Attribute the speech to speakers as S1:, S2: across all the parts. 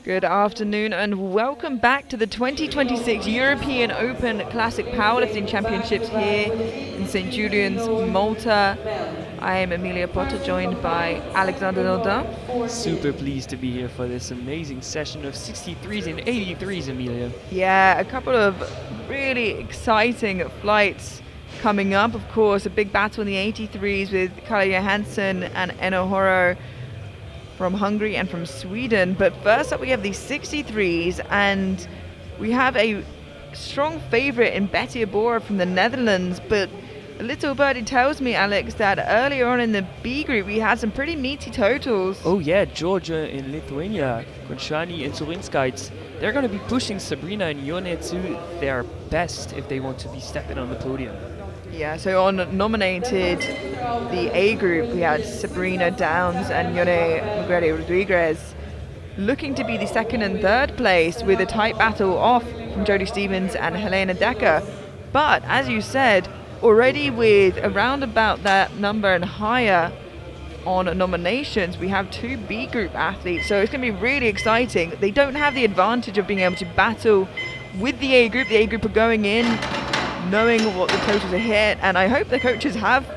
S1: Good afternoon and welcome back to the 2026 European Open Classic Powerlifting Championships here in St. Julian's, Malta. I am Emilia Potter, joined by Alexander Nordin.
S2: Super pleased to be here for this amazing session of 63s and 83s, Emilia.
S1: Yeah, a couple of really exciting flights coming up. Of course, a big battle in the 83s with Kalle Johansson and Eno Horo from Hungary and from Sweden. But first up we have the 63s, and we have a strong favourite in Betty Abora from the Netherlands. But a little birdie tells me, Alex, that earlier on in the B group we had some pretty meaty totals.
S2: Oh yeah, Georgia and Lithuania, Konchani and Surinskaits, they're going to be pushing Sabrina and Yone to their best if they want to be stepping on the podium.
S1: Yeah, so on nominated the A group, we had Sabrina Downs and Yone Mugere Rodriguez looking to be the second and third place, with a tight battle off from Jodie Stevens and Helena Decker. But as you said, already with around about that number and higher on nominations, we have two B group athletes, so it's going to be really exciting. They don't have the advantage of being able to battle with the A group. The A group are going in knowing what the totals are hit, and I hope the coaches have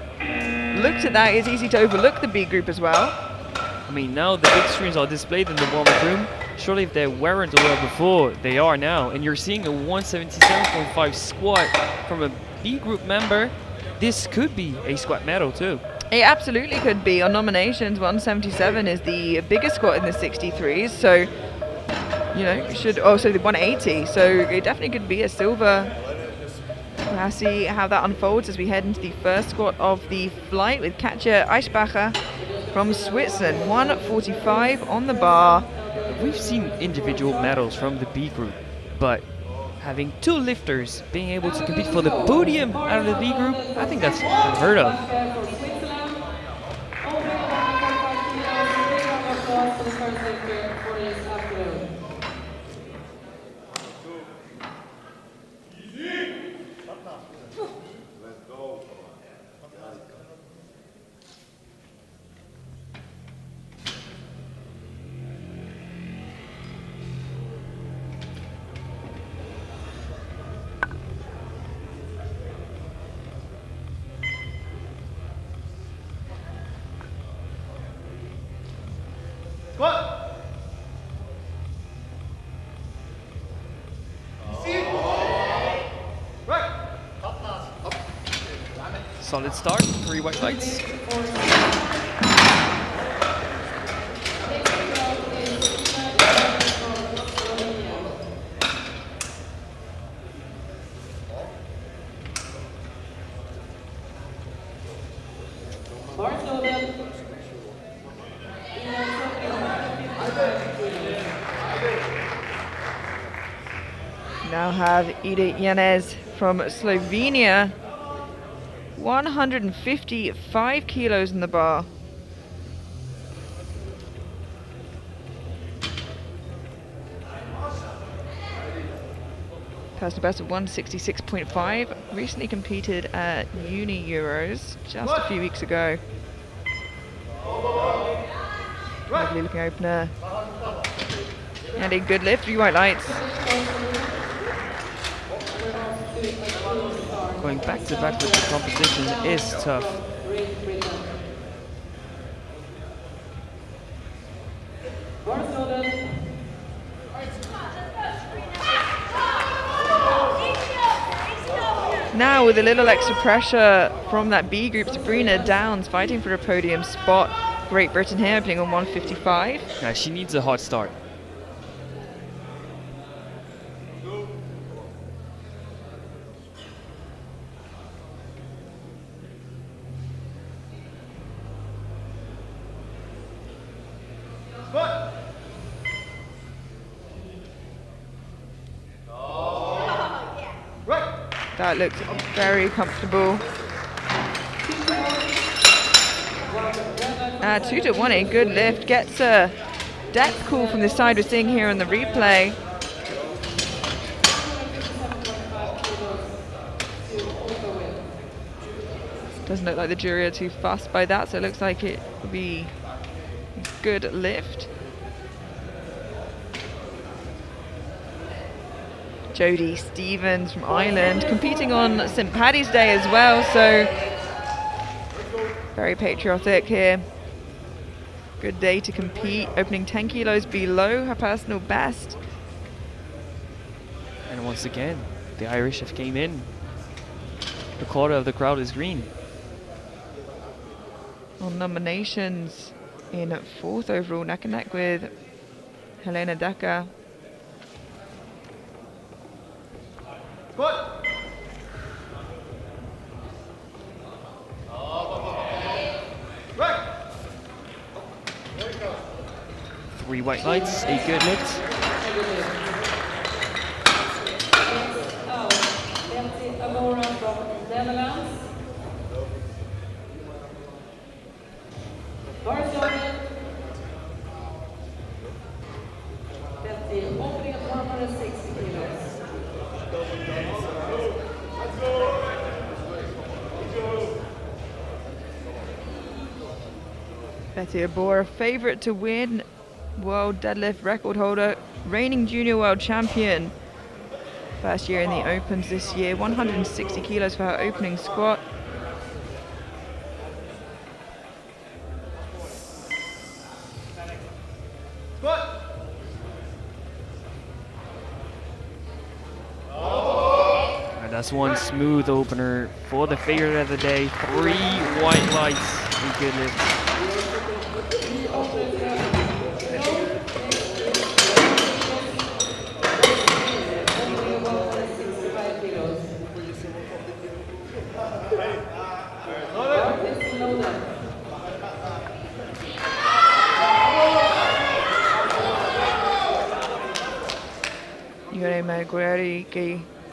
S1: looked at that. It's easy to overlook the B group as well.
S2: I mean, now the big screens are displayed in the warm-up room. Surely if they weren't aware before, they are now. And you're seeing a 177.5 squat from a B group member. This could be a squat medal too.
S1: It absolutely could be. On nominations, 177 is the biggest squat in the 63s, so you know, should also the 180, so it definitely could be a silver. We'll see how that unfolds as we head into the first squat of the flight with Katja Eisbacher from Switzerland. 145 on the bar.
S2: We've seen individual medals from the B group, but having two lifters being able to compete for the podium out of the B group, I think that's unheard of. Solid start, 3 white lights.
S1: Now have Ida Yanez from Slovenia. 155 kilos in the bar. Personal best of 166.5. Recently competed at Uni Euros just a few weeks ago. Lovely looking opener. And a good lift, 3 white lights.
S2: Going back to back with the competition is tough.
S1: Now with a little extra pressure from that B group, Sabrina Downs fighting for a podium spot. Great Britain here, opening on 155.
S2: Yeah, she needs a hot start.
S1: That looks very comfortable. 2 to 1, a good lift. Gets a depth call from the side we're seeing here on the replay. Doesn't look like the jury are too fussed by that, so it looks like it will be a good lift. Jodie Stevens from Ireland, competing on St. Paddy's Day as well, so very patriotic here. Good day to compete, opening 10 kilos below her personal best.
S2: And once again, the Irish have came in. A quarter of the crowd is green.
S1: On nominations, in 4th overall, neck and neck with Helena Decker.
S3: Squat.
S2: 3 white lights, a good lift.
S1: Betty Abora, favorite to win, world deadlift record holder, reigning junior world champion. First year in the Opens this year, 160 kilos for her opening squat.
S3: Squat.
S2: And that's one smooth opener for the favorite of the day. 3 white lights, a good lift.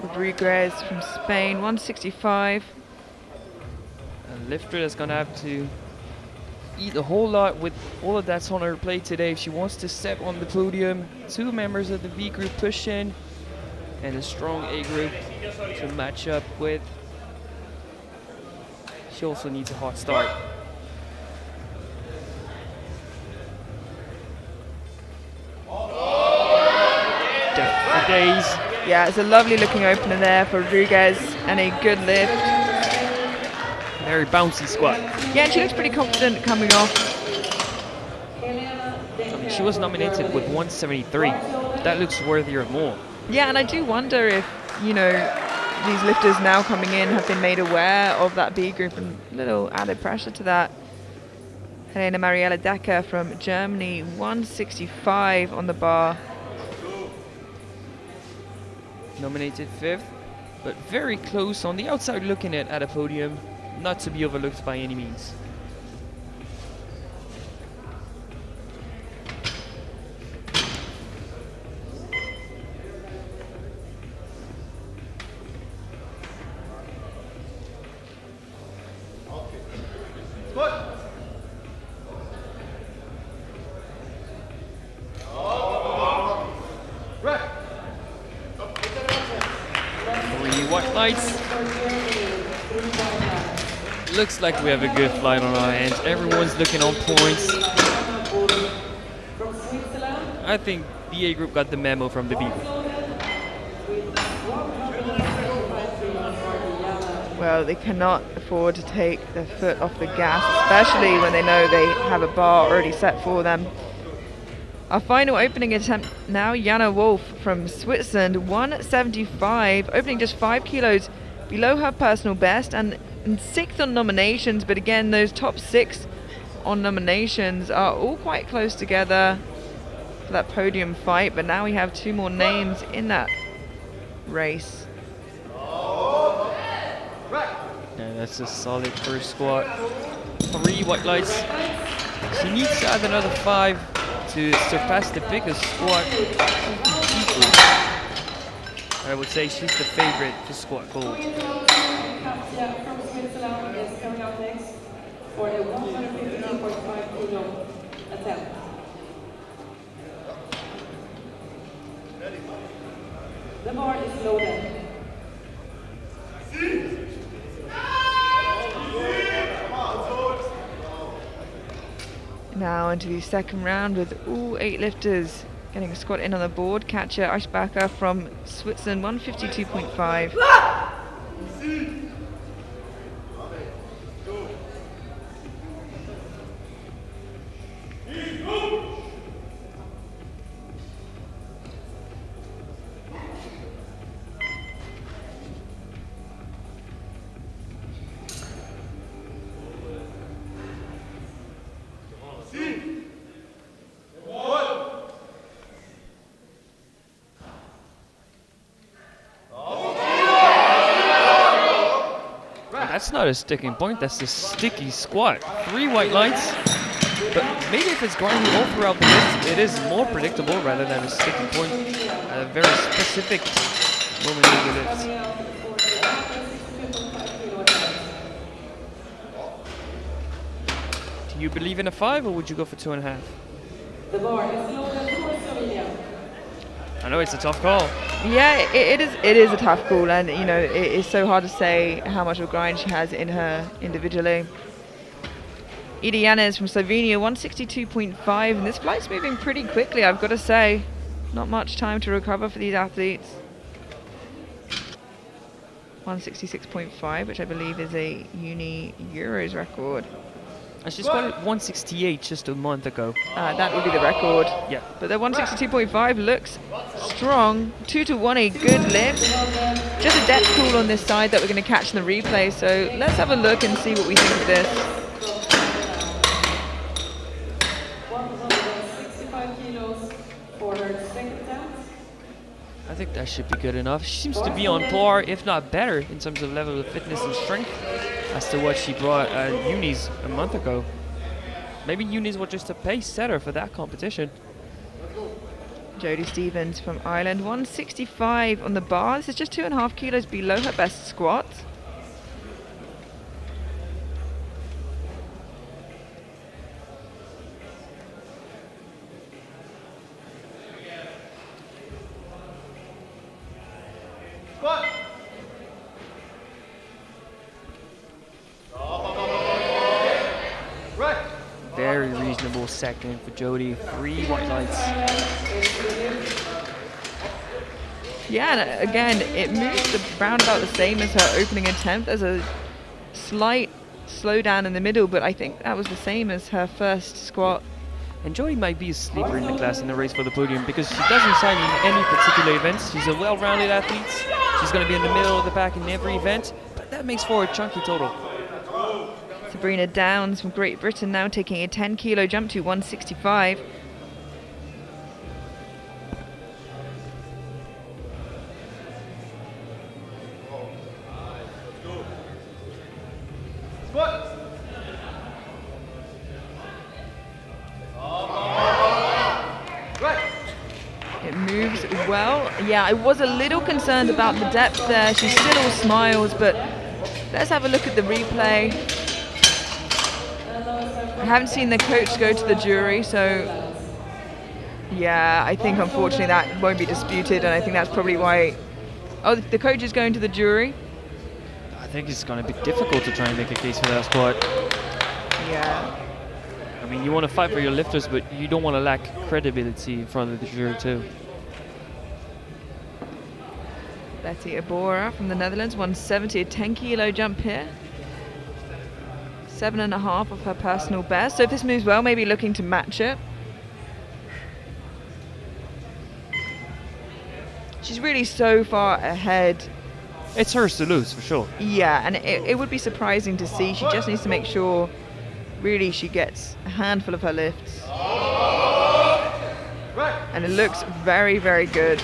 S1: Rodriguez from Spain, 165.
S2: A lifter that's gonna have to eat a whole lot with all of that's on her plate today if she wants to step on the podium. 2 members of the B group push in, and a strong A group to match up with. She also needs a hot start. Death for days.
S1: Yeah, it's a lovely looking opener there for Rodriguez and a good lift.
S2: Very bouncy squat.
S1: Yeah, and she looks pretty confident coming off.
S2: I mean, she was nominated with 173. That looks worthier of more.
S1: Yeah, and I do wonder if, you know, these lifters now coming in have been made aware of that B group and a little added pressure to that. Helena Mariella Decker from Germany, 165 on the bar.
S2: Nominated 5th, but very close on the outside looking at a podium, not to be overlooked by any means.
S3: Squat.
S2: 3 white lights. Looks like we have a good flight on our hands. Everyone's looking on points. I think the A group got the memo from the B group.
S1: Well, they cannot afford to take their foot off the gas, especially when they know they have a bar already set for them. Our final opening attempt now, Jana Wolf from Switzerland, 175, opening just 5 kilos below her personal best and 6th on nominations, but again, those top 6 on nominations are all quite close together for that podium fight, but now we have 2 more names in that race.
S2: Yeah, that's a solid first squat. 3 white lights. She needs to add another 5 to surpass the biggest squat. I would say she's the favorite to squat gold.
S4: From Switzerland is coming up next for the 115.5 kilo attempt. The bar is loaded.
S1: Now into the second round with all 8 lifters Getting a squat in on the board. Katja Eschbacher from Switzerland, 152.5.
S2: That's not a sticking point, that's a sticky squat. 3 white lines, but maybe if it's grinding all throughout the lift, it is more predictable rather than a sticking point at a very specific moment in the lift. Do you believe in a 5 or would you go for 2.5?
S4: The bar is loaded for Slovenia.
S2: I know it's a tough call.
S1: Yeah, it is a tough call, and you know it is so hard to say how much of a grind she has in her individually. Ida Yanes from Slovenia, 162.5, and this flight's moving pretty quickly, I've got to say. Not much time to recover for these athletes. 166.5, which I believe is a Uni Euros record.
S2: And she squatted 168 just a month ago.
S1: That would be the record.
S2: Yeah.
S1: But the 162.5 looks strong. 2 to 1, a good lift. Just a depth call on this side that we're going to catch in the replay. So let's have a look and see what we think of this.
S4: 165 kilos for her second attempt.
S2: I think that should be good enough. She seems to be on par, if not better, in terms of level of fitness and strength as to what she brought at Unis a month ago. Maybe Unis was just a pace setter for that competition.
S1: Jodie Stevens from Ireland, 165 on the bar. This is just 2.5 kilos below her best squat.
S3: Squat. Right.
S2: Very reasonable second for Jodie. 3 white lights.
S1: Yeah, and again, it moves around about the same as her opening attempt. There's a slight slowdown in the middle, but I think that was the same as her first squat.
S2: And Jodie might be a sleeper in the class in the race for the podium because she doesn't sign in any particular events. She's a well-rounded athlete. She's going to be in the middle of the pack in every event, but that makes for a chunky total.
S1: Sabrina Downs from Great Britain now taking a 10 kilo jump to 165.
S3: Squat. Right.
S1: It moves well. Yeah, I was a little concerned about the depth there. She's still all smiles, but let's have a look at the replay. I haven't seen the coach go to the jury, so yeah, I think unfortunately that won't be disputed, and I think that's probably why. Oh, the coach is going to the jury.
S2: I think it's going to be difficult to try and make a case for that squat.
S1: Yeah.
S2: I mean, you want to fight for your lifters, but you don't want to lack credibility in front of the jury too.
S1: Betty Abora from the Netherlands, 170, a 10 kilo jump here. 7.5 of her personal best. So if this moves well, maybe looking to match it. She's really so far ahead.
S2: It's hers to lose, for sure.
S1: Yeah, and it would be surprising to see. She just needs to make sure, really, she gets a handful of her lifts. And it looks very, very good.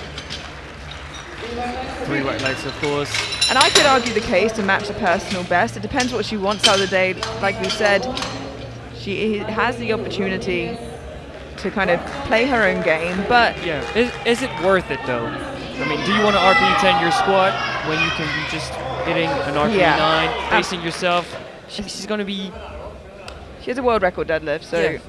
S2: 3 white lights, of course.
S1: And I could argue the case to match the personal best. It depends what she wants out of the day. Like we said, she has the opportunity to kind of play her own game, but
S2: Yeah, is it worth it though? I mean, do you want to RP 10 your squat when you can be just hitting an RP 9, pacing yourself? She's going to be...
S1: she has a world record deadlift, so
S2: Yeah.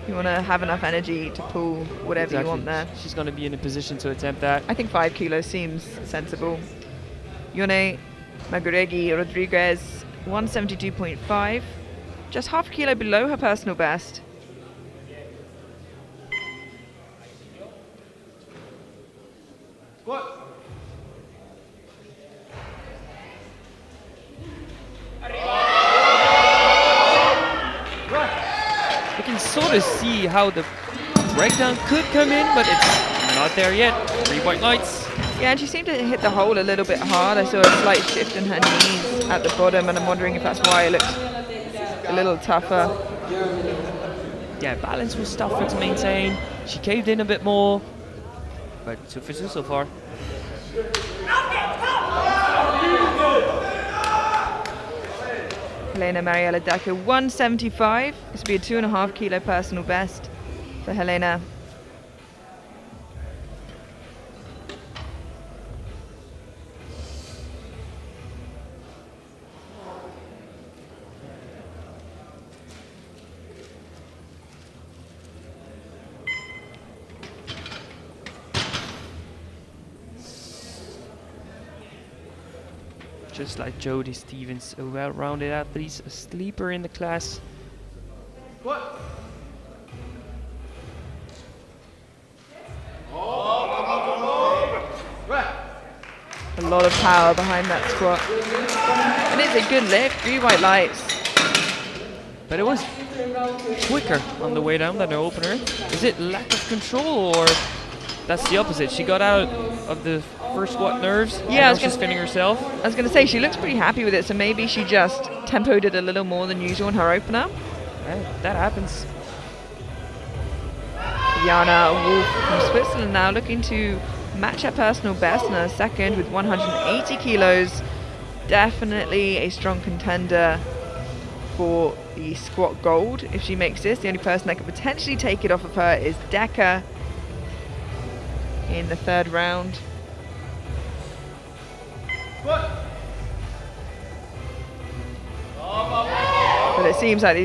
S1: you want to have enough energy to pull whatever you want there.
S2: She's going to be in a position to attempt that.
S1: I think 5 kilos seems sensible. Yone Maguregi Rodriguez, 172.5, just half a kilo below her personal best.
S2: sort of see how the breakdown could come in, but it's not there yet. 3 white lights.
S1: Yeah, and she seemed to hit the hole a little bit hard. I saw a slight shift in her knees at the bottom, and I'm wondering if that's why it looked a little tougher.
S2: Yeah, balance was tougher to maintain. She caved in a bit more, but 2 for 2 so far.
S1: Helena Mariela Decker, 175. This would be a 2.5 kilo personal best for Helena.
S2: Just like Jody Stevens, a well-rounded athlete, a sleeper in the class.
S3: What? Right.
S1: A lot of power behind that squat. And it's a good lift, 3 white lights.
S2: But it was quicker on the way down than the opener. Is it lack of control, or that's the opposite? She got out of the first squat nerves.
S1: Yeah,
S2: and now she's spinning herself.
S1: I was going to say, she looks pretty happy with it, so maybe she just tempoed it a little more than usual in her opener.
S2: Yeah, that happens.
S1: Jana Wolf from Switzerland now looking to match her personal best in her second with 180 kilos. Definitely a strong contender for the squat gold if she makes this. The only person that could potentially take it off of her is Decker in the 3rd round.
S3: What?
S1: But it seems like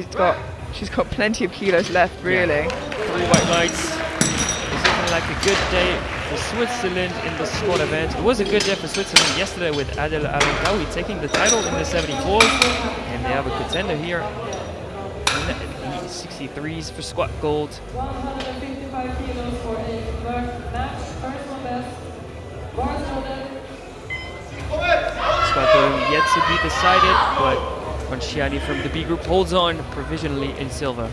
S1: she's got plenty of kilos left, really.
S2: 3 white lights. It's looking like a good day for Switzerland in the squat event. It was a good day for Switzerland yesterday with Adel Arankawi taking the title in the 74s. And they have a contender here in the 63s for squat gold.
S4: 155 kilos for a match personal best. Bar shoulder.
S2: Squat gold yet to be decided, but Conchiani from the B group holds on provisionally in silver.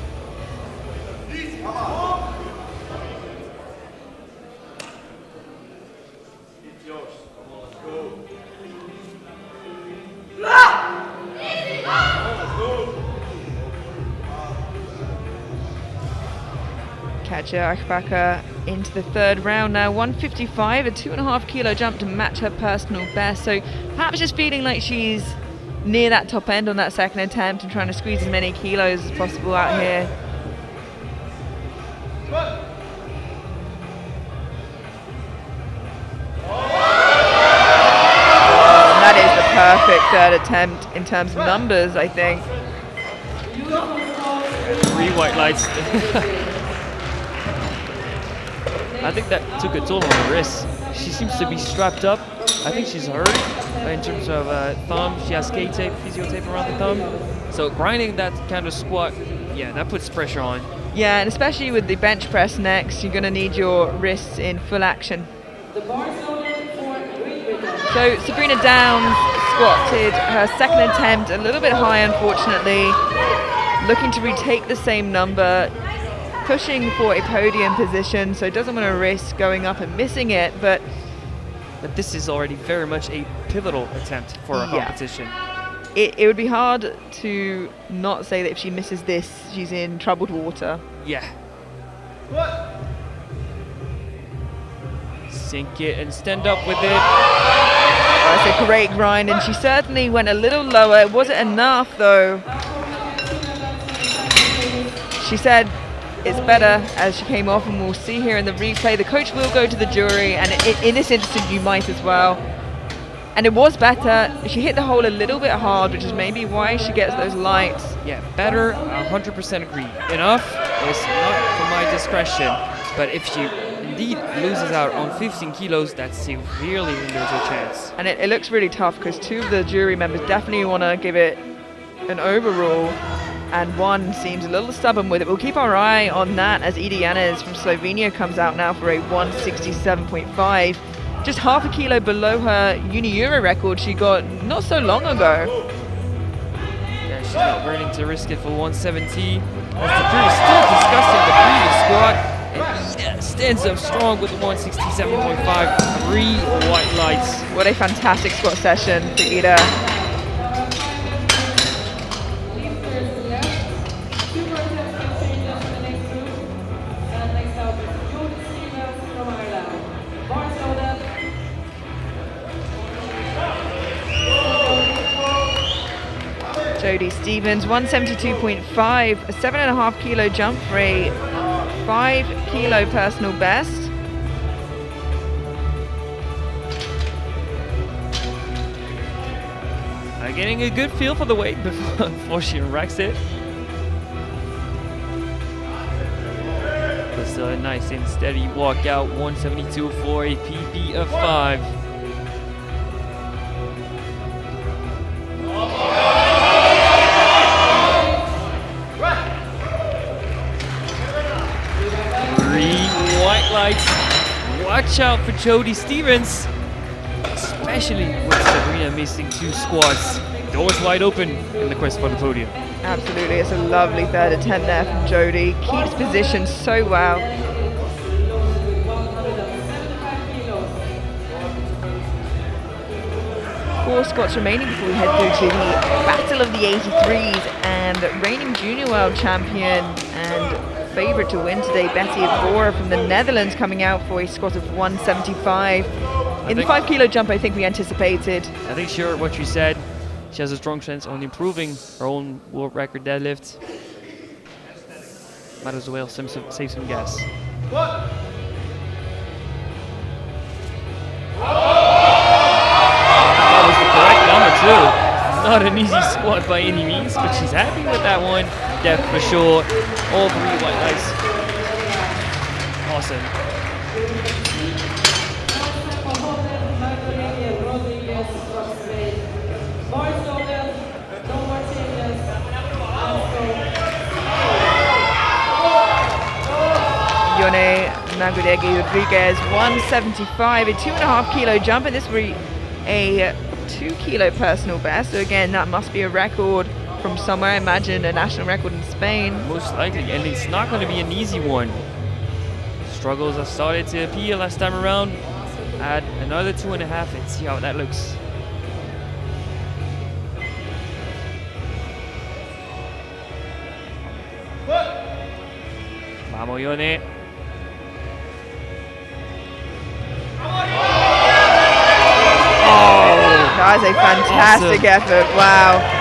S1: Katja Achbacher into the 3rd round now, 155, a 2.5 kilo jump to match her personal best. So perhaps just feeling like she's near that top end on that second attempt and trying to squeeze as many kilos as possible out here. And that is the perfect 3rd attempt in terms of numbers, I think.
S2: 3 white lights. I think that took a toll on her wrists. She seems to be strapped up. I think she's hurt in terms of thumb. She has K-tape, physio tape around the thumb. So grinding that kind of squat, yeah, that puts pressure on.
S1: Yeah, and especially with the bench press next, you're going to need your wrists in full action. So Sabrina Downs squatted her second attempt a little bit high, unfortunately. Looking to retake the same number, pushing for a podium position, so doesn't want to risk going up and missing it, but
S2: this is already very much a pivotal attempt for a competition.
S1: It would be hard to not say that if she misses this, she's in troubled water.
S2: Yeah.
S3: What?
S2: Sink it and stand up with it.
S1: That's a great grind, and she certainly went a little lower. It wasn't enough, though. She said it's better as she came off, and we'll see here in the replay. The coach will go to the jury, and in this instance you might as well. And it was better. She hit the hole a little bit hard, which is maybe why she gets those lights.
S2: Yeah, better, 100% agree. Enough is not for my discretion, but if she indeed loses out on 15 kilos, that severely hinders her chance.
S1: And it looks really tough because 2 of the jury members definitely want to give it an overrule, and 1 seems a little stubborn with it. We'll keep our eye on that as Ida Janez from Slovenia comes out now for a 167.5. Just half a kilo below her Uni-Euro record she got not so long ago.
S2: Yeah, she's not willing to risk it for 170. As the crew is still discussing the previous squat, and Ida stands up strong with 167.5, 3 white lights.
S1: What a fantastic squat session for Ida.
S4: Lifters left. 2 more attempts exchanges for the next group. And next up is Jody Stevens from Ireland. Bar loaded.
S1: Jodie Stevens, 172.5, a 7.5 kilo jump for a 5 kilo personal best.
S2: Getting a good feel for the weight before she racks it. But still a nice and steady walkout, 172 for a PB of 5. White lights. Watch out for Jodie Stevens, especially with Sabrina missing 2 squats. Doors wide open in the quest for the podium.
S1: Absolutely, it's a lovely third attempt there from Jodie. Keeps position so well. 4 squats remaining before we head through to the Battle of the 83s, and reigning junior world champion and favourite to win today, Betty Bora from the Netherlands, coming out for a squat of 175. In the 5 kilo jump, I think we anticipated.
S2: I think sure what you said. She has a strong chance on improving her own world record deadlift. Might as well save some gas.
S3: What?
S2: That was the correct number too. Not an easy squat by any means, but she's happy with that one. Depth for sure. All 3 white lights. Awesome.
S1: Yone Nagudegi Rodriguez, 175, a 2.5 kilo jump, and this will be a 2 kilo personal best. So again, that must be a record from somewhere. I imagine a national record in Spain.
S2: Most likely, and it's not going to be an easy one. Struggles have started to appear last time around. Add another 2.5 and see how that looks. Vamos, Yone.
S1: That was a fantastic effort. Wow.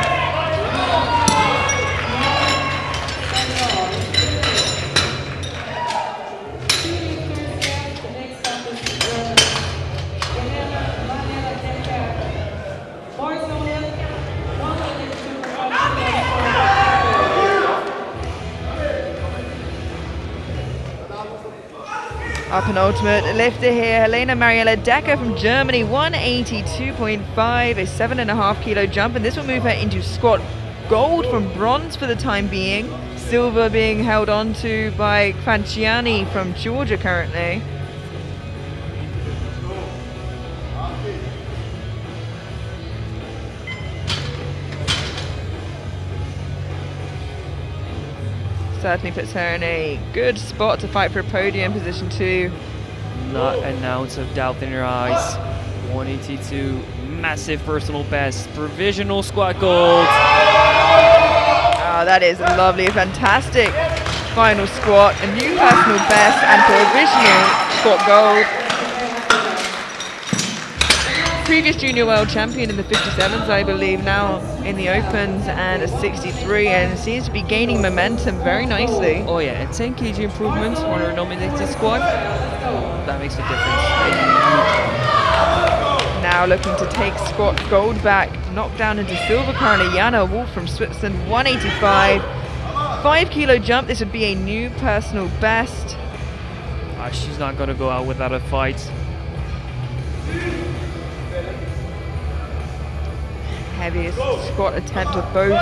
S1: Our penultimate lifter here, Helena Mariella Decker from Germany, 182.5, a 7.5 kilo jump, and this will move her into squat gold from bronze for the time being. Silver being held on to by Fanciani from Georgia currently. Certainly puts her in a good spot to fight for a podium position 2.
S2: Not an ounce of doubt in her eyes. 182, massive personal best, provisional squat gold.
S1: Oh, that is lovely, fantastic final squat, a new personal best and provisional squat gold. Previous junior world champion in the 57s, I believe, now in the opens, and a 63, and seems to be gaining momentum very nicely.
S2: Oh yeah, and 10 kg improvement on her nominated squat. That makes a difference.
S1: Now looking to take squat gold back, knocked down into silver currently, Jana Wolf from Switzerland, 185. 5 kilo jump, this would be a new personal best.
S2: She's not going to go out without a fight.
S1: Heaviest squat attempt of both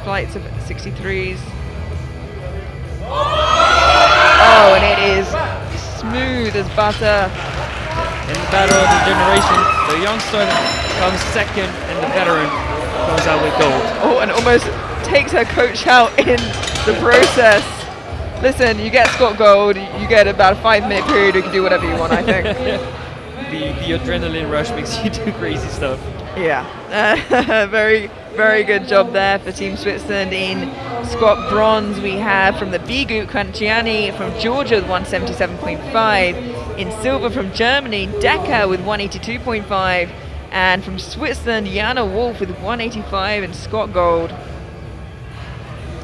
S1: flights of 63s. Oh, and it is smooth as butter.
S2: In the battle of the generation, the youngster comes second and the veteran goes out with gold.
S1: Oh, and almost takes her coach out in the process. Listen, you get Scott Gold, you get about a 5-minute period, you can do whatever you want, I think.
S2: The adrenaline rush makes you do crazy stuff.
S1: Yeah, very, very good job there for Team Switzerland. In squat bronze, we have from the B group, Cantiani from Georgia with 177.5. In silver from Germany, Decker with 182.5. And from Switzerland, Jana Wolf with 185 and Scott Gold.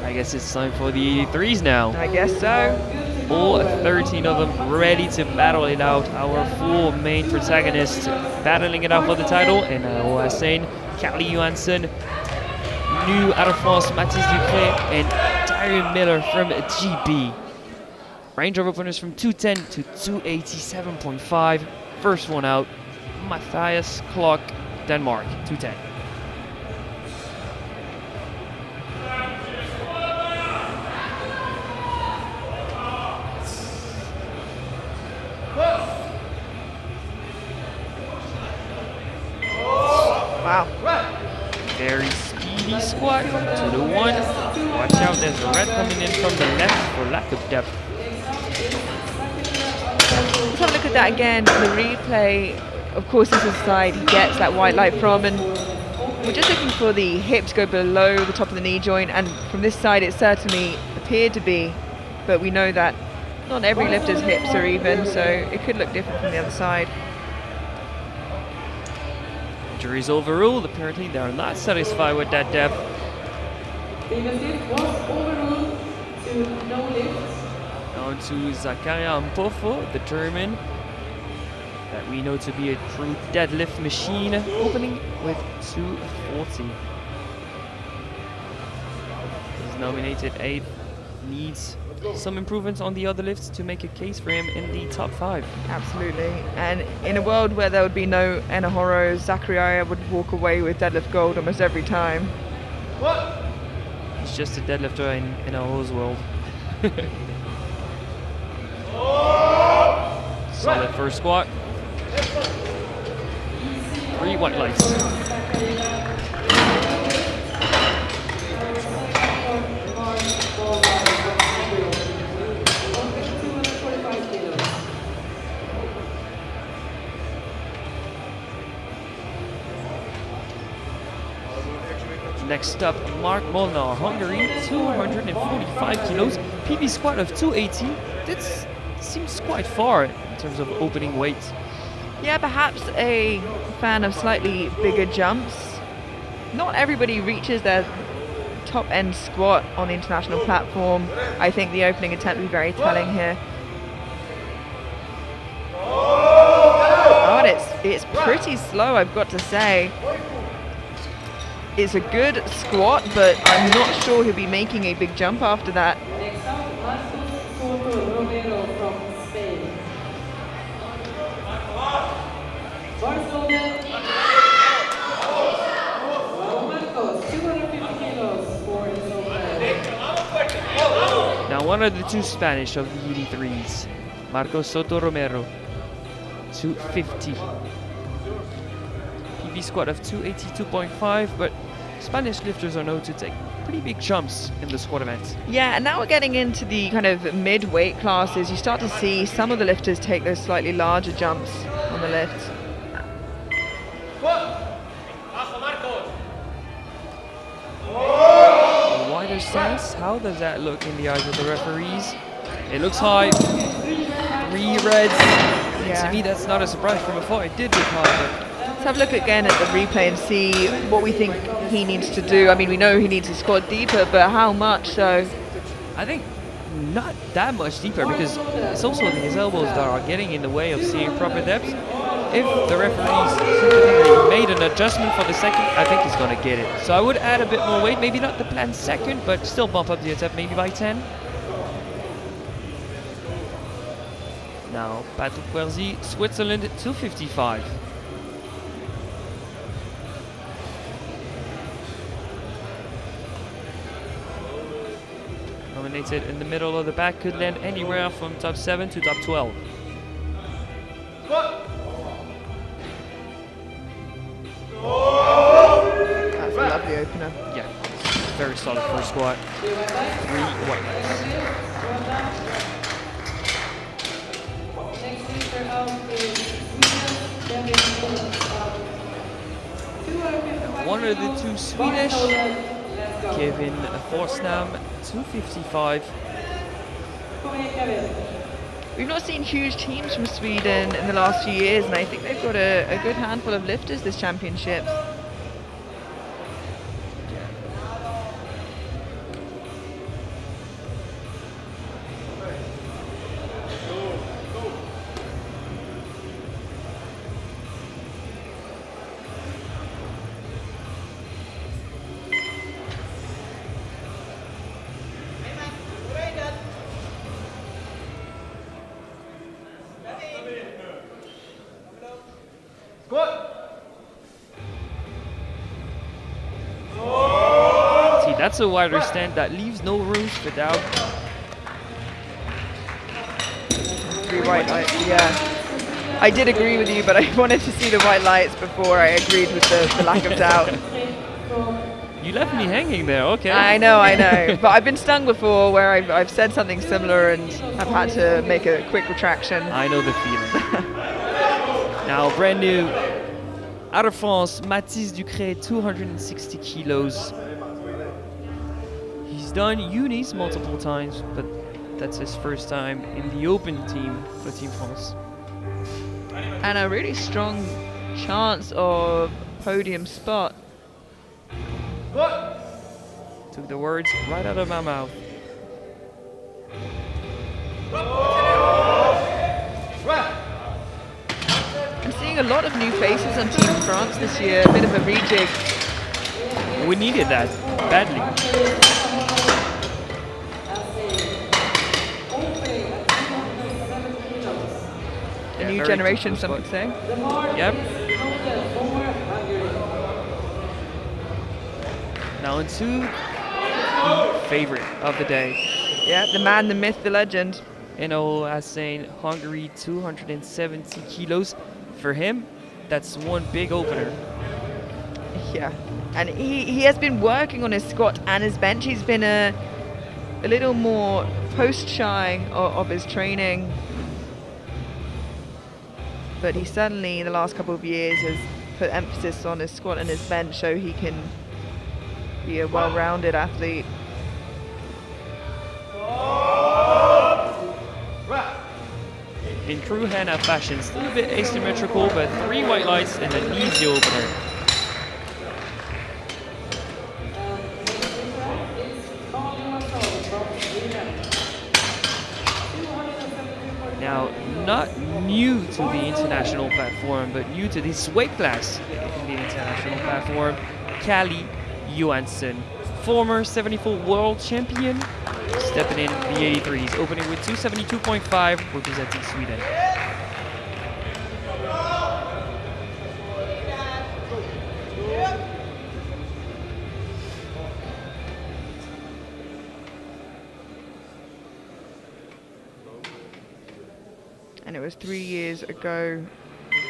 S2: I guess it's time for the threes now.
S1: I guess so.
S2: All 13 of them ready to battle it out. Our 4 main protagonists battling it out for the title. And Hossein, Carly Johansson, new out of France, Mathis Dupré, and Tyrion Miller from GB. Range of openers from 210 to 287.5. First one out, Matthias Klock, Denmark, 210.
S1: Wow.
S2: Very speedy squat to the 1. Watch out, there's a red coming in from the left for lack of depth.
S1: Let's have a look at that again. The replay, of course, this is the side he gets that white light from, and we're just looking for the hip to go below the top of the knee joint, and from this side it certainly appeared to be, but we know that not every lifter's hips are even, so it could look different from the other side.
S2: Jury's overruled. Apparently they are not satisfied with that depth.
S4: Previous lift was overruled to no lift.
S2: On to Zakaria Mpofo, the German that we know to be a true deadlift machine, opening with 240. He's nominated 8th, needs some improvements on the other lifts to make a case for him in the top 5.
S1: Absolutely. And in a world where there would be no Enahoro, Zakaria would walk away with deadlift gold almost every time.
S3: What?
S2: He's just a deadlifter in a hose world. Solid first squat. 3 white lights. Next up, Mark Molnar, Hungary, 245 kilos, PB squat of 280. That seems quite far in terms of opening weight.
S1: Yeah, perhaps a fan of slightly bigger jumps. Not everybody reaches their top end squat on the international platform. I think the opening attempt will be very telling here. Oh, and it's pretty slow, I've got to say. It's a good squat, but I'm not sure he'll be making a big jump after that.
S4: Next up, Marcos Soto Romero from Spain. Barcelona. Wow, Marcos, 250 kilos for his opener.
S2: Now one of the 2 Spanish of the ED3s, Marcos Soto Romero, 250. PB squat of 282.5, but Spanish lifters are known to take pretty big jumps in the squat event.
S1: Yeah, and now we're getting into the kind of mid-weight classes. You start to see some of the lifters take those slightly larger jumps on the lift.
S2: A wider stance, how does that look in the eyes of the referees? It looks high. 3 reds.
S1: Yeah.
S2: To me, that's not a surprise. From afar, it did look high, but
S1: Let's have a look again at the replay and see what we think he needs to do. I mean, we know he needs to squat deeper, but how much so?
S2: I think not that much deeper, because it's also his elbows that are getting in the way of seeing proper depth. If the referees made an adjustment for the second, I think he's going to get it. So I would add a bit more weight, maybe not the planned second, but still bump up the attempt maybe by 10. Now, Patrick Quercy, Switzerland, 255. Nominated in the middle of the back, could land anywhere from top 7 to top 12.
S1: That's a lovely opener.
S2: Yeah, Very solid first squat. 3 white lights.
S4: Next speaker out is Sweden,
S2: One of the two Swedish, Kevin Forsnam, 255.
S1: We've not seen huge teams from Sweden in the last few years, and I think they've got a good handful of lifters this championship.
S3: Squat.
S2: See, that's a wider stand that leaves no room for doubt.
S1: 3 white lights, yeah. I did agree with you, but I wanted to see the white lights before I agreed with the lack of doubt.
S2: You left me hanging there, okay.
S1: I know. But I've been stung before where I've said something similar and I've had to make a quick retraction.
S2: I know the feeling. Now, brand new, out of France, Mathis Ducré, 260 kilos. He's done unis multiple times, but that's his first time in the open team for Team France.
S1: And a really strong chance of podium spot.
S3: Squat.
S2: Took the words right out of my mouth.
S3: Right.
S1: I'm seeing a lot of new faces on Team France this year, a bit of a rejig.
S2: We needed that badly.
S1: A new
S2: very
S1: generation,
S2: tough
S1: some
S2: spot.
S1: could say.
S2: Yep. Now into the favorite of the day.
S1: Yeah, the man, the myth, the legend.
S2: Eno Hussein, Hungary, 270 kilos. For him, that's one big opener.
S1: Yeah, and he has been working on his squat and his bench. He's been a little more post shy of his training, but he certainly in the last couple of years has put emphasis on his squat and his bench so he can be a well-rounded athlete.
S2: In true Hannah fashion, still a bit asymmetrical, but 3 white lights and an easy opener. Now, not new to the international platform, but new to this weight class in the international platform, Kali Johansson, former 74 world champion, stepping in the 83s, opening with 272.5, representing Sweden.
S1: And it was 3 years ago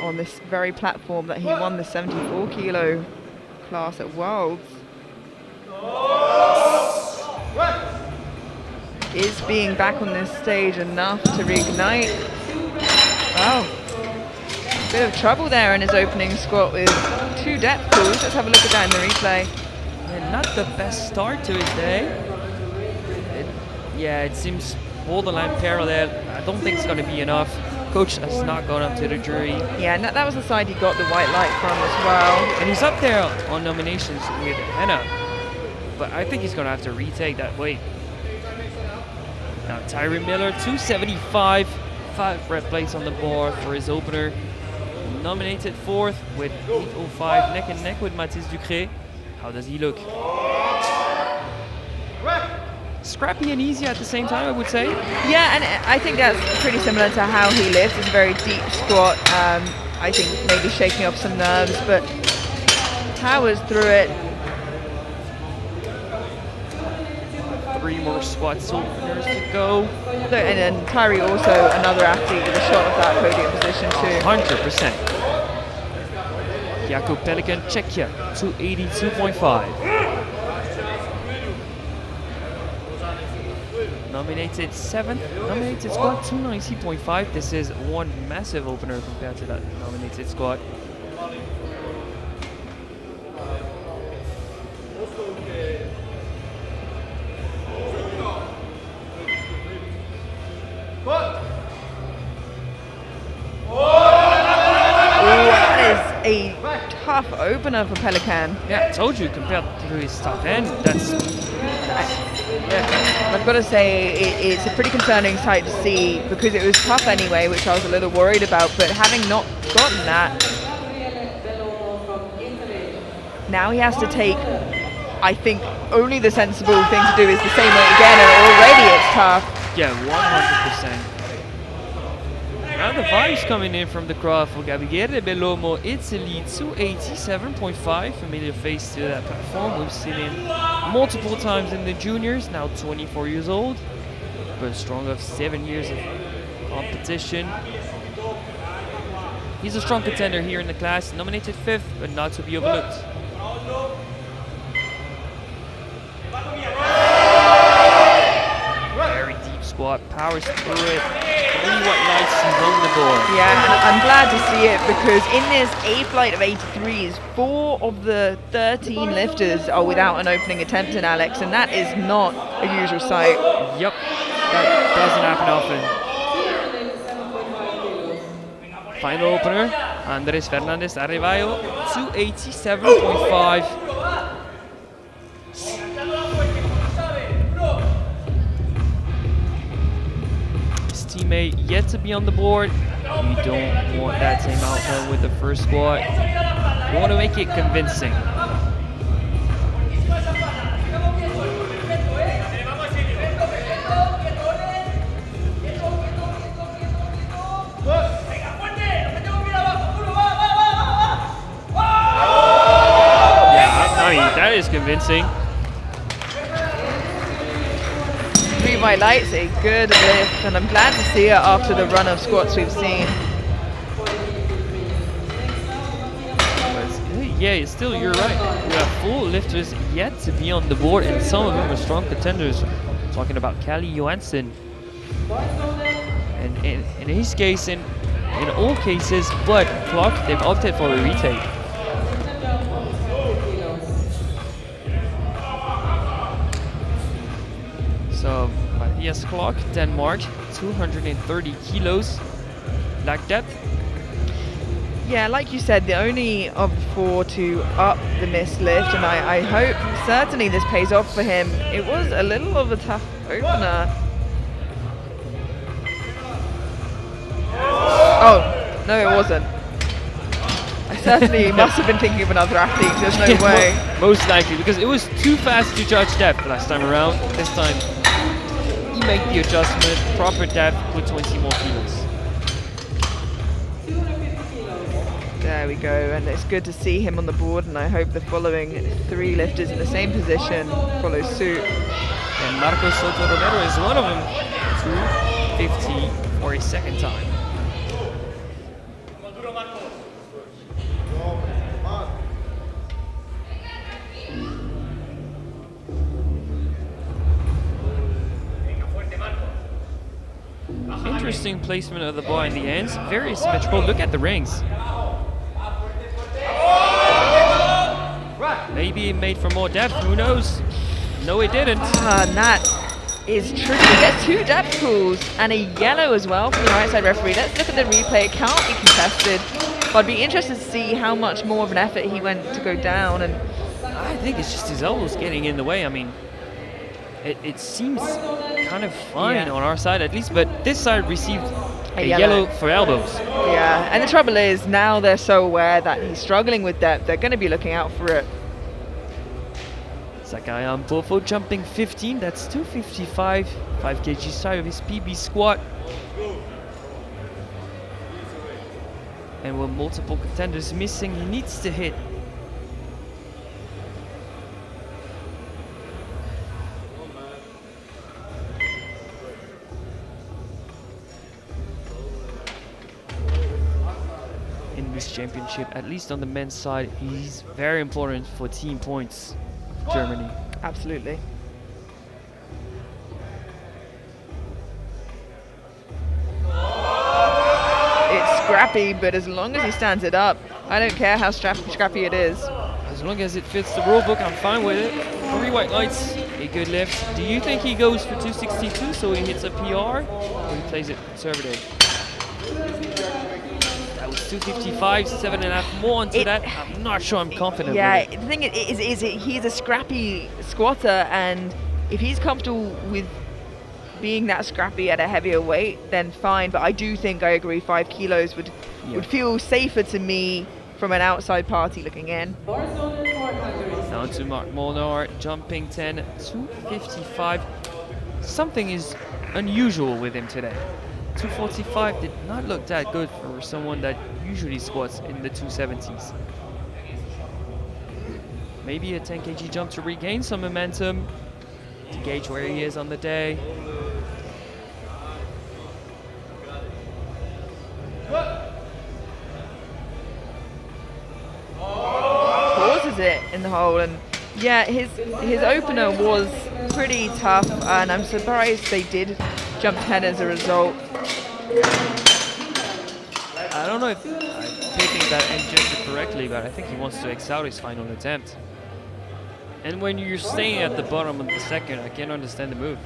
S1: on this very platform that he won the 74 kilo class at Worlds. Is being back on this stage enough to reignite? Wow. Bit of trouble there in his opening squat with 2 depth pulls. Let's have a look at that in the replay.
S2: And not the best start to his day. It seems borderline parallel. I don't think it's going to be enough. Coach has not gone up to the jury.
S1: Yeah, and that was the side he got the white light from as well.
S2: And he's up there on nominations with Henna. But I think he's going to have to retake that weight. Now Tyree Miller, 275, 5 rep plates on the board for his opener. Nominated 4th with 805, neck and neck with Mathis Ducré. How does he look? Scrappy and easy at the same time, I would say.
S1: Yeah, and I think that's pretty similar to how he lifts. It's a very deep squat. I think maybe shaking off some nerves, but powers through it.
S2: 3 more squats openers to go.
S1: And then Tyree also another athlete with a shot of that podium position too.
S2: 100%. Jakob Pelikan, Czechia, 282.5. Nominated 7th. Nominated squad 290.5. This is one massive opener compared to that nominated squad.
S1: A tough opener for Pelican.
S2: Yeah, I told you, compared to his top end, that's...
S1: Yeah, I've got to say it's a pretty concerning sight to see because it was tough anyway, which I was a little worried about, but having not gotten that, now he has to take, I think, only the sensible thing to do is the same weight again, and already it's tough.
S2: Yeah, 100%. Now the vibes coming in from the crowd for Gabriele Bellomo, Italy, 287.5, familiar face to that platform. We've seen him multiple times in the juniors, now 24 years old, but strong of 7 years of competition. He's a strong contender here in the class, nominated 5th, but not to be overlooked. Very deep squat, powers through it. Really what lights he's on the board.
S1: Yeah, and I'm glad to see it because in this A flight of 83s, 4 of the 13 lifters are without an opening attempt in Alex, and that is not a usual sight.
S2: Yep, that doesn't happen often. Final opener, Andres Fernandez Arrevayo, 287.5. Teammate yet to be on the board. You don't want that same outcome with the first squat. You want to make it convincing. Yeah, I mean, that is convincing.
S1: My lights, a good lift, and I'm glad to see it after the run of squats we've seen.
S2: Yeah, still, you're right. We have 4 lifters yet to be on the board, and some of them are strong contenders. Talking about Callie Johansson. And in his case, in all cases, but Clark, they've opted for a retake. So, Matthias Clark, Denmark, 230 kilos, black depth.
S1: Yeah, like you said, the only of the 4 to up the missed lift, and I hope certainly this pays off for him. It was a little of a tough opener. Oh, no it wasn't. I certainly must have been thinking of another athlete, there's no way.
S2: Most likely, because it was too fast to judge depth last time around. This time, he made the adjustment, proper depth with 20 more kilos.
S1: There we go, and it's good to see him on the board, and I hope the following 3 lifters in the same position follow suit.
S2: And Marcos Soto Romero is one of them, 250 for a second time. Interesting placement of the ball in the ends, very symmetrical. Look at the rings. Maybe it made for more depth, who knows? No, it didn't.
S1: And that is tricky. He gets 2 depth pools and a yellow as well from the right side referee. Let's look at the replay. It can't be contested. But I'd be interested to see how much more of an effort he went to go down. And
S2: I think it's just his elbows getting in the way. I mean, it seems kind of fine on our side at least, but this side received a yellow for elbows.
S1: Yeah, and the trouble is now they're so aware that he's struggling with depth, they're going to be looking out for it.
S2: Sakayan Bofo jumping 15, that's 255, 5 kg shy of his PB squat. And with multiple contenders missing, he needs to hit. In this championship, at least on the men's side, he's very important for team points. Germany.
S1: Absolutely. scrappy, but as long as he stands it up, I don't care how scrappy it is.
S2: As long as it fits the rule book, I'm fine with it. 3 white lights, a good lift. Do you think he goes for 262 so he hits a PR, or he plays it conservative? That was 255, 7.5 more onto that. I'm not sure I'm confident
S1: Yeah,
S2: with it.
S1: the thing is he's a scrappy squatter, and if he's comfortable with being that scrappy at a heavier weight, then fine. But I do think, I agree, 5 kilos would feel safer to me from an outside party looking in.
S2: Down to Mark Molnar, jumping 10, 255. Something is unusual with him today. 245 did not look that good for someone that usually squats in the 270s. Maybe a 10 kg jump to regain some momentum, to gauge where he is on the day.
S1: Pauses it in the hole, and yeah, his opener was pretty tough, and I'm surprised they did jump 10 as a result.
S2: I don't know if I'm taking that and judged it correctly, but I think he wants to X out his final attempt. And when you're staying at the bottom of the second, I can't understand the move.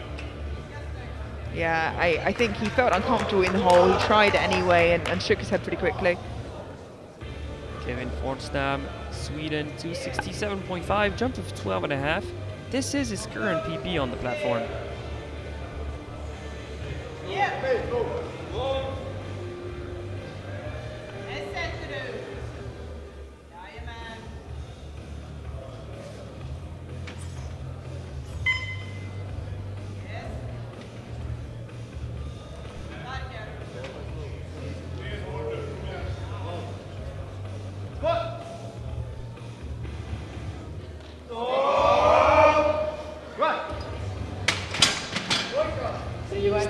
S1: Yeah, I think he felt uncomfortable in the hole. He tried it anyway and shook his head pretty quickly.
S2: Kevin Fornstam, Sweden, 267.5, jump of 12.5. This is his current PP on the platform.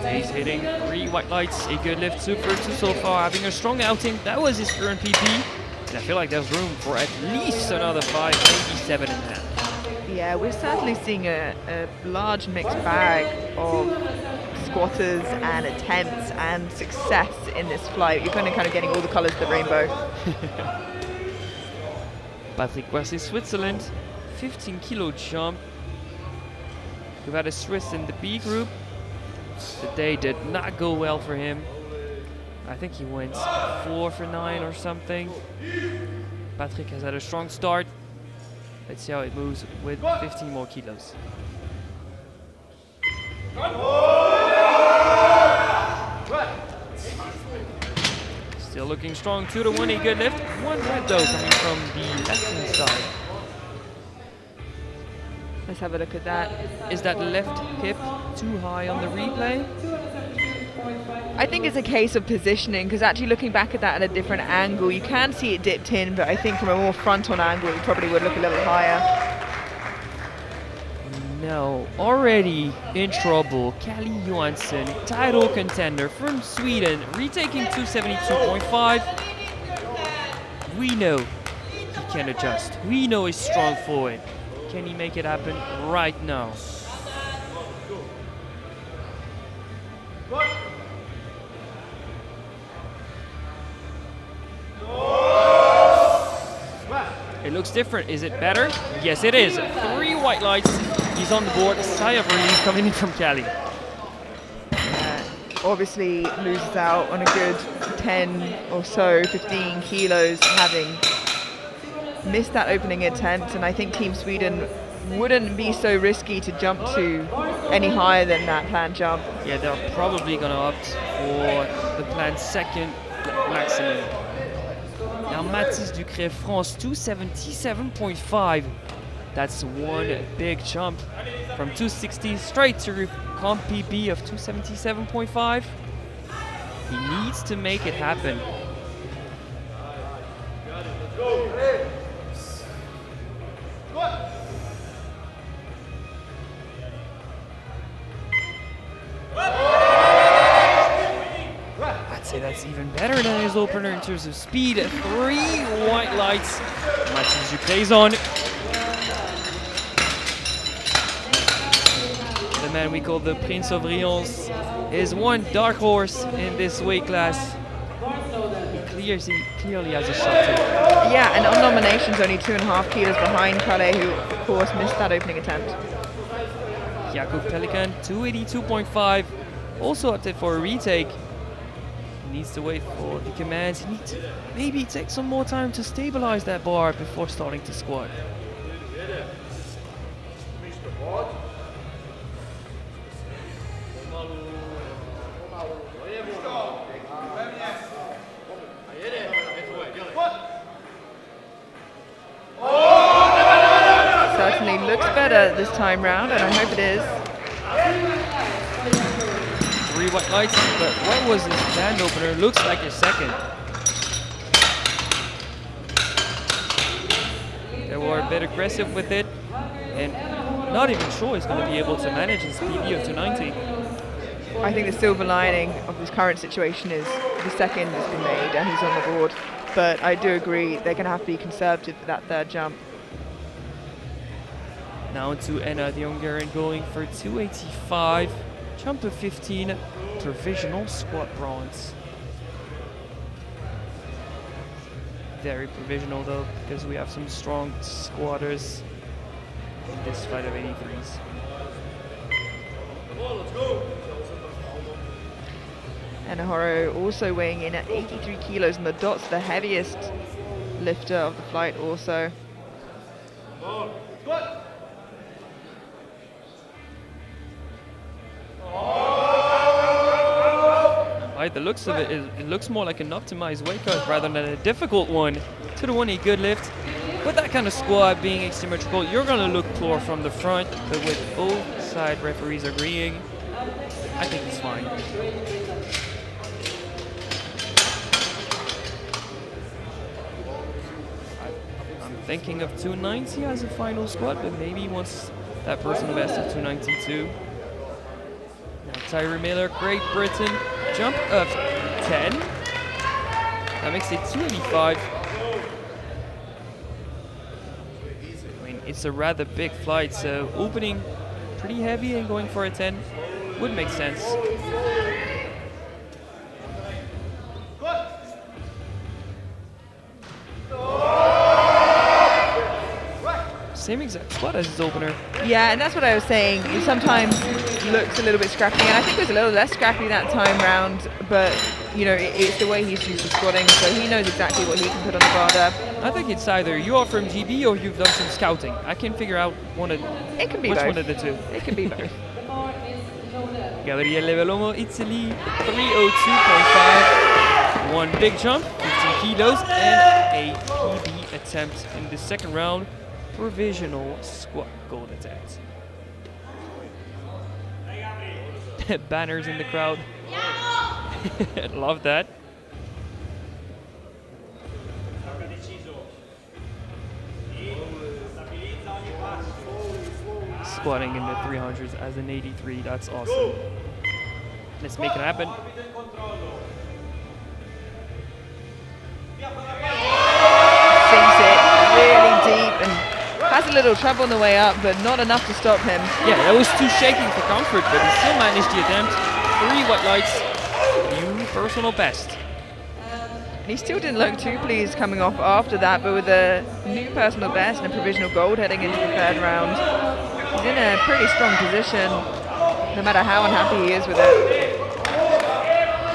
S2: He's hitting 3 white lights, a good lift, super 2 so far, having a strong outing. That was his current PP, and I feel like there's room for at least another 5, maybe 7.5.
S1: Yeah, we're certainly seeing a large mixed bag of squatters and attempts and success in this flight. You're kind of getting all the colours of the rainbow.
S2: Patrick Wesley, Switzerland, 15 kilo jump. We've had a Swiss in the B group. The day did not go well for him. I think he went 4 for 9 or something. Patrick has had a strong start. Let's see how it moves with 15 more kilos. Still looking strong, 2 to 1, a good lift. 1 red though coming from the left hand side.
S1: Let's have a look at that.
S2: Is that left hip too high on the replay?
S1: I think it's a case of positioning, because actually looking back at that at a different angle, you can see it dipped in, but I think from a more front-on angle, it probably would look a little higher.
S2: No, already in trouble. Kalle Johansson, title contender from Sweden, retaking 272.5. We know he can adjust. We know he's strong for it. Can he make it happen right now? It looks different. Is it better? Yes, it is. 3 white lights. He's on the board. Sigh of relief coming in from Kalle.
S1: Obviously loses out on a good 10 or so, 15 kilos, having missed that opening attempt, and I think Team Sweden wouldn't be so risky to jump to any higher than that planned jump.
S2: Yeah, they're probably going to opt for the planned second maximum. Now Mathis Ducret France, 277.5. That's 1 big jump from 260 straight to comp PB of 277.5. He needs to make it happen. I'd say that's even better than his opener in terms of speed. 3 white lights. Mathis Ducret's on. The man we call the Prince of Rions is one dark horse in this weight class. He clearly has a shot to.
S1: Yeah, and on nominations, only 2.5 kilos behind Kale, who of course missed that opening attempt.
S2: Jakub Pelikan, 282.5, also opted for a retake. He needs to wait for the commands. He needs to maybe take some more time to stabilize that bar before starting to squat.
S1: Certainly looks better this time round, and I hope it is.
S2: 3 white lights, but what was his stand opener? Looks like a second. They were a bit aggressive with it, and not even sure he's going to be able to manage his PB of 290.
S1: I think the silver lining of this current situation is the second has been made and he's on the board. But I do agree they're going to have to be conservative for that third jump.
S2: Now to Enna, the Hungarian, going for 285, jump of 15, provisional squat bronze. Very provisional though, because we have some strong squatters in this fight of 83s.
S1: And Ahoro also weighing in at 83 kilos, and the Dot's the heaviest lifter of the flight also.
S2: By the looks of it, it looks more like an optimized weight cut rather than a difficult one. To the 180 good lift. With that kind of squat being asymmetrical, you're going to look poor from the front, but with both side referees agreeing, I think he's fine. I'm thinking of 290 as a final squat, but maybe he wants that personal best of 292. Now Tyree Miller, Great Britain, jump of 10. That makes it 285. I mean, it's a rather big flight, so opening pretty heavy and going for a 10 would make sense. Same exact squat as his opener.
S1: Yeah, and that's what I was saying. It sometimes looks a little bit scrappy, and I think it was a little less scrappy that time round, but you know, it's the way he's used to squatting, so he knows exactly what he can put on the bar there.
S2: I think it's either you are from GB or you've done some scouting. I can figure out
S1: It can be
S2: which
S1: both.
S2: one of the two.
S1: It can be both.
S2: Gabriele Velomo, Italy, 302.5. One big jump, 15 kilos, and a PB attempt in the second round. Provisional squat gold attempt. Banners in the crowd. Love that. Squatting in the 300s as an 83, that's awesome. Let's make it happen.
S1: Sinks it really deep and has a little trouble on the way up, but not enough to stop him.
S2: Yeah, that was too shaking for comfort, but he still managed the attempt. 3 white lights, new personal best.
S1: And he still didn't look too pleased coming off after that, but with a new personal best and a provisional gold heading into the third round, he's in a pretty strong position, no matter how unhappy he is with it.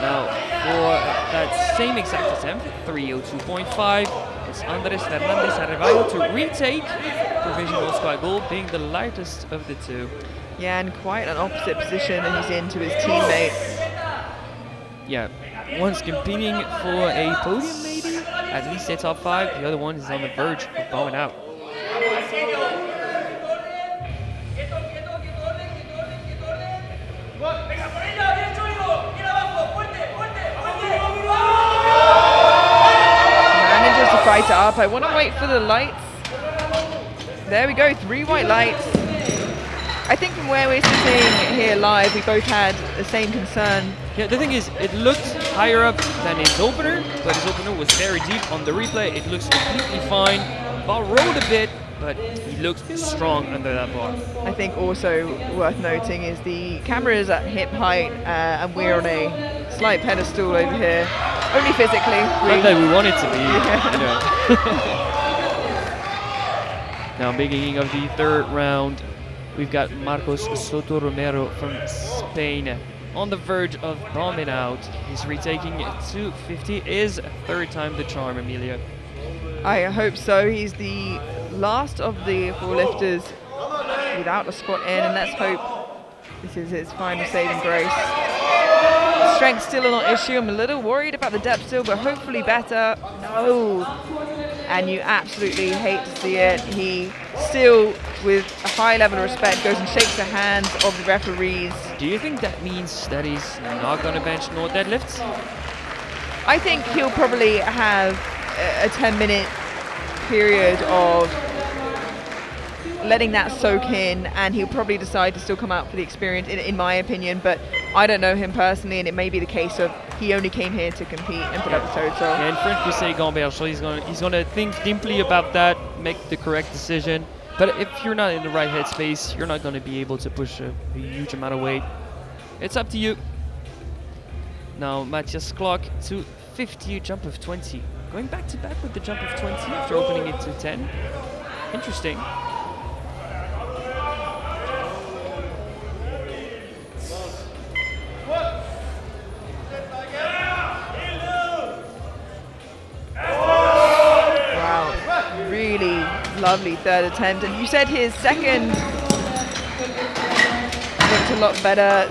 S2: Now, for that same exact attempt, 302.5, it's Andres Fernandez Arevalo to retake provisional squat gold, being the lightest of the two.
S1: Yeah, and quite an opposite position that he's in to his teammates.
S2: Yeah, one's competing for a podium maybe, at least a top 5, the other one is on the verge of bowing out.
S1: Manages to fight it up. I want to wait for the lights. There we go, 3 white lights. I think from where we're sitting here live, we both had the same concern.
S2: Yeah, the thing is, it looked higher up than his opener, but his opener was very deep. On the replay, it looks completely fine. Ball rolled a bit, but he looked strong under that bar.
S1: I think also worth noting is the camera is at hip height and we're on a slight pedestal over here. Only physically.
S2: Not that we want it to be. You know. Now, beginning of the third round, we've got Marcos Soto Romero from Spain on the verge of bombing out. He's retaking 250. Is third time the charm, Amelia.
S1: I hope so. He's the last of the four lifters without a squat in, and let's hope this is his final saving grace. Strength still an issue. I'm a little worried about the depth still, but hopefully better. No. And you absolutely hate to see it. He still, with a high level of respect, goes and shakes the hands of the referees.
S2: Do you think that means that he's not going to bench nor deadlifts?
S1: I think he'll probably have a 10-minute period of letting that soak in, and he'll probably decide to still come out for the experience, in my opinion. But I don't know him personally, and it may be the case of he only came here to compete and put up a total.
S2: And French Poussey Gambert, so he's gonna think deeply about that, make the correct decision. But if you're not in the right headspace, you're not gonna be able to push a huge amount of weight. It's up to you. Now Matthias Klock to 50, jump of 20. Going back to back with the jump of 20 after opening it to 10. Interesting.
S1: Lovely third attempt, and you said his second looked a lot better.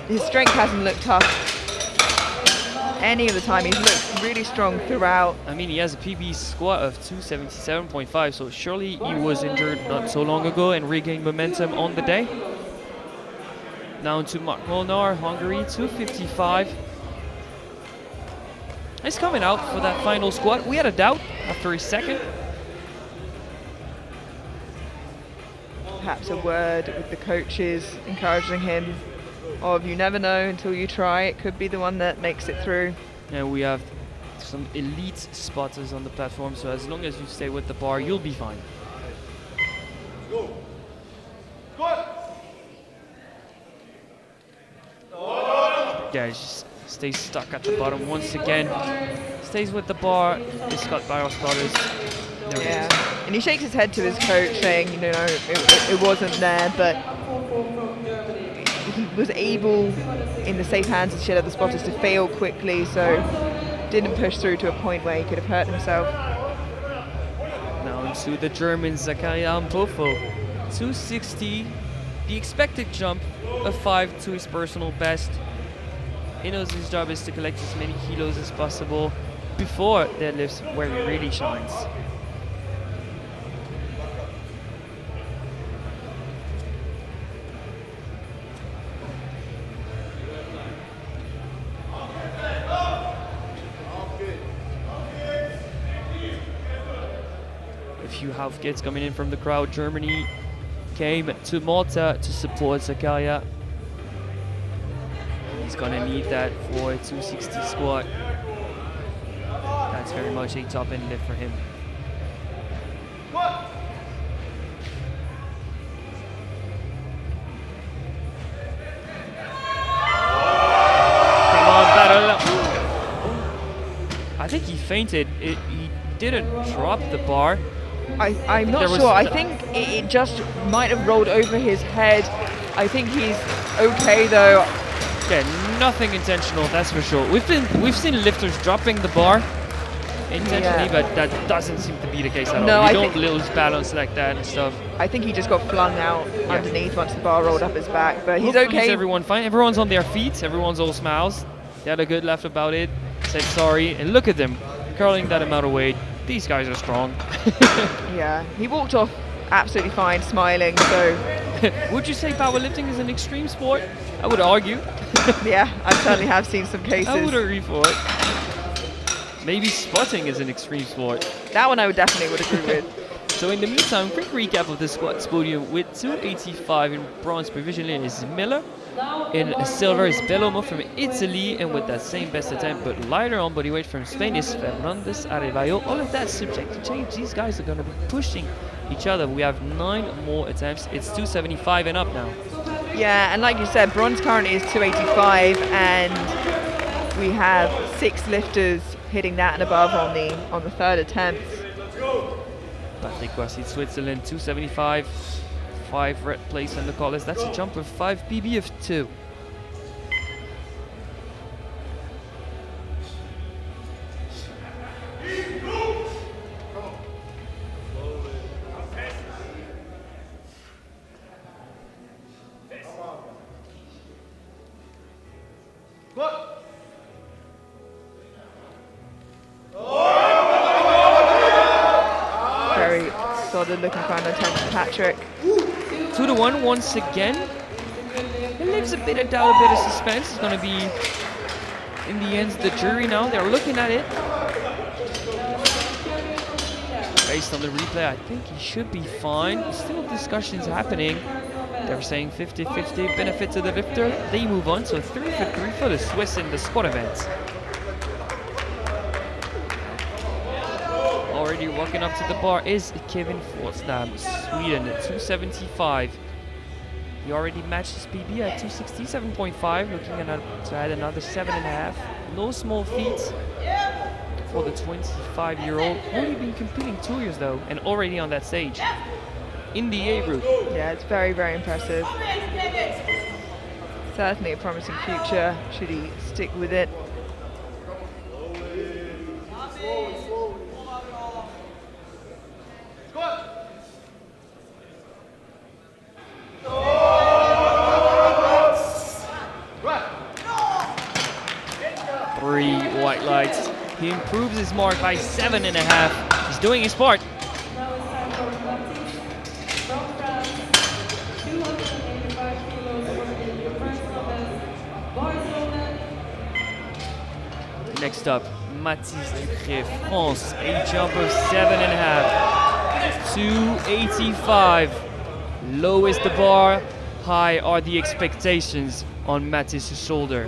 S1: His strength hasn't looked tough any of the time. He's looked really strong throughout.
S2: I mean, he has a PB squat of 277.5, so surely he was injured not so long ago and regained momentum on the day. Now to Mark Molnar, Hungary, 255. He's coming out for that final squat. We had a doubt after his second.
S1: Perhaps a word with the coaches encouraging him of you never know until you try. It could be the one that makes it through.
S2: And we have some elite spotters on the platform, so as long as you stay with the bar, you'll be fine. Yeah, he just stays stuck at the bottom once again. Stays with the bar. He's got barrel spotters.
S1: Yeah, and he shakes his head to his coach saying, you know, it wasn't there, but he was able, in the safe hands of the other spotters, to fail quickly, so didn't push through to a point where he could have hurt himself.
S2: Now into the German Zakaria Ampofo, 260, the expected jump of 5 to his personal best. He knows his job is to collect as many kilos as possible before deadlifts, where he really shines. A few half kids coming in from the crowd. Germany came to Malta to support Zakaria. He's gonna need that for a 260 squat. That's very much a top end lift for him. Come on, battle! I think he fainted. He didn't drop the bar.
S1: I'm not sure. I think it just might have rolled over his head. I think he's okay though.
S2: Okay, nothing intentional, that's for sure. We've seen lifters dropping the bar intentionally, but that doesn't seem to be the case at all. You don't lose balance like that and stuff.
S1: I think he just got flung out underneath once the bar rolled up his back, but he's okay.
S2: Everyone fine. Everyone's on their feet. Everyone's all smiles. They had a good laugh about it. Said sorry, and look at them curling that amount of weight. These guys are strong.
S1: Yeah, he walked off absolutely fine, smiling. So,
S2: would you say powerlifting is an extreme sport? I would argue.
S1: Yeah, I certainly have seen some cases.
S2: I would agree for it. Maybe spotting is an extreme sport.
S1: That one I would definitely agree with.
S2: So in the meantime, quick recap of the squats podium with 285 in bronze provisionally is Miller. In silver is Bellomo from Italy, and with that same best attempt but lighter on body weight from Spain is Fernandez Arevallo. All of that subject to change. These guys are going to be pushing each other. We have 9 more attempts. It's 275 and up now.
S1: Yeah, and like you said, bronze currently is 285, and we have 6 lifters hitting that and above on the third attempt.
S2: Patrick Boissy, Switzerland, 275, 5 red place in the collars. That's a jump of 5 PB of 2.
S1: Very solid looking final attempt from Patrick.
S2: 2-1 once again. It leaves a bit of doubt, a bit of suspense. It's going to be, in the end, the jury now. They're looking at it. Based on the replay, I think he should be fine. Still discussions happening. They're saying 50-50 benefit to the lifter. They move on, so 3 for 3 for the Swiss in the squat event. Already walking up to the bar is Kevin Forstam, Sweden, 275. He already matched his PB at 267.5, looking to add another 7.5. No small feats for the 25-year-old. Only been competing 2 years though, and already on that stage. In the A group.
S1: Yeah, it's very, very impressive. Certainly a promising future, should he stick with it.
S2: Three white lights. He improves his mark by 7.5. He's doing his part.
S4: Now it's time for Baptiste from France. 285 kilos working the first event. Barcelona.
S2: Next up, Mathis Ducré, France, a jump of 7.5. 285. Low is the bar, high are the expectations on Mathis' shoulder.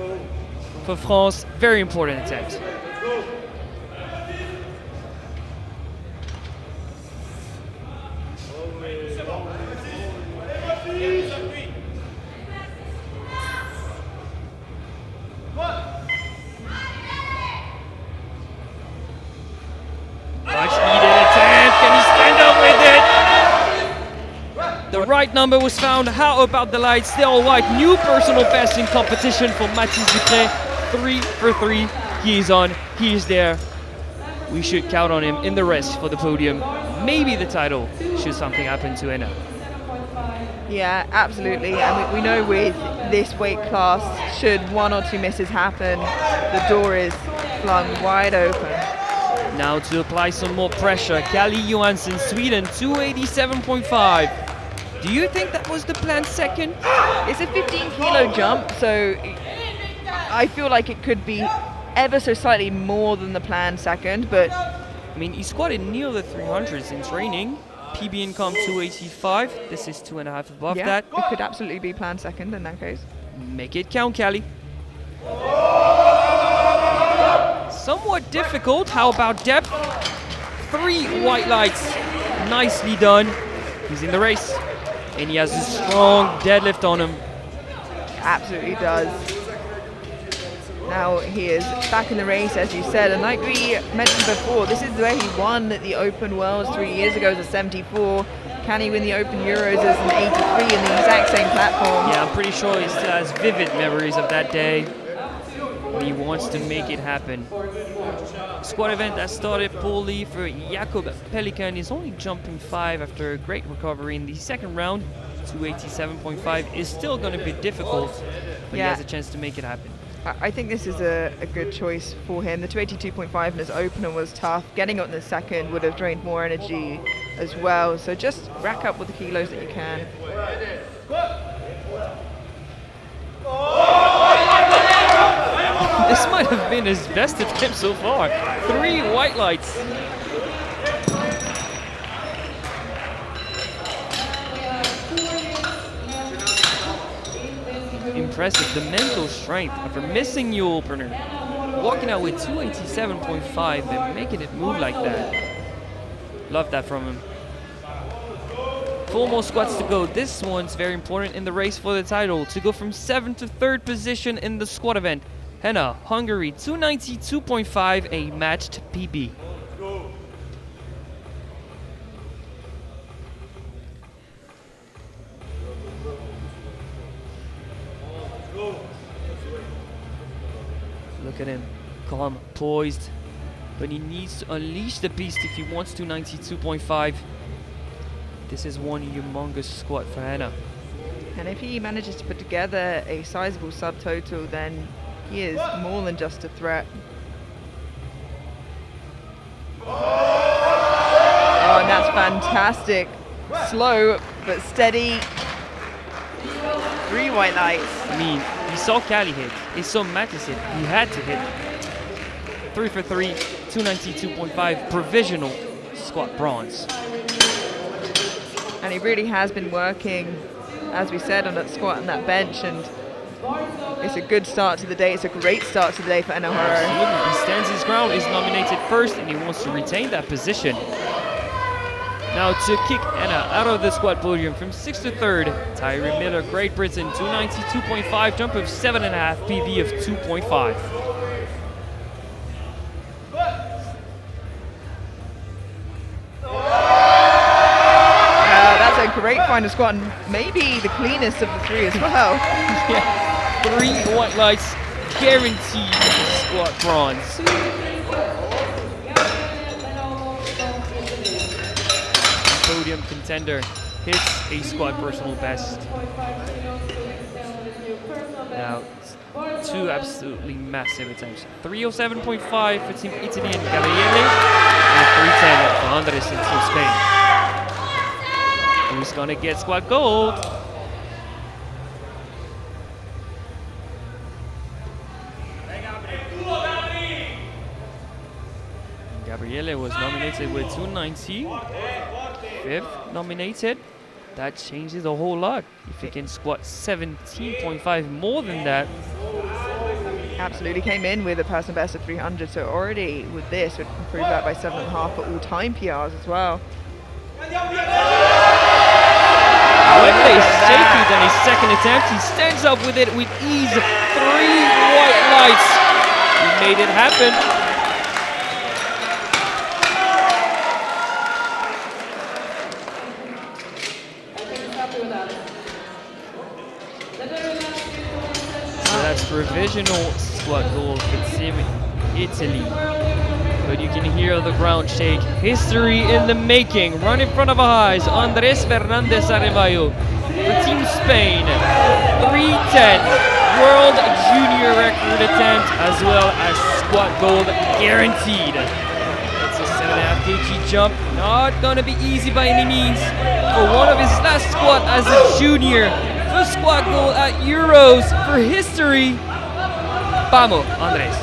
S2: For France, very important attempt. Much needed attempt. Can he stand up with it? The right number was found. How about the lights? Still white. New personal best in competition for Mathis Ducré. 3 for 3. He is on. He is there. We should count on him in the rest for the podium. Maybe the title should something happen to Enna.
S1: Yeah, absolutely. And we know with this weight class, should 1 or 2 misses happen, the door is flung wide open.
S2: Now to apply some more pressure, Kali Johansson, Sweden, 287.5. Do you think that was the planned second?
S1: It's a 15 kilo jump, so I feel like it could be ever so slightly more than the planned second, but
S2: I mean, he squatted near the 300s in training. PB income 285. This is 2.5 above
S1: yeah,
S2: that.
S1: it could absolutely be planned second in that case.
S2: Make it count, Kali. Somewhat difficult. How about depth? 3 white lights. Nicely done. He's in the race. And he has a strong deadlift on him.
S1: Absolutely does. Now he is back in the race, as you said, and like we mentioned before, this is where he won the Open Worlds 3 years ago as a 74. Can he win the Open Euros as an 83 in the exact same platform?
S2: Yeah, I'm pretty sure he still has vivid memories of that day. He wants to make it happen. Squat event that started poorly for Jakob Pelikan is only jumping 5 after a great recovery in the second round. 287.5 is still going to be difficult, but he has a chance to make it happen.
S1: I think this is a good choice for him. The 282.5 in his opener was tough. Getting it in the second would have drained more energy as well. So just rack up with the kilos that you can.
S2: This might have been his best attempt so far. 3 white lights. Impressive, the mental strength after missing your opener. Walking out with 287.5 and making it move like that. Love that from him. 4 more squats to go. This one's very important in the race for the title. To go from 7th to 3rd position in the squat event. Henna, Hungary, 292.5, a matched PB. Look at him, calm, poised, but he needs to unleash the beast if he wants to 92.5. This is one humongous squat for Henna.
S1: And if he manages to put together a sizable subtotal, then he is more than just a threat. Oh, and that's fantastic. Slow but steady. 3 white lights.
S2: I mean, he saw Cali hit, he saw Mattis hit, he had to hit. 3 for 3, 292.5, provisional squat bronze.
S1: And he really has been working, as we said, on that squat and that bench, and it's a good start to the day. It's a great start to the day for Enohoro.
S2: Absolutely, he stands his ground, is nominated first, and he wants to retain that position. Now to kick Anna out of the squat podium from 6th to 3rd, Tyree Miller, Great Britain, 292.5, jump of 7.5, PB of 2.5.
S1: That's a great final squat, and maybe the cleanest of the 3 as well.
S2: Yeah, 3 white lights, guaranteed squat bronze. Podium contender hits a squat personal best. Now, 2 absolutely massive attempts. 307.5 for Team Italy and Gabriele, and 310 for Andres in Team Spain. Who's gonna get squat gold? Gabriele was nominated with 290. 5th nominated. That changes a whole lot. If he can squat 17.5 more than that.
S1: Absolutely came in with a personal best of 300, so already with this would improve that by 7.5 for all-time PRs as well.
S2: When they shake it on his second attempt, he stands up with it with ease. 3 white lights. He made it happen. So that's provisional squat goal for Team Italy. But you can hear the ground shake. History in the making. Run in front of our eyes. Andres Fernandez Arevallo for Team Spain. 310. World junior record attempt as well as squat gold guaranteed. It's a 7.5 kg jump. Not gonna be easy by any means. For one of his last squat as a junior. For squat gold at Euros for history. Vamos, Andres.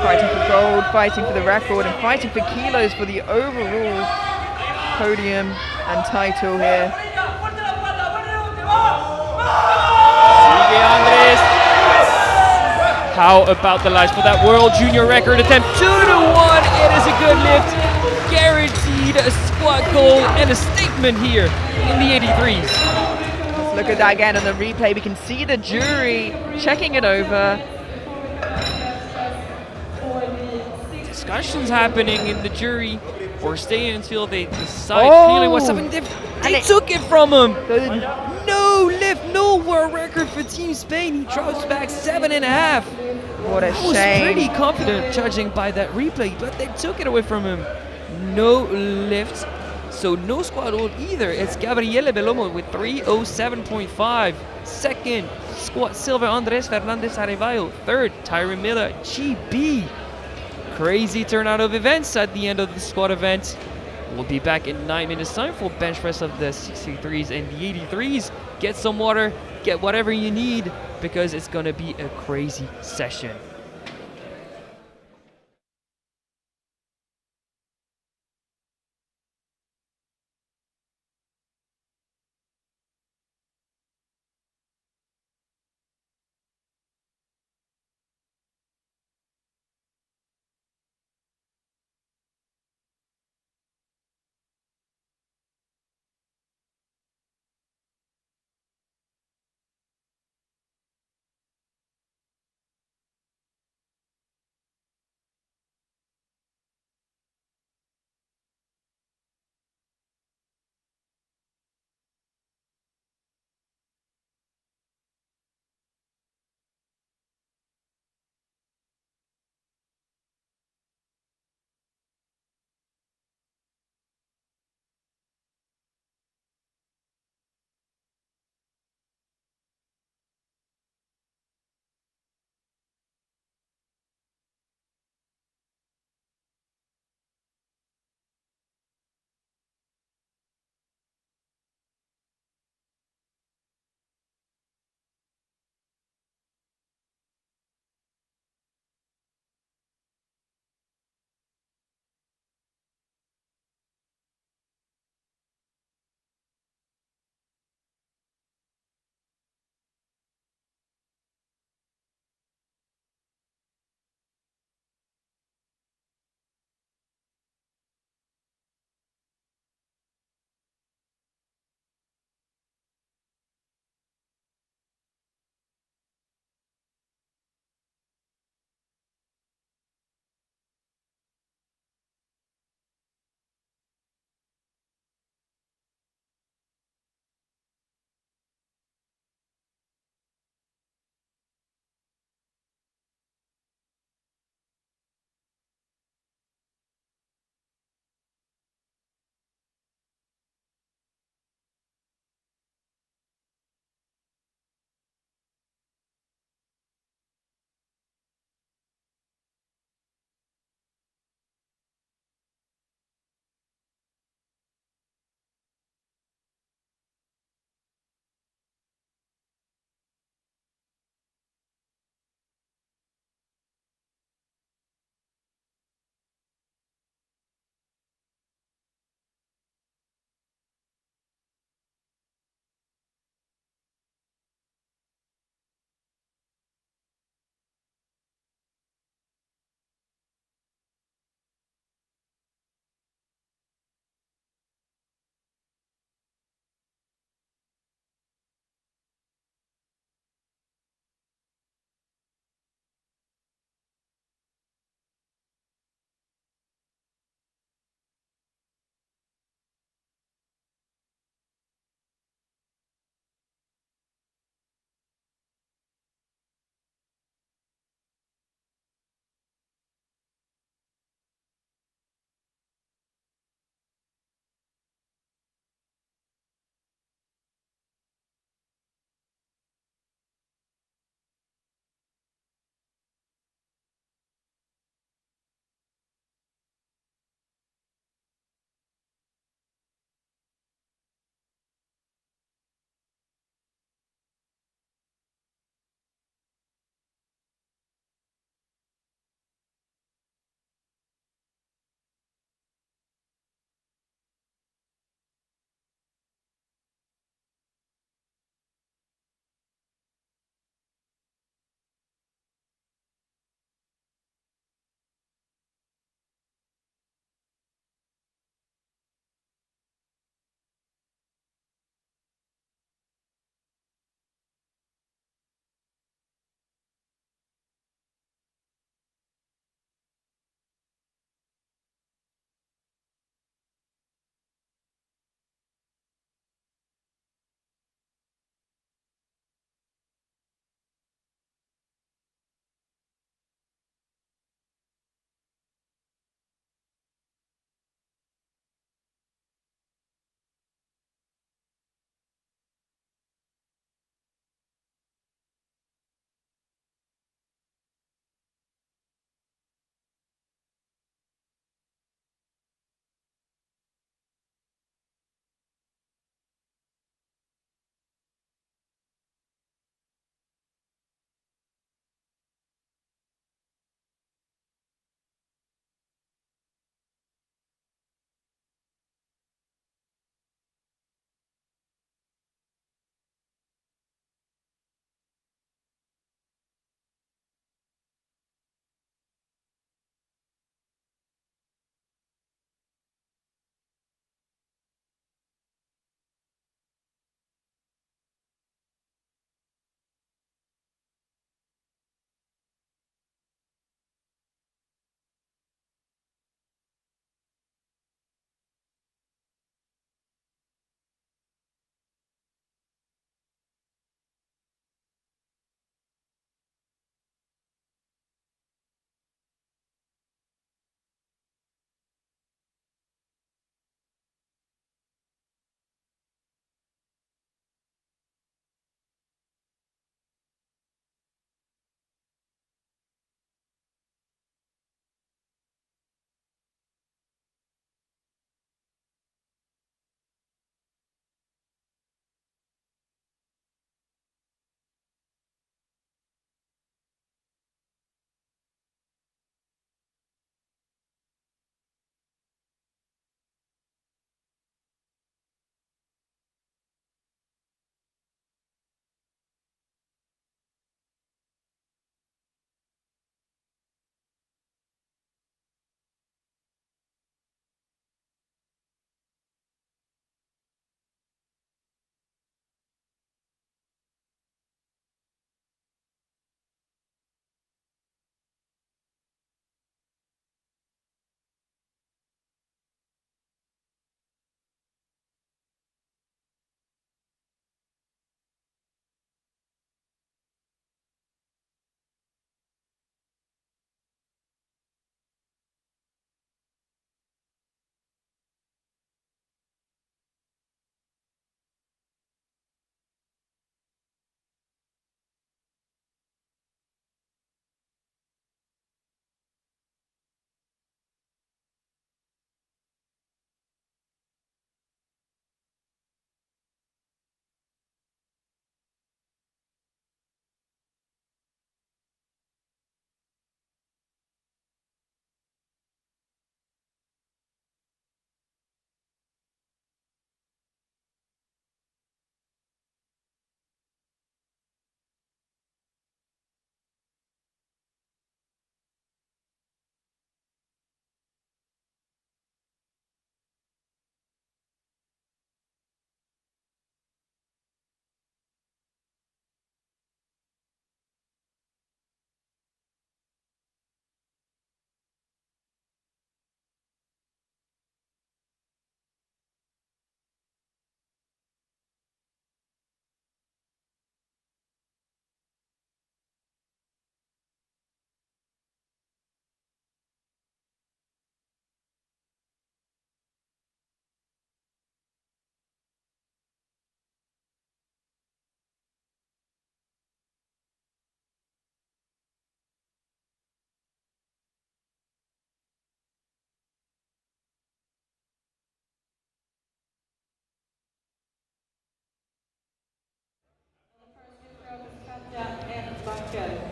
S1: Fighting for gold, fighting for the record, and fighting for kilos for the overall podium and title here.
S2: Sigue Andres. How about the lights for that world junior record attempt? 2-1. It is a good lift. Guaranteed a squat goal and a statement here in the 83s.
S1: Let's look at that again on the replay. We can see the jury checking it over.
S2: Discussions happening in the jury, or staying until they decide clearly what's happening. They took it from him. No lift, no world record for Team Spain. He drops back 7.5.
S1: What a
S2: I was
S1: shame.
S2: pretty confident judging by that replay, but they took it away from him. No lift, so no squat hold either. It's Gabriele Belomo with 307.5. Second, squat silver, Andres Fernandez Arevallo. Third, Tyree Miller, GB. Crazy turnout of events at the end of the squat event. We'll be back in 9 minutes time for bench press of the 63s and the 83s. Get some water, get whatever you need, because it's gonna be a crazy session.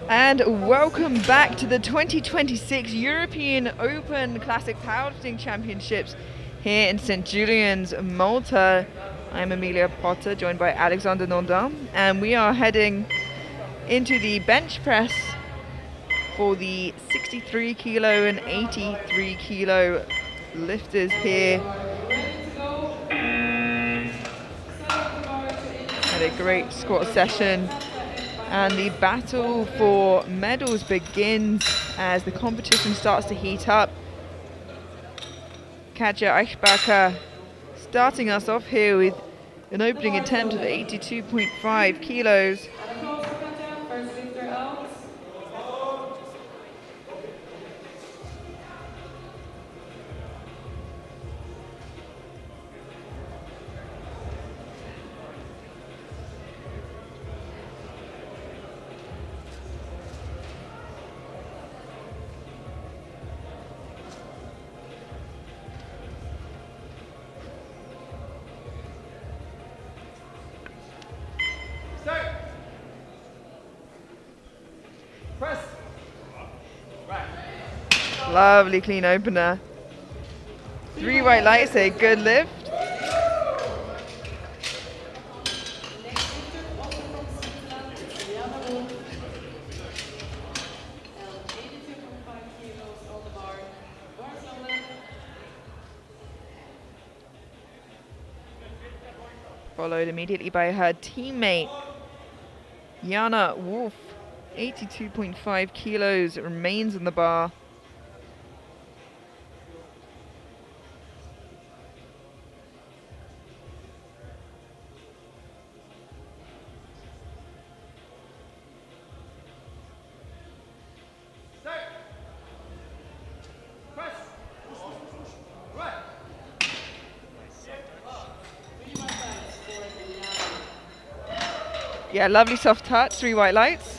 S1: And welcome back to the 2026 European Open Classic Powerlifting Championships here in St. Julian's, Malta. I'm Amelia Potter, joined by Alexander Nordin, and we are heading into the bench press for the 63 kilo and 83 kilo lifters here. Had a great squat session. And the battle for medals begins as the competition starts to heat up. Katja Eichbacher starting us off here with an opening attempt of 82.5 kilos. Lovely clean opener. 3 white lights, a good lift. Followed immediately by her teammate, Jana Wolf. 82.5 kilos remains on the bar. Yeah, lovely soft touch, 3 white lights.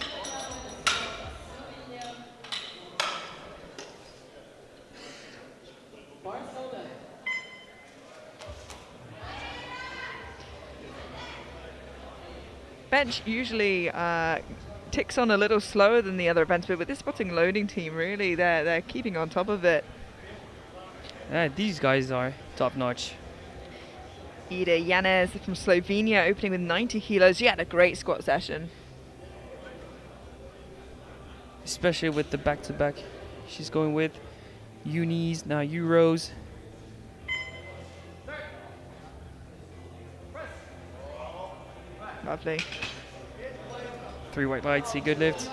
S1: Bench usually ticks on a little slower than the other events, but with this spotting loading team, really, they're keeping on top of it.
S2: Yeah, these guys are top notch.
S1: Ida Janez from Slovenia opening with 90 kilos. She had a great squat session.
S2: Especially with the back-to-back she's going with. Unis, now Euros.
S1: Lovely.
S2: 3 white lights, a good lift.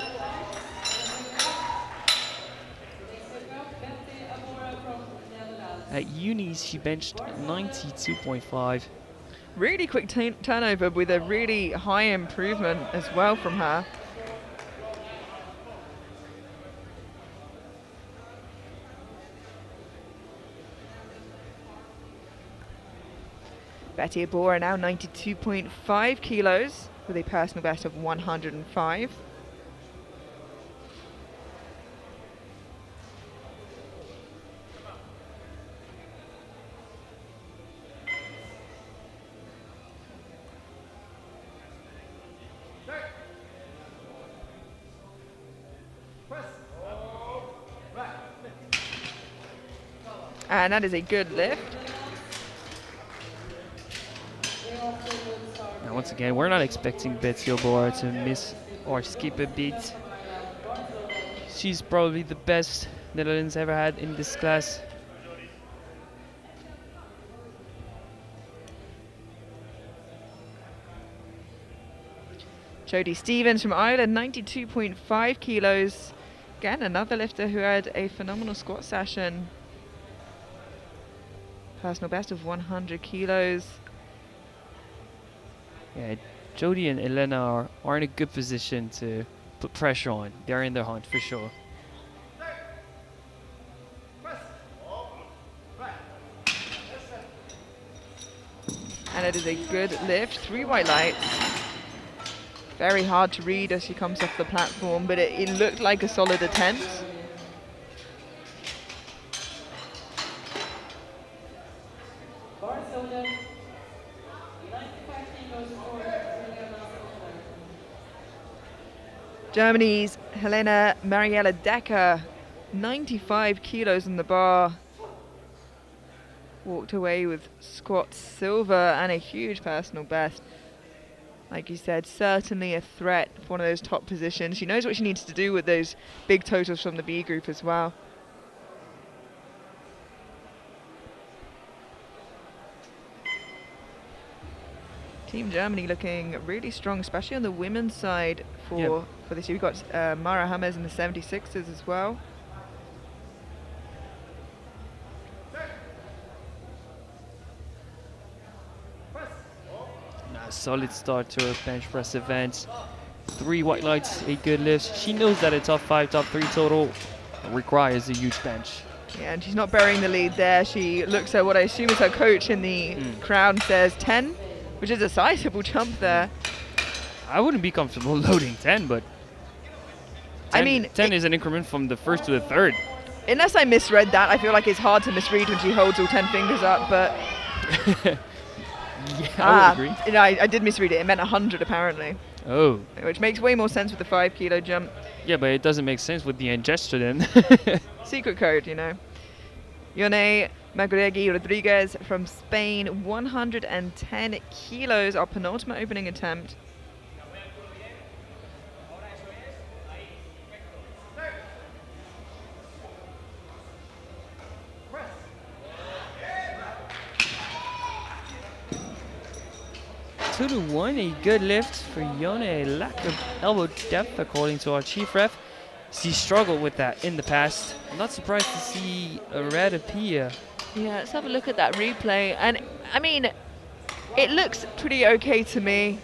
S2: At Unis, she benched 92.5.
S1: Really quick turnover with a really high improvement as well from her. Betty Abora now 92.5 kilos with a personal best of 105. And that is a good lift.
S2: Now once again, we're not expecting Betty Obora to miss or skip a beat. She's probably the best Netherlands ever had in this class.
S1: Jodie Stevens from Ireland, 92.5 kilos. Again, another lifter who had a phenomenal squat session. Personal best of 100 kilos.
S2: Yeah, Jodie and Elena are in a good position to put pressure on. They're in their hunt for sure.
S1: And it is a good lift, 3 white lights. Very hard to read as she comes off the platform, but it looked like a solid attempt. Germany's Helena Mariella Decker, 95 kilos on the bar. Walked away with squat silver and a huge personal best. Like you said, certainly a threat for one of those top positions. She knows what she needs to do with those big totals from the B group as well. Team Germany looking really strong, especially on the women's side for this year. We've got Mara Hammers in the 76ers as well.
S2: A solid start to her bench press event. 3 white lights, 8 good lifts. She knows that a top 5, top 3 total requires a huge bench.
S1: Yeah, and she's not burying the lead there. She looks at what I assume is her coach in the crowd and says 10, which is a sizable jump there.
S2: I wouldn't be comfortable loading 10, but 10,
S1: I mean,
S2: 10 is an increment from the first to the third.
S1: Unless I misread that, I feel like it's hard to misread when she holds all 10 fingers up, but...
S2: Yeah, I would agree.
S1: No, I did misread it. It meant 100 apparently.
S2: Oh.
S1: Which makes way more sense with the 5 kilo jump.
S2: Yeah, but it doesn't make sense with the end gesture then.
S1: Secret code, you know. Yone Magregui Rodriguez from Spain, 110 kilos, our penultimate opening attempt.
S2: Two to 1, a good lift for Yone, a lack of elbow depth according to our chief ref. She struggled with that in the past. I'm not surprised to see a red appear.
S1: Yeah, let's have a look at that replay. And I mean, it looks pretty okay to me.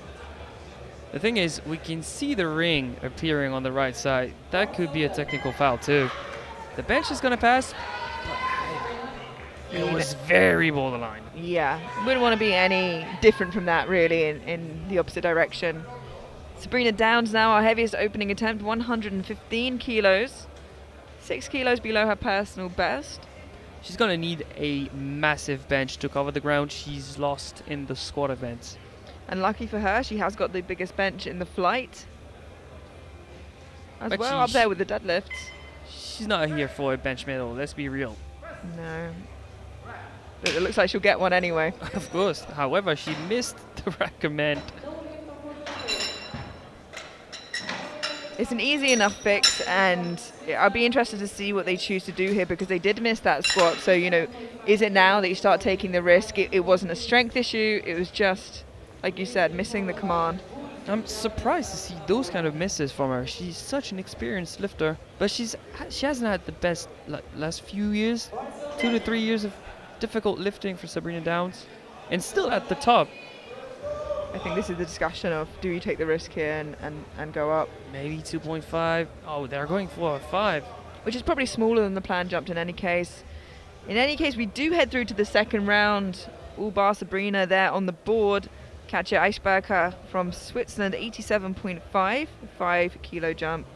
S2: The thing is, we can see the ring appearing on the right side. That could be a technical foul too. The bench is gonna pass. It was very borderline.
S1: Yeah, wouldn't want to be any different from that really in the opposite direction. Sabrina Downs now, our heaviest opening attempt, 115 kilos. 6 kilos below her personal best.
S2: She's gonna need a massive bench to cover the ground she's lost in the squat event.
S1: And lucky for her, she has got the biggest bench in the flight. As
S2: But
S1: well, up there with the deadlifts.
S2: She's not here for a bench medal, let's be real.
S1: No. But it looks like she'll get one anyway.
S2: Of course. However, she missed the recommend.
S1: It's an easy enough fix, and I'll be interested to see what they choose to do here because they did miss that squat. So, you know, is it now that you start taking the risk? It wasn't a strength issue. It was just, like you said, missing the command.
S2: I'm surprised to see those kind of misses from her. She's such an experienced lifter, but she hasn't had the best last few years, 2 to 3 years of difficult lifting for Sabrina Downs, and still at the top.
S1: I think this is the discussion of do you take the risk here and go up?
S2: Maybe 2.5. Oh, they're going for a 5.
S1: Which is probably smaller than the plan jumped in any case. In any case, we do head through to the second round. All bar Sabrina there on the board. Katja Eisberger from Switzerland, 87.5, 5 kilo jump.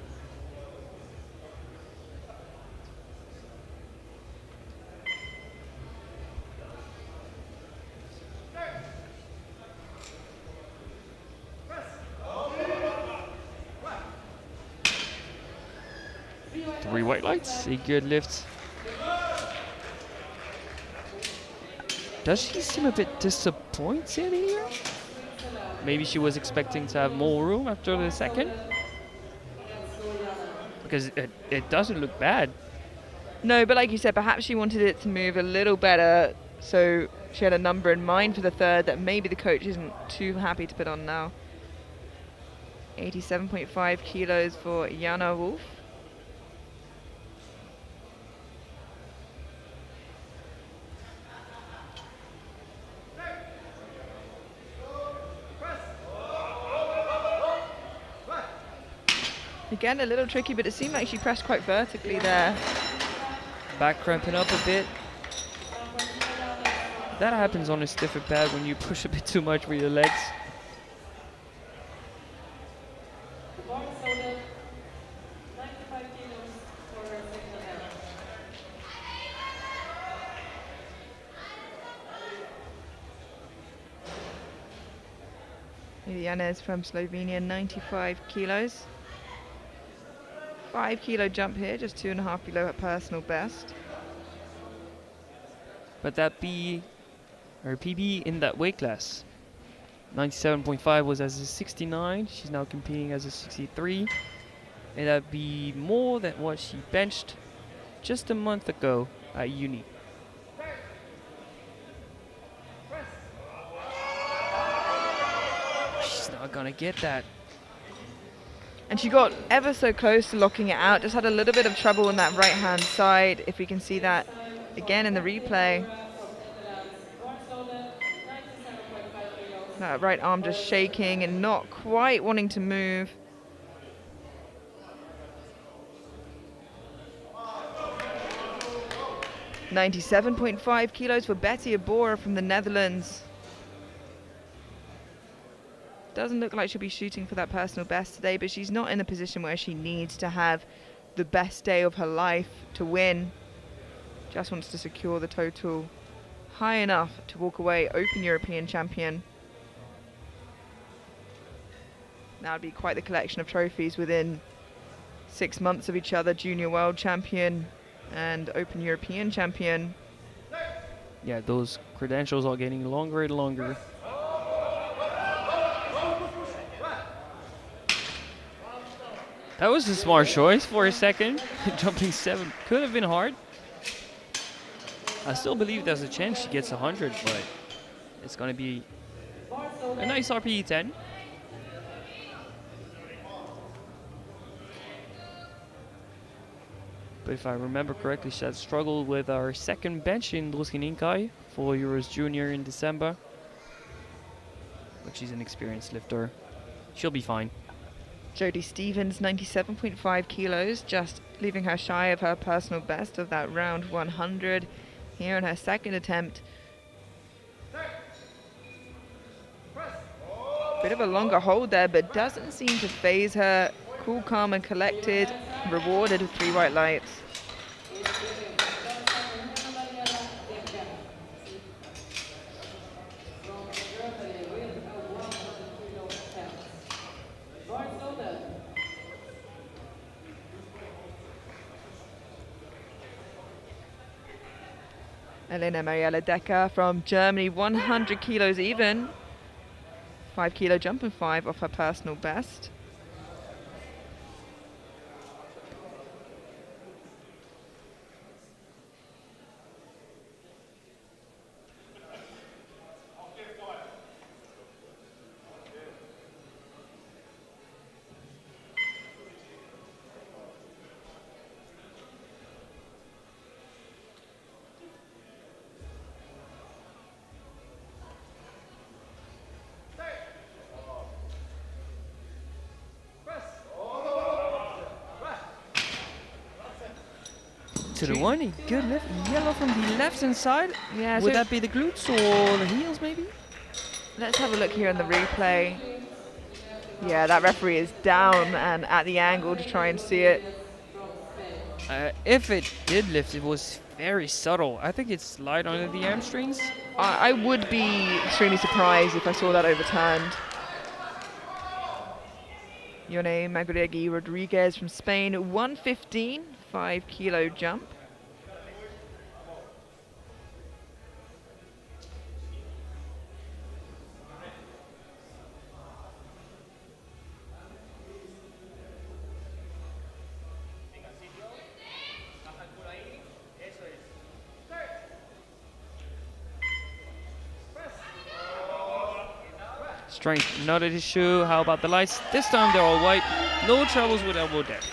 S2: Three white lights, a good lift. Does she seem a bit disappointed here? Maybe she was expecting to have more room after the second? Because it doesn't look bad.
S1: No, but like you said, perhaps she wanted it to move a little better, so she had a number in mind for the third that maybe the coach isn't too happy to put on now. 87.5 kilos for Jana Wolf. Again, a little tricky, but it seemed like she pressed quite vertically there.
S2: Back cramping up a bit. That happens on a stiffer pad when you push a bit too much with your legs.
S1: Iliana is from Slovenia, 95 kilos. 5 kilo jump here, just 2.5 below her personal best.
S2: But that her PB in that weight class, 97.5 was as a 69. She's now competing as a 63. And that'd be more than what she benched just a month ago at uni. She's not gonna get that.
S1: And she got ever so close to locking it out, just had a little bit of trouble on that right hand side, if we can see that again in the replay. That right arm just shaking and not quite wanting to move. $97.5 kilos for Betty Abora from the Netherlands. Doesn't look like she'll be shooting for that personal best today, but she's not in a position where she needs to have the best day of her life to win. Just wants to secure the total high enough to walk away Open European champion. That would be quite the collection of trophies within 6 months of each other. Junior World Champion and Open European Champion.
S2: Yeah, those credentials are getting longer and longer. That was a smart choice for a second. Jumping 7 could have been hard. I still believe there's a chance she gets 100, but it's going to be a nice RPE 10. But if I remember correctly, she had struggled with our second bench in Druskininkai for Euros Junior in December. But she's an experienced lifter. She'll be fine.
S1: Jodie Stevens, 97.5 kilos, just leaving her shy of her personal best of that round 100 here in her second attempt. Bit of a longer hold there, but doesn't seem to phase her. Cool, calm and collected, rewarded with 3 white lights. Elena Mariella Decker from Germany, 100 kilos even. 5 kilo jump and 5 off her personal best.
S2: To the one, good lift. Yellow from the left hand side.
S1: Yeah,
S2: Would
S1: so
S2: that be the glutes or the heels maybe?
S1: let's have a look here in the replay. Yeah, that referee is down and at the angle to try and see it.
S2: If it did lift, it was very subtle. I think it's light under the hamstrings.
S1: I would be extremely surprised if I saw that overturned. Yone Magregui Rodriguez from Spain, 115, 5 kilo jump.
S2: Strength, not an issue. How about the lights? This time they're all white. No troubles with elbow depth.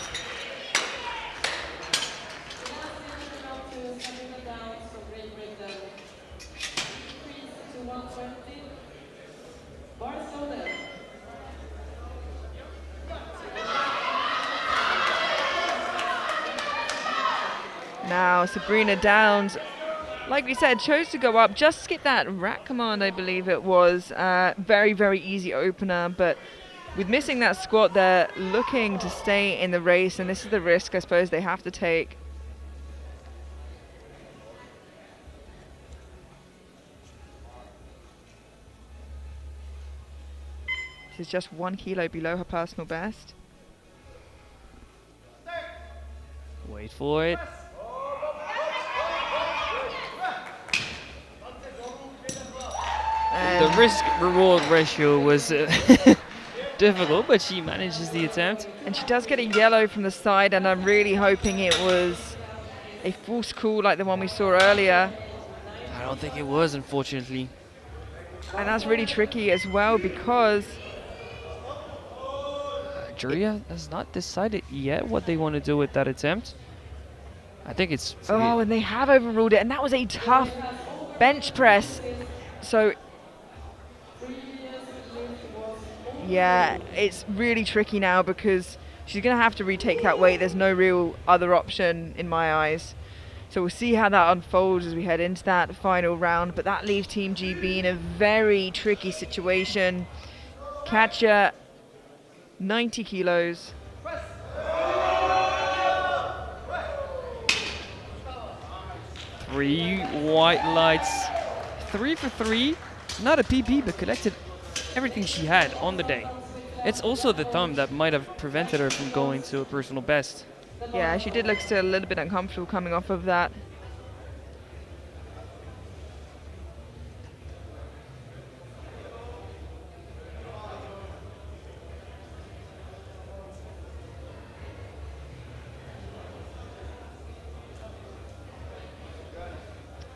S1: Now Sabrina Downs, like we said, chose to go up, just skip that rack command, I believe it was. Very, very easy opener, but with missing that squat, they're looking to stay in the race, and this is the risk I suppose they have to take. She's just 1 kilo below her personal best.
S2: Wait for it.
S1: And
S2: The risk-reward ratio was difficult, but she manages the attempt.
S1: And she does get a yellow from the side, and I'm really hoping it was a false call like the one we saw earlier.
S2: I don't think it was, unfortunately.
S1: And that's really tricky as well because
S2: Jury has not decided yet what they want to do with that attempt. I think it's...
S1: oh, and they have overruled it, and that was a tough bench press. So yeah, it's really tricky now because she's going to have to retake that weight. There's no real other option in my eyes. So we'll see how that unfolds as we head into that final round. But that leaves Team GB in a very tricky situation. Katja, 90 kilos.
S2: Three white lights. 3 for 3. Not a PB, but collected everything she had on the day. It's also the thumb that might have prevented her from going to a personal best.
S1: Yeah, she did look still a little bit uncomfortable coming off of that.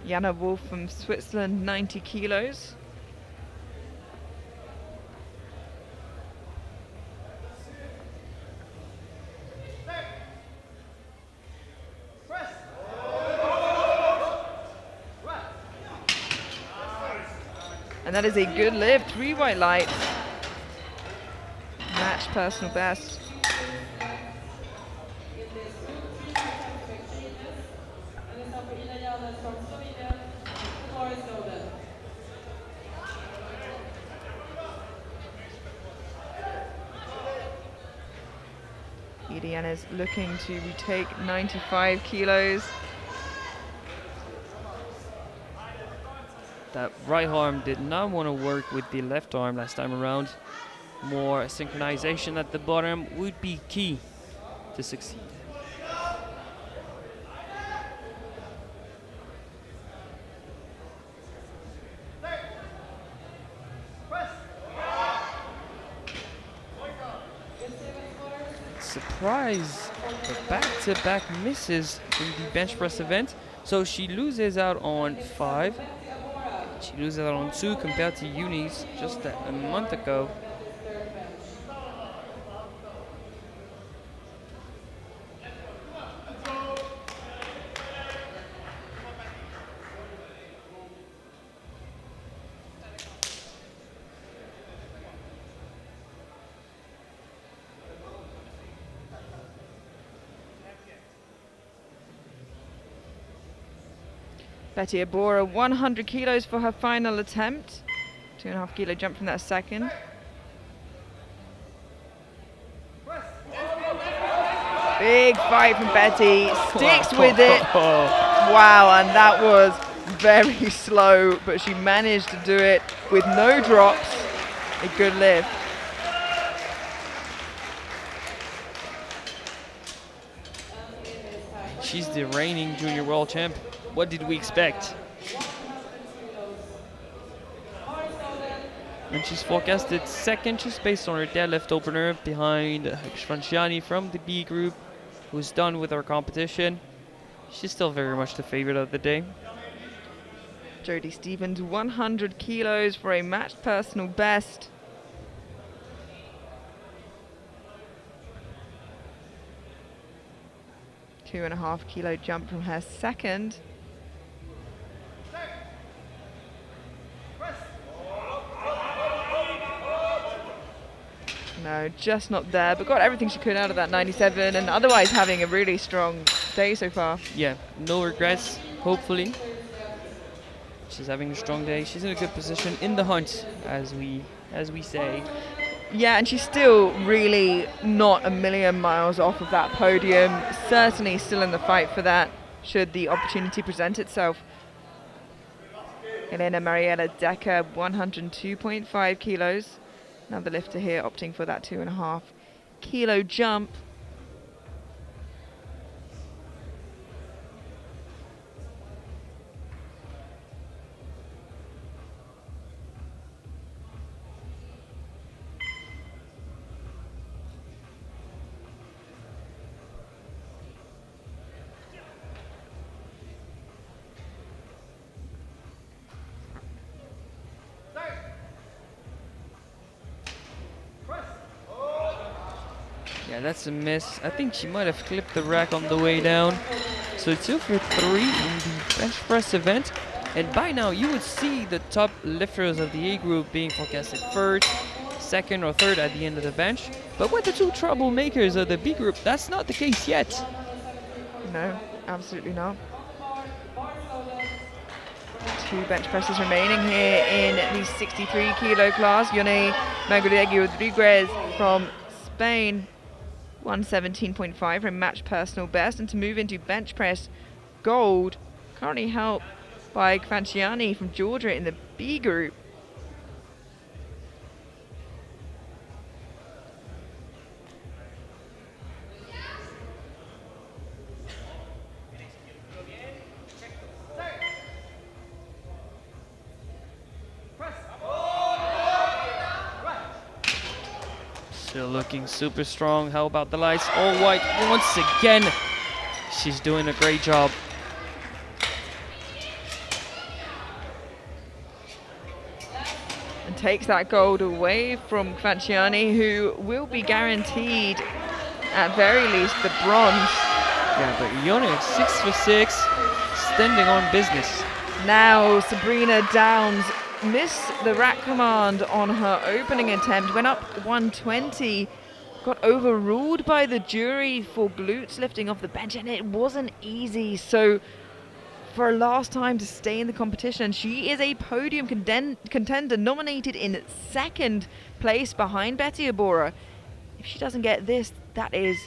S1: Jana Wolf from Switzerland, 90 kilos. And that is a good lift, 3 white lights. Match personal best. Idiana is looking to retake 95 kilos.
S2: That right arm did not want to work with the left arm last time around. More synchronization at the bottom would be key to succeed. Surprise! The back-to-back misses in the bench press event. So she loses out on 5. She loses out on 2 compared to Eunice just a month ago.
S1: Betty Abora, 100 kilos for her final attempt. 2.5 kilo jump from that second. Big fight from Betty, sticks with it. Wow, and that was very slow, but she managed to do it with no drops. A good lift.
S2: She's the reigning junior world champ. What did we expect? And she's forecasted second just based on her deadlift opener behind Shvanciani from the B group, who's done with her competition. She's still very much the favorite of the day.
S1: Jodie Stevens, 100 kilos for a matched personal best. Two and a half kilo jump from her second. No, just not there, but got everything she could out of that 97, and otherwise having a really strong day so far.
S2: Yeah, no regrets, hopefully. She's having a strong day. She's in a good position in the hunt, as we say.
S1: Yeah, and she's still really not a million miles off of that podium. Certainly still in the fight for that, should the opportunity present itself. Elena Mariella Decker, 102.5 kilos. Another lifter here opting for that 2.5 kilo jump.
S2: Yeah, that's a miss. I think she might have clipped the rack on the way down. So 2 for 3 in the bench press event. And by now you would see the top lifters of the A group being forecasted first, second or third at the end of the bench. But with the two troublemakers of the B group, that's not the case yet.
S1: No, absolutely not. 2 bench presses remaining here in the 63 kilo class. Yone Magregui Rodriguez from Spain, 117.5 for a match personal best. And to move into bench press gold, currently helped by Kvanciani from Georgia in the B group.
S2: Still looking super strong. How about the lights? All white once again. She's doing a great job.
S1: And takes that gold away from Kvanciani, who will be guaranteed, at very least, the bronze.
S2: Yeah, but Yone 6 for 6, standing on business.
S1: Now Sabrina Downs missed the rack command on her opening attempt, went up 120, got overruled by the jury for glutes lifting off the bench, and it wasn't easy. So for her last time to stay in the competition, she is a podium contender, nominated in 2nd place behind Betty Abora. If she doesn't get this, that is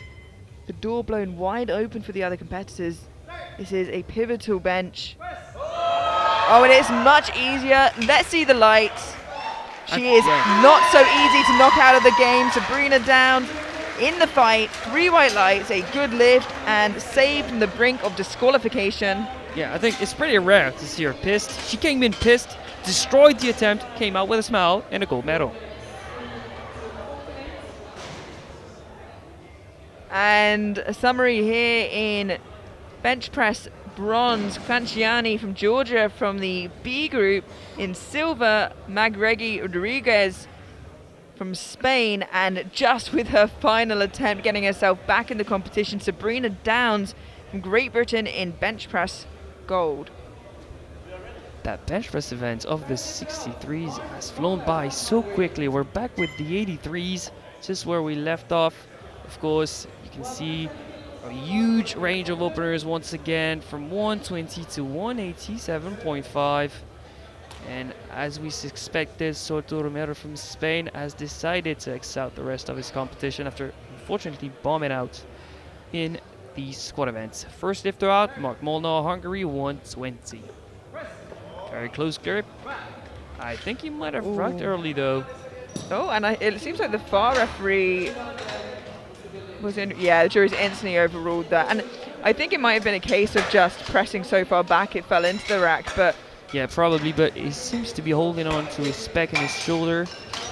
S1: the door blown wide open for the other competitors. This is a pivotal bench. Oh, it is much easier. Let's see the lights. She is not so easy to knock out of the game. Sabrina Downs in the fight. 3 white lights, a good lift, and saved from the brink of disqualification.
S2: Yeah, I think it's pretty rare to see her pissed. She came in pissed, destroyed the attempt, came out with a smile and a gold medal.
S1: And a summary here in bench press bronze. Kvanciani from Georgia from the B group. In silver, Magregui Rodriguez from Spain. And just with her final attempt, getting herself back in the competition, Sabrina Downs from Great Britain in bench press gold.
S2: That bench press event of the 63s has flown by so quickly. We're back with the 83s, just where we left off. Of course, you can see a huge range of openers once again, from 120 to 187.5. And as we expected, Soto Romero from Spain has decided to X out the rest of his competition after unfortunately bombing out in the squat events. First lifter out, Mark Molnar, Hungary, 120. Very close grip. I think he might have rocked early though.
S1: Oh, and it seems like the FAR referee was in. Yeah, the jury's instantly overruled that. And I think it might have been a case of just pressing so far back it fell into the rack, but.
S2: Yeah, probably, but he seems to be holding on to his pec and his shoulder.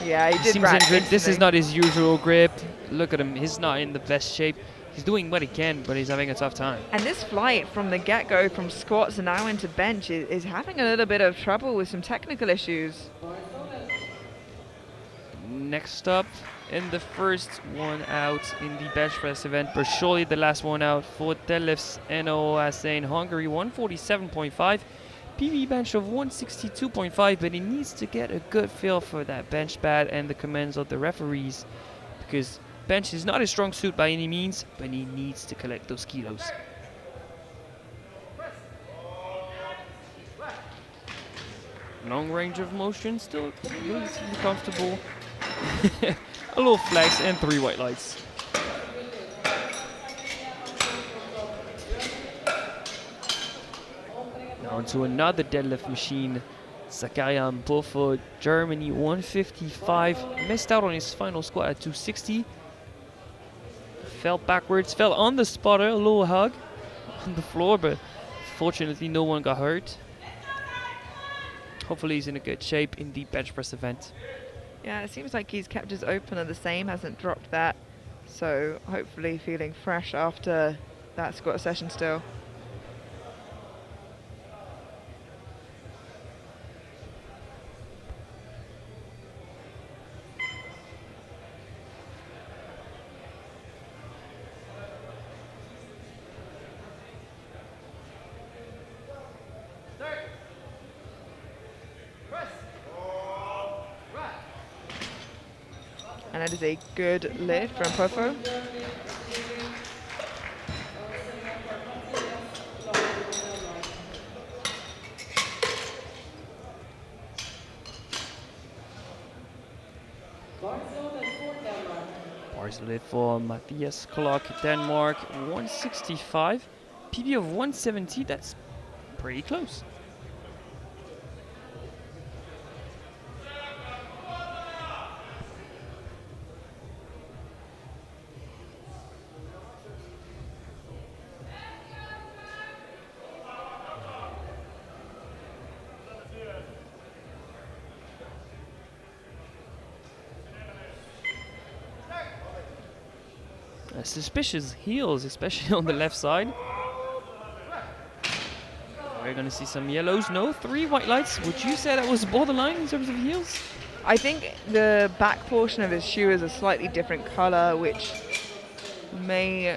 S1: Yeah, he did
S2: seems
S1: rack
S2: injured. This
S1: instantly.
S2: is not his usual grip. Look at him, he's not in the best shape. He's doing what he can, but he's having a tough time.
S1: And this flight from the get-go, from squats and now into bench, is having a little bit of trouble with some technical issues.
S2: Next up, in the first one out in the bench press event, but surely the last one out for deadlifts, NOSA in Hungary, 147.5. PB bench of 162.5, but he needs to get a good feel for that bench pad and the commands of the referees, because bench is not his strong suit by any means, but he needs to collect those kilos. Long range of motion, still relatively comfortable. A little flex and 3 white lights. Now onto another deadlift machine. Zakaria Mbofo, Germany, 155. Missed out on his final squat at 260. Fell backwards, fell on the spotter, a little hug on the floor, but fortunately no one got hurt. Hopefully he's in a good shape in the bench press event.
S1: Yeah, it seems like he's kept his opener the same, hasn't dropped that. So hopefully feeling fresh after that squat session still. And that is a good lift from Profo.
S2: Bars lift for Matthias Clark, Denmark, 165. PB of 170, that's pretty close. Suspicious heels, especially on the left side. We're gonna see some yellows. No, 3 white lights. Would you say that was borderline in terms of heels?
S1: I think the back portion of his shoe is a slightly different color, which may...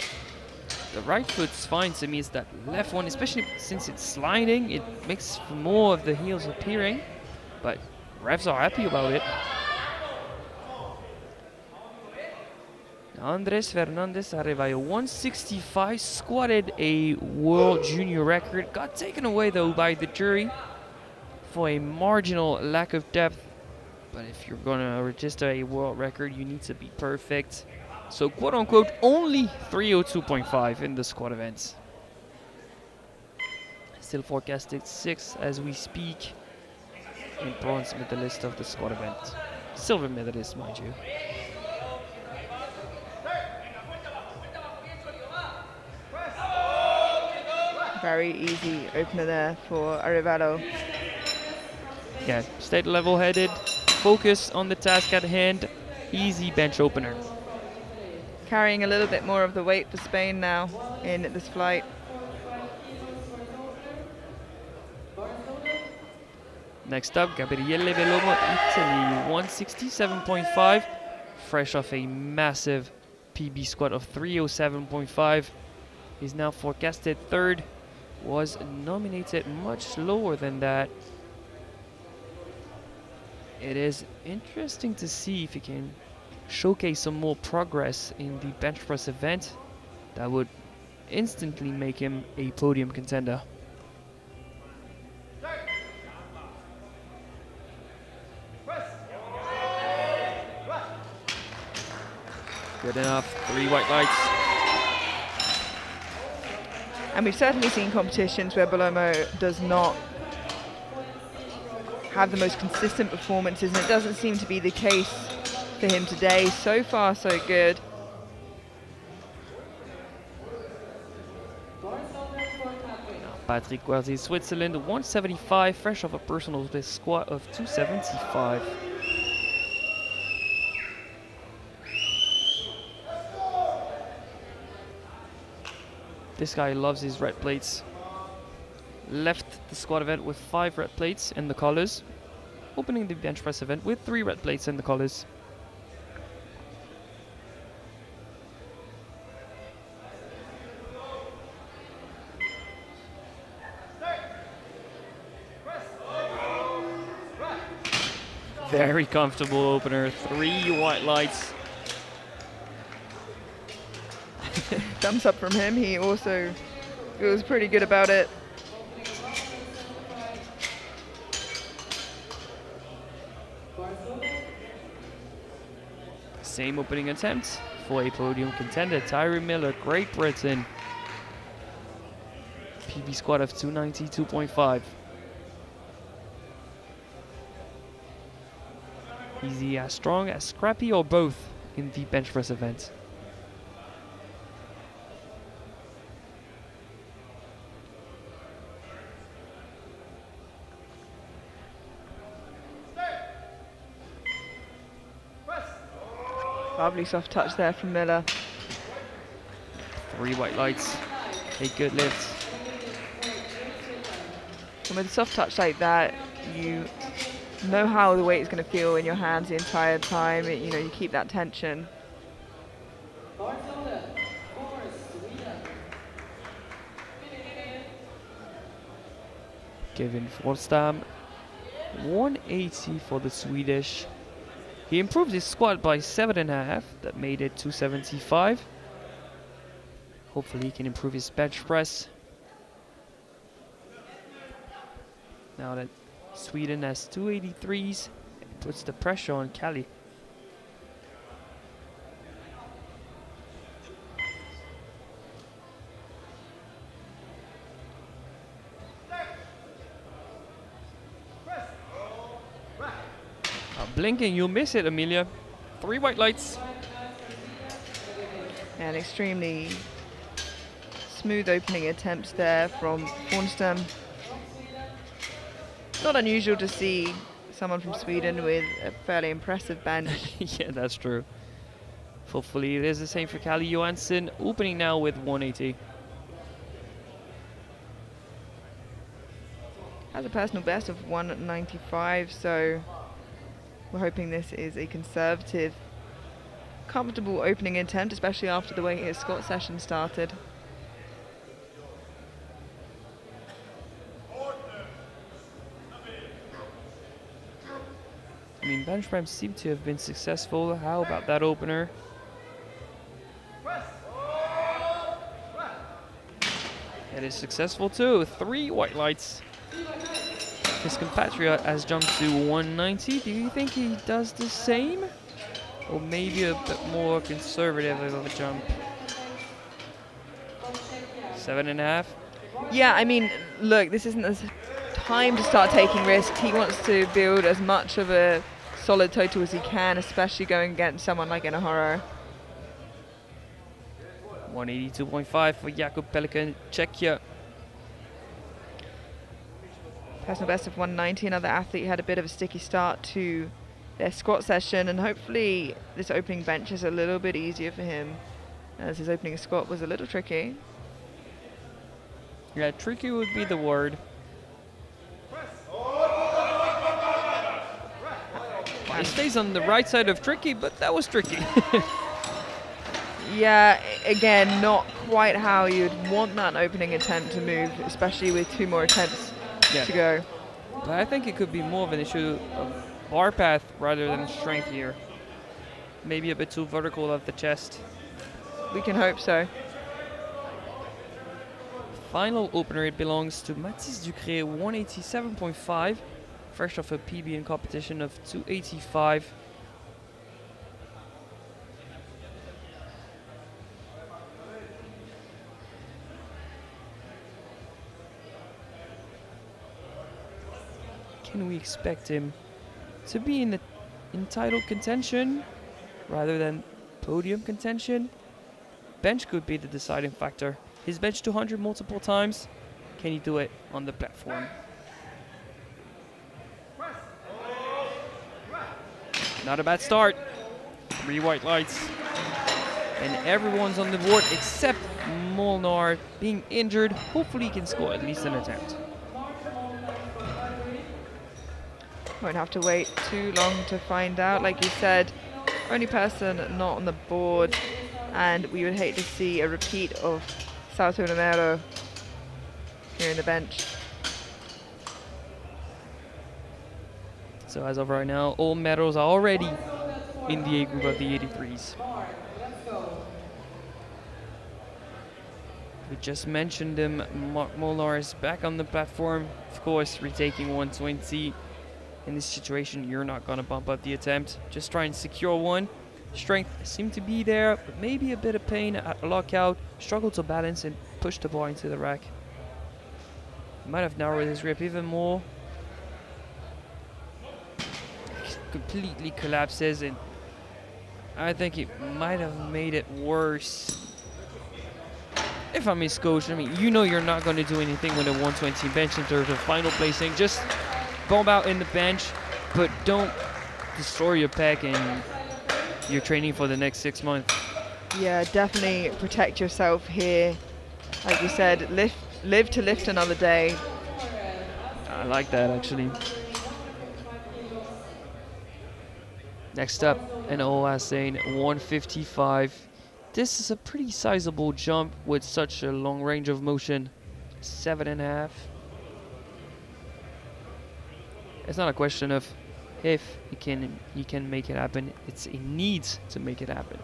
S2: The right foot's fine to me. It's that left one, especially since it's sliding, it makes for more of the heels appearing. But refs are happy about it. Andres Fernandez arriva a 165, squatted a world junior record. Got taken away though by the jury for a marginal lack of depth. But if you're gonna register a world record, you need to be perfect. So quote unquote only 302.5 in the squat events. Still forecasted 6 as we speak. In bronze medalist of the squat event. Silver medalist, mind you.
S1: Very easy opener there for Arevalo.
S2: Yeah, stay level-headed, focus on the task at hand, easy bench opener.
S1: Carrying a little bit more of the weight for Spain now in this flight.
S2: Next up, Gabriele Velomo, Italy, 167.5, fresh off a massive PB squat of 307.5. He's now forecasted third, was nominated much lower than that. It is interesting to see if he can showcase some more progress in the bench press event. That would instantly make him a podium contender. Good enough, 3 white lights.
S1: And we've certainly seen competitions where Bellomo does not have the most consistent performances, and it doesn't seem to be the case for him today. So far, so good.
S2: Patrick Guerzi, Switzerland, 175, fresh off a personal best squat of 275. This guy loves his red plates. Left the squat event with 5 red plates in the collars, opening the bench press event with 3 red plates in the collars. Very comfortable opener, 3 white lights.
S1: Thumbs up from him. He also feels pretty good about it.
S2: Same opening attempt for a podium contender, Tyree Miller, Great Britain. PB squat of 292.5. Is he as strong, as scrappy, or both in the bench press event?
S1: Lovely soft touch there from Miller.
S2: 3 white lights, a good lift.
S1: And with a soft touch like that, you know how the weight is going to feel in your hands the entire time. You know, you keep that tension.
S2: Kevin Forstam, 180 for the Swedish. He improved his squat by 7.5. That made it 275. Hopefully he can improve his bench press. Now that Sweden has 283s, it puts the pressure on Kali. Blinking, you'll miss it, Amelia. 3 white lights.
S1: And extremely smooth opening attempts there from Fornstam. Not unusual to see someone from Sweden with a fairly impressive bench.
S2: Yeah, that's true. Hopefully it is the same for Kali Johansson, opening now with 180.
S1: Has a personal best of 195, so we're hoping this is a conservative, comfortable opening attempt, especially after the way his squat session started.
S2: I mean, bench press seem to have been successful. How about that opener? It is successful too. 3 white lights. His compatriot has jumped to 190. Do you think he does the same? Or maybe a bit more conservative of a jump? 7.5.
S1: Yeah, I mean, look, this isn't the time to start taking risks. He wants to build as much of a solid total as he can, especially going against someone like Inahara.
S2: 182.5 for Jakub Pelikan, Czechia.
S1: Personal best of 190. Another athlete had a bit of a sticky start to their squat session, and hopefully this opening bench is a little bit easier for him, as his opening squat was a little tricky.
S2: Yeah, tricky would be the word. He stays on the right side of tricky, but that was tricky.
S1: Yeah, again, not quite how you'd want that opening attempt to move, especially with 2 more attempts to go.
S2: But I think it could be more of an issue of bar path rather than strength here. Maybe a bit too vertical of the chest.
S1: We can hope so.
S2: Final opener, it belongs to Mathis Ducré, 187.5. Fresh off a PB in competition of 285. Can we expect him to be in title contention rather than podium contention? Bench could be the deciding factor. He's benched 200 multiple times. Can he do it on the platform? Not a bad start. 3 white lights. And everyone's on the board except Molnar being injured. Hopefully he can score at least an attempt.
S1: Won't have to wait too long to find out. Like you said, only person not on the board, and we would hate to see a repeat of Sao Romero here in the bench.
S2: So as of right now, all medals are already in the A group of the 83s. We just mentioned him. Mark Molnar is back on the platform, of course, retaking 120. In this situation, you're not going to bump up the attempt. Just try and secure one. Strength seemed to be there, but maybe a bit of pain at lockout. Struggled to balance and push the bar into the rack. Might have narrowed his grip even more. Completely collapses, and I think it might have made it worse. If I'm his coach, I mean, you know you're not going to do anything with a 120 bench in terms of final placing. Just bomb out in the bench, but don't destroy your pec and your training for the next 6 months.
S1: Yeah, definitely protect yourself here. Like you said, live to lift another day.
S2: I like that, actually. Next up, an Oasane 155. This is a pretty sizable jump with such a long range of motion. 7.5. It's not a question of if he can make it happen. It's a need to make it happen.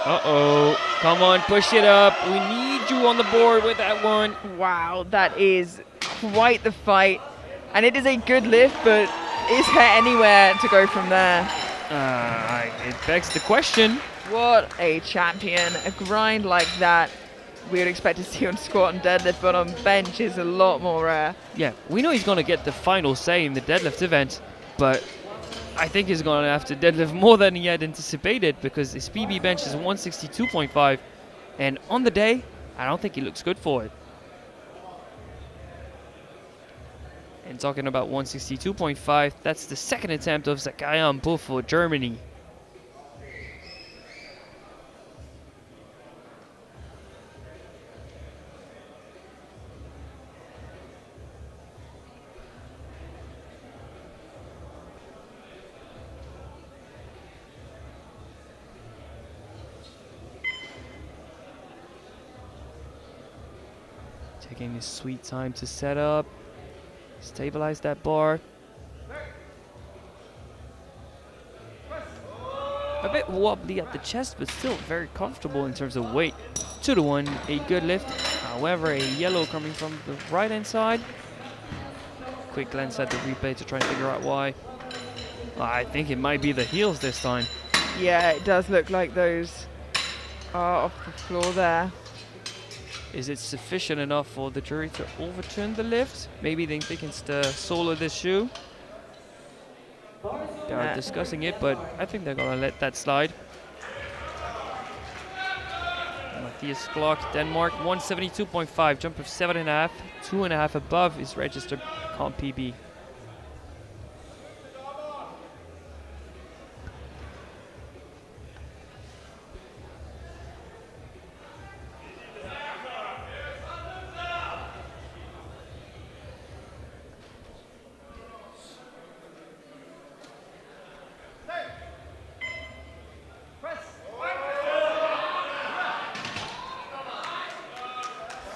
S2: Uh-oh. Come on, push it up. We need you on the board with that one.
S1: Wow, that is quite the fight. And it is a good lift, but is there anywhere to go from there?
S2: It begs the question.
S1: What a champion. A grind like that we would expect to see on squat and deadlift, but on bench is a lot more rare.
S2: Yeah, we know he's going to get the final say in the deadlift event, but I think he's going to have to deadlift more than he had anticipated because his PB bench is 162.5, and on the day, I don't think he looks good for it. And talking about 162.5, that's the second attempt of Zakarian Bull for Germany. Taking his sweet time to set up, stabilize that bar. A bit wobbly at the chest, but still very comfortable in terms of weight. 2-1, a good lift. However, a yellow coming from the right hand side. Quick glance at the replay to try and figure out why. I think it might be the heels this time.
S1: Yeah, it does look like those are off the floor there.
S2: Is it sufficient enough for the jury to overturn the lift? Maybe they can solo this shoe. They are discussing it, but I think they're gonna let that slide. Matthias Glock, Denmark, 172.5, jump of 7.5, 2.5 above his registered comp PB.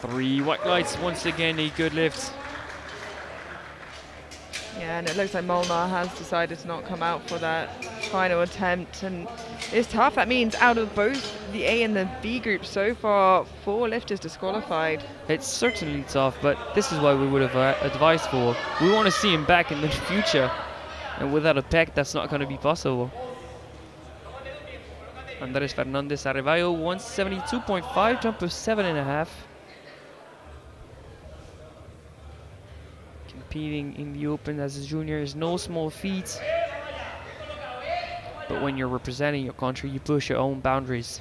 S2: Three white lights, once again a good lift.
S1: Yeah, and it looks like Molnar has decided to not come out for that final attempt, and it's tough. That means out of both the A and the B group so far, 4 lifters disqualified.
S2: It's certainly tough, but this is why we would have advised for. We want to see him back in the future, and without a pack, that's not going to be possible. Andres Fernandez Arrevallo, 172.5, jump of 7.5. Competing in the open as a junior is no small feat. But when you're representing your country, you push your own boundaries.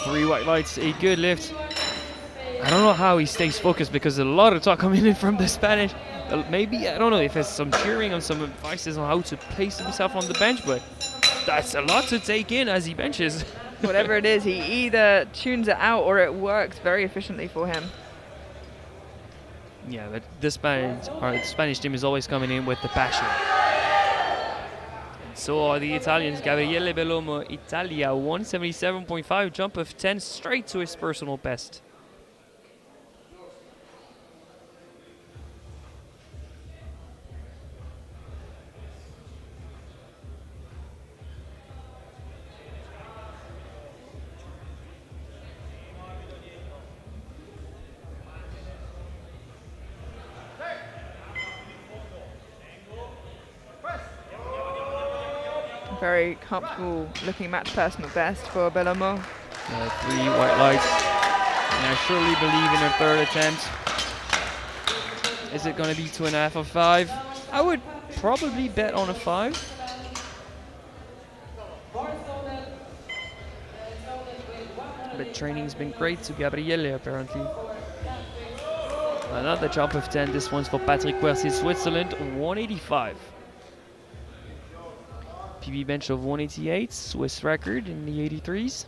S2: Three white lights, a good lift. I don't know how he stays focused because there's a lot of talk coming in from the Spanish. Maybe, I don't know if there's some cheering and some advices on how to place himself on the bench, but that's a lot to take in as he benches.
S1: Whatever it is, he either tunes it out or it works very efficiently for him.
S2: Yeah, but the Spanish team is always coming in with the passion. So are the Italians. Gabriele Bellomo, Italia, 177.5, jump of 10, straight to his personal best.
S1: Very comfortable looking match personal best for Bellomo.
S2: 3 white lights. And I surely believe in a third attempt. Is it going to be 2.5 or 5? 5? I would probably bet on a 5. But training's been great to Gabriele apparently. Another jump of 10. This one's for Patrick Quercy, Switzerland, 185. PB bench of 188, Swiss record in the 83s.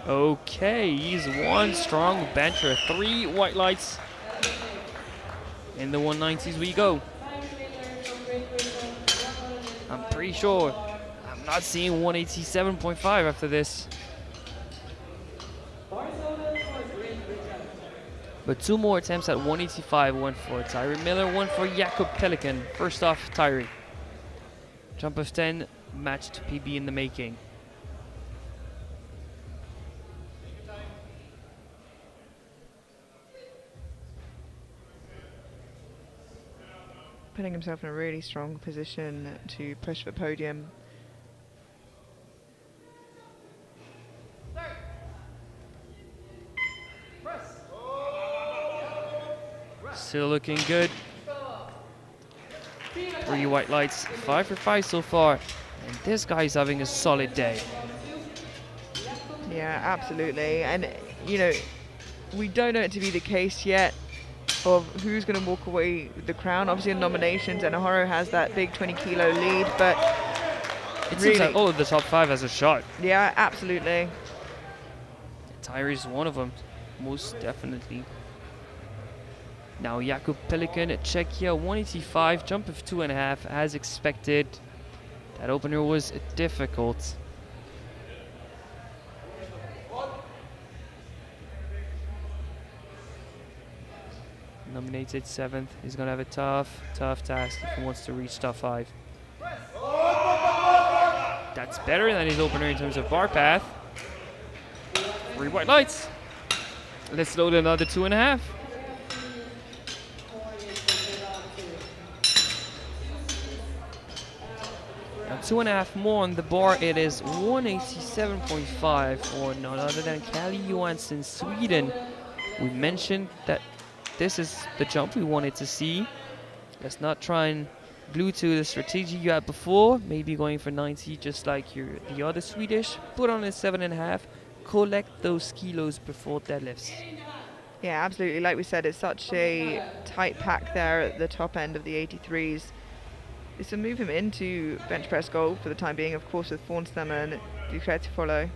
S2: Okay, he's one strong bencher. 3 white lights. In the 190s we go. I'm pretty sure I'm not seeing 187.5 after this. But 2 more attempts at 185. One for Tyree Miller, one for Jakob Pelikan. First off, Tyree. Jump of 10, matched PB in the making.
S1: Putting himself in a really strong position to push for podium.
S2: Still looking good. 3 white lights, 5 for 5 so far. And this guy's having a solid day.
S1: Yeah, absolutely. And, you know, we don't know it to be the case yet of who's going to walk away with the crown. Obviously in nominations, and Ahoro has that big 20 kilo lead, but
S2: It
S1: really,
S2: seems like all of the top 5 has a shot.
S1: yeah, absolutely.
S2: Tyree's one of them, most definitely. Now Jakub Pelikan, Czechia, 185, jump of 2.5, as expected. That opener was difficult. Nominated 7th. He's going to have a tough task if he wants to reach top 5. That's better than his opener in terms of bar path. 3 white lights. Let's load another 2.5. Now 2.5 more on the bar. It is 187.5 for none other than Kalle Johansson, Sweden. We mentioned that this is the jump we wanted to see. Let's not try and glue to the strategy you had before. Maybe going for 90 just like the other Swedish. Put on a 7.5. Collect those kilos before deadlifts.
S1: Yeah, absolutely. Like we said, it's such a tight pack there at the top end of the 83s. This will move him into bench press gold for the time being, of course, with Fornstammer and Ducret to follow.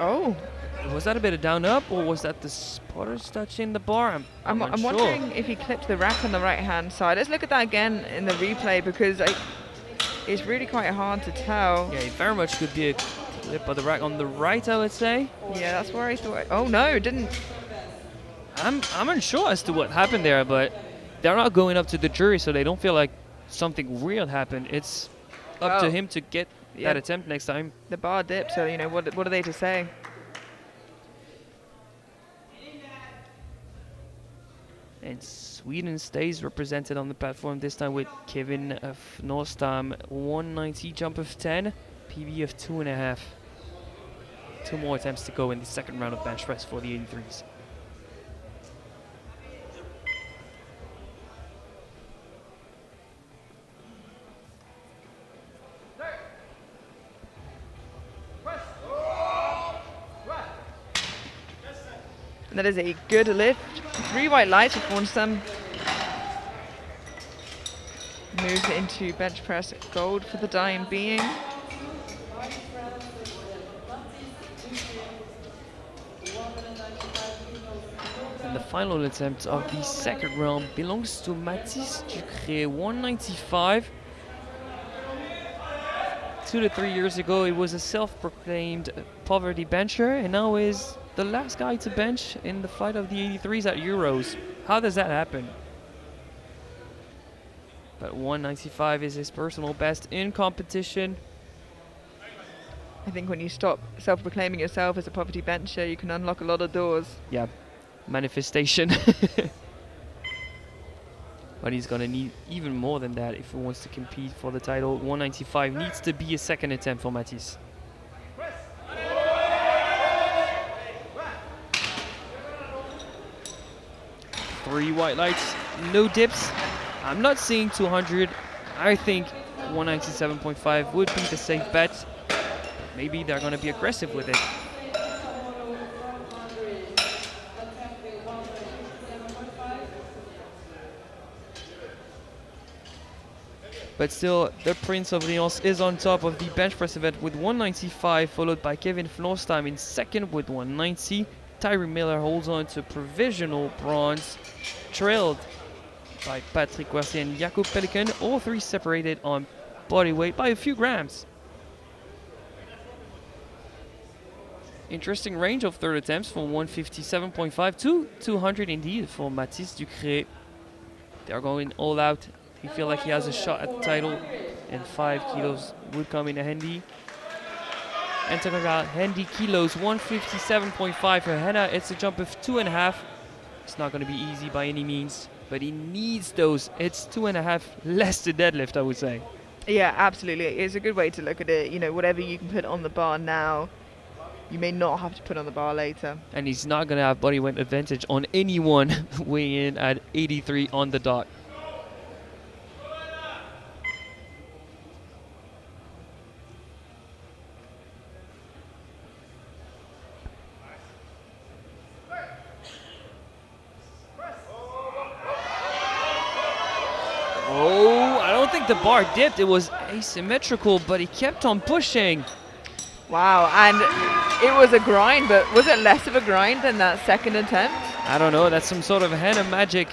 S1: Oh,
S2: Was that a bit of down up, or was that the spotters touching the bar? I'm
S1: I'm
S2: unsure.
S1: wondering if he clipped the rack on the right hand side. Let's look at that again in the replay, because it's really quite hard to tell.
S2: Yeah, it very much could be a clip of the rack on the right, I would say.
S1: Yeah, that's where I thought. Oh no, it didn't.
S2: I'm unsure as to what happened there, but they're not going up to the jury, so they don't feel like something weird happened. It's up to
S1: Well,
S2: him to get
S1: yeah.
S2: that attempt next time.
S1: The bar dipped, so you know what are they to say?
S2: And Sweden stays represented on the platform, this time with Kevin Norstam, 190 jump of 10, PB of 2.5. 2 more attempts to go in the second round of bench press for the 83s.
S1: And that is a good lift. 3 white lights for Fornstam. Moves into bench press gold for the time being.
S2: And the final attempt of the second round belongs to Mathis Ducret, 195. 2 to 3 years ago, he was a self-proclaimed poverty bencher, and now is the last guy to bench in the fight of the 83s at Euros. How does that happen? But 195 is his personal best in competition.
S1: I think when you stop self-proclaiming yourself as a poverty bencher, you can unlock a lot of doors.
S2: Yeah, manifestation. But he's gonna need even more than that if he wants to compete for the title. 195 needs to be a second attempt for Matisse. Three white lights, no dips. I'm not seeing 200. I think 197.5 would be the safe bet. Maybe they're gonna be aggressive with it. But still, the Prince of Lyons is on top of the bench press event with 195, followed by Kevin Florsheim in second with 190. Tyree Miller holds on to provisional bronze, trailed by Patrick Wersier and Jakub Pelikan. All three separated on body weight by a few grams. Interesting range of third attempts from 157.5 to 200 indeed for Mathis Ducré. They're going all out. He feel like he has a shot at the title, and 5 kilos would come in handy. And talking about handy kilos, 157.5 for Henna. It's a jump of 2.5. It's not going to be easy by any means, but he needs those. It's 2.5 less to deadlift, I would say.
S1: Yeah, absolutely. It's a good way to look at it. You know, whatever you can put on the bar now, you may not have to put on the bar later.
S2: And he's not going to have body weight advantage on anyone weighing in at 83 on the dot. Oh, I don't think the bar dipped. It was asymmetrical, but he kept on pushing.
S1: Wow, and it was a grind, but was it less of a grind than that second attempt?
S2: I don't know. That's some sort of Henna magic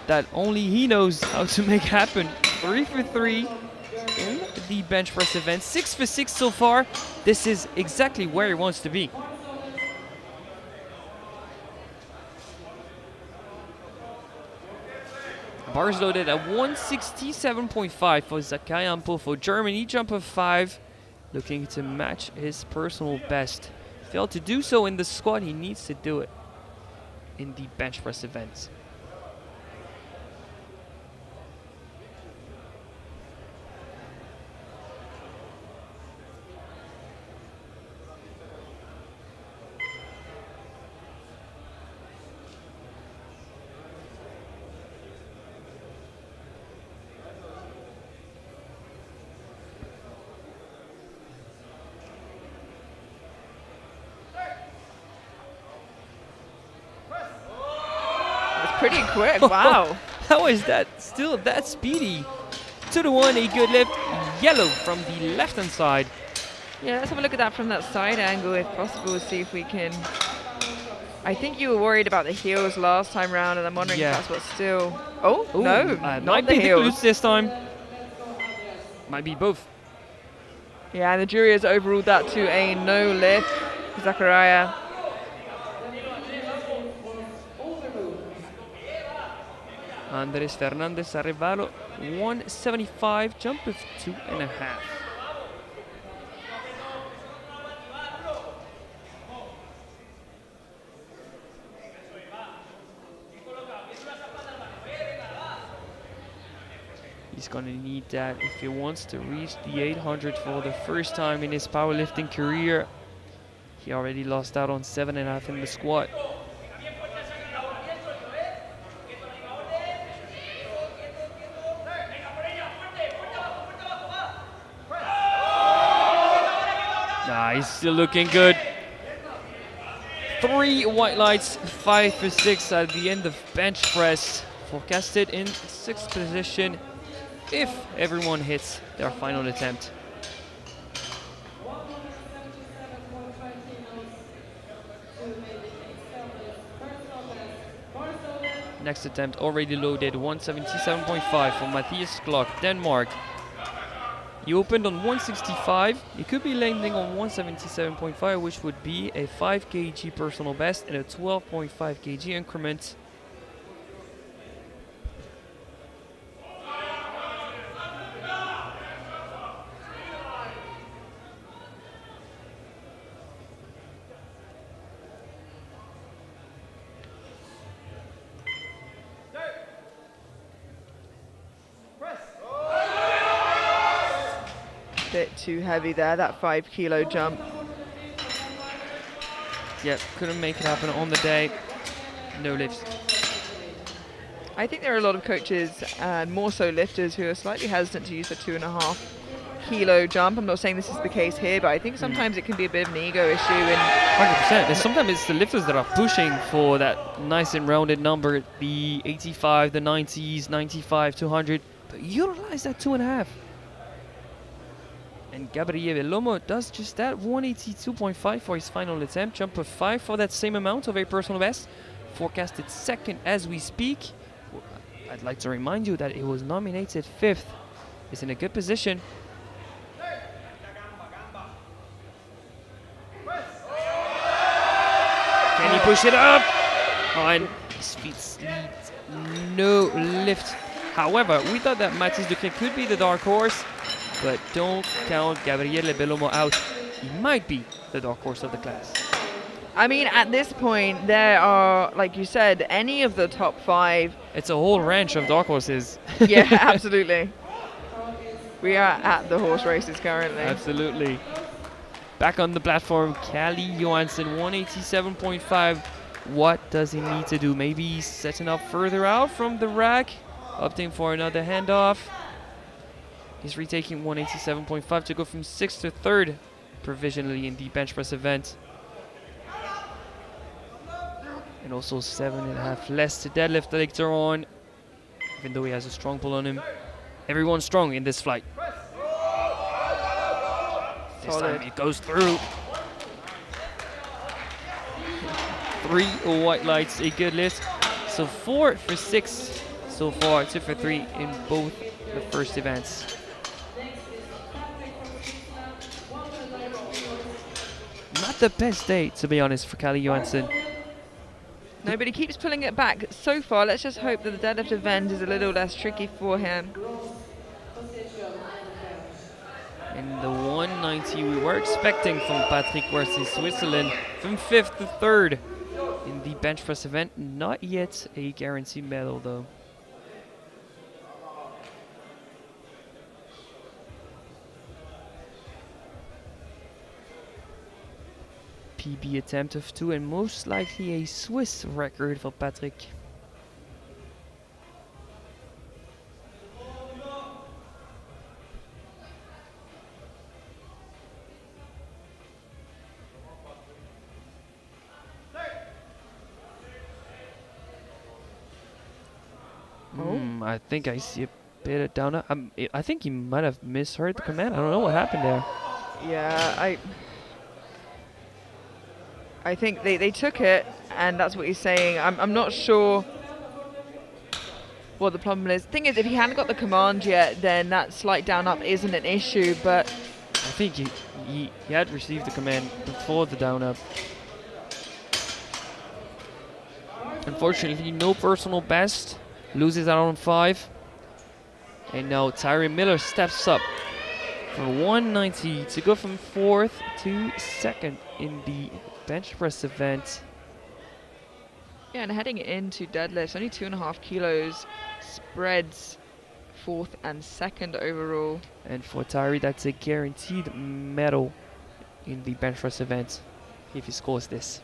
S2: that only he knows how to make happen. 3 for 3 in the bench press event. 6 for 6 so far. This is exactly where he wants to be. Bars loaded at 167.5 for Zakayampo for Germany. Jump of 5, looking to match his personal best. Failed to do so in the squat. He needs to do it in the bench press event.
S1: Pretty quick, wow.
S2: How is that still that speedy? 2 to 1, a good lift. Yellow from the left hand side.
S1: Yeah, let's have a look at that from that side angle if possible, see if we can. I think you were worried about the heels last time round, and I'm wondering if that's what's still. Oh,
S2: Ooh,
S1: no,
S2: might
S1: not
S2: be
S1: the
S2: the
S1: heels.
S2: glutes this time. Might be both.
S1: Yeah, and the jury has overruled that to a no lift. Zachariah.
S2: Andres Fernandez Arevalo, 175, jump of 2.5. He's going to need that if he wants to reach the 800 for the first time in his powerlifting career. He already lost out on 7.5 in the squat. He's still looking good. 3 white lights, 5 for 6 at the end of bench press. Forecasted in 6th position if everyone hits their final attempt. Next attempt already loaded, 177.5 for Matthias Glock, Denmark. He opened on 165. He could be landing on 177.5, which would be a 5 kg personal best in a 12.5 kg increment.
S1: bit too heavy there, that 5 kilo jump.
S2: Yeah, couldn't make it happen on the day. No lifts.
S1: I think there are a lot of coaches, and more so lifters, who are slightly hesitant to use the 2.5 kilo jump. I'm not saying this is the case here, but I think sometimes it can be a bit of an ego issue. And
S2: 100%. And sometimes it's the lifters that are pushing for that nice and rounded number, the 85, the 90s, 95, 200. But utilize that 2.5. And Gabriel Lomo does just that, 182.5 for his final attempt, jump of 5 for that same amount of a personal best. Forecasted second as we speak. I'd like to remind you that it was nominated 5th. He's in a good position. Can he push it up? Oh, and his feet leads, no lift. However, we thought that Mathis Ducret could be the dark horse, but don't count Gabriele Bellomo out. He might be the dark horse of the class.
S1: I mean, at this point, there are, like you said, any of the top 5.
S2: It's a whole ranch of dark horses.
S1: Yeah, absolutely. We are at the horse races currently.
S2: Absolutely. Back on the platform, Callie Johansson, 187.5. What does he need to do? Maybe he's setting up further out from the rack, opting for another handoff. He's retaking 187.5 to go from 6th to 3rd provisionally in the bench press event. And also 7.5 less to deadlift later on, even though he has a strong pull on him. Everyone's strong in this flight. This time it goes through. 3 white lights, a good list. So 4 for 6 so far, 2 for 3 in both the first events. Not the best day, to be honest, for Callie Johansson.
S1: No, but he keeps pulling it back so far. Let's just hope that the deadlift event is a little less tricky for him.
S2: And the 190 we were expecting from Patrick Wertz, Switzerland, from 5th to 3rd in the bench press event. Not yet a guaranteed medal though. PB attempt of 2 and most likely a Swiss record for Patrick. I think I see a bit of down. I think he might have misheard the command. I don't know what happened there.
S1: Yeah, I think they took it, and that's what he's saying. I'm not sure what the problem is. Thing is, if he hadn't got the command yet, then that slight down up isn't an issue, but
S2: I think he had received the command before the down up. Unfortunately, no personal best. Loses out on 5. And now Tyree Miller steps up for 190 to go from 4th to 2nd in the bench press event.
S1: yeah, and heading into deadlifts, only 2.5 kilos, spreads 4th and 2nd overall.
S2: And for Tyree, that's a guaranteed medal in the bench press event if he scores this.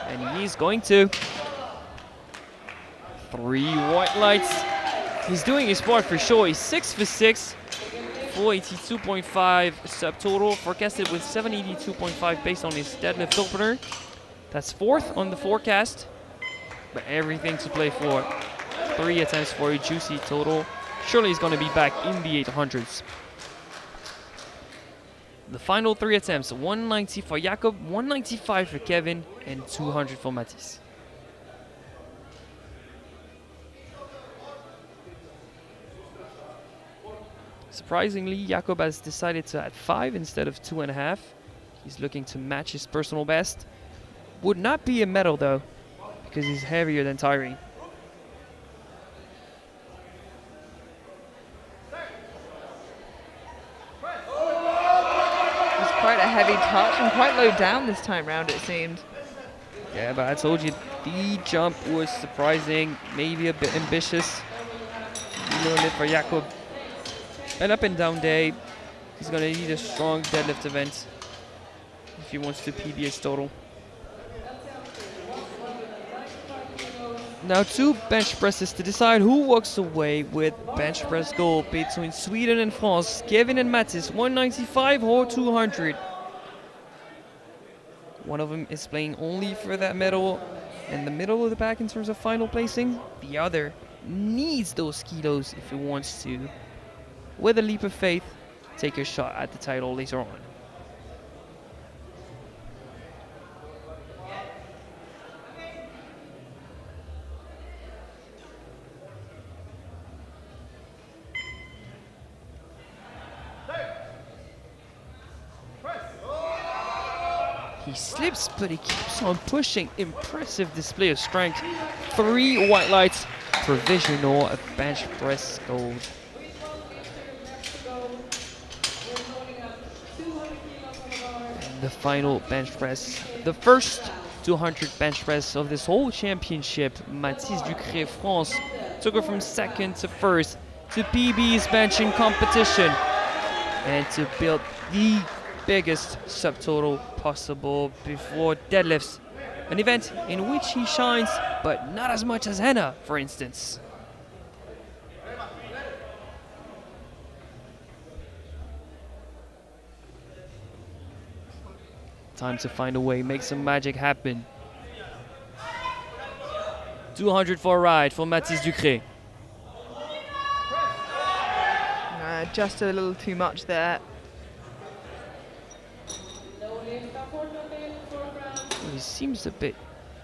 S2: And he's going to. 3 white lights. He's doing his part for sure. He's 6 for 6. 482.5 subtotal. Forecasted with 782.5 based on his deadlift opener. That's 4th on the forecast. But everything to play for. 3 attempts for a juicy total. Surely he's going to be back in the 800s. The final 3 attempts, 190 for Jakob, 195 for Kevin, and 200 for Mathis. Surprisingly, Jakob has decided to add 5 instead of 2.5. He's looking to match his personal best. Would not be a medal though, because he's heavier than Tyree.
S1: Quite a heavy touch and quite low down this time round, it seemed.
S2: Yeah, but I told you the jump was surprising, maybe a bit ambitious. little bit for Jakob. An up and down day. He's gonna need a strong deadlift event if he wants to PB his total. Now 2 bench presses to decide who walks away with bench press gold between Sweden and France. Kevin and Mattis, 195 or 200. One of them is playing only for that medal in the middle of the pack in terms of final placing. The other needs those kilos if he wants to, with a leap of faith, take a shot at the title later on. He slips, but he keeps on pushing. Impressive display of strength. 3 white lights, provisional bench press gold. And the final bench press, the first 200 bench press of this whole championship. Mathis Ducré, France, took it from second to first to PB's benching competition and to build the biggest subtotal possible before deadlifts, an event in which he shines, but not as much as Henna, for instance. Time to find a way, make some magic happen. 200 for a ride for Mathis Ducré.
S1: Just a little too much there.
S2: He seems a bit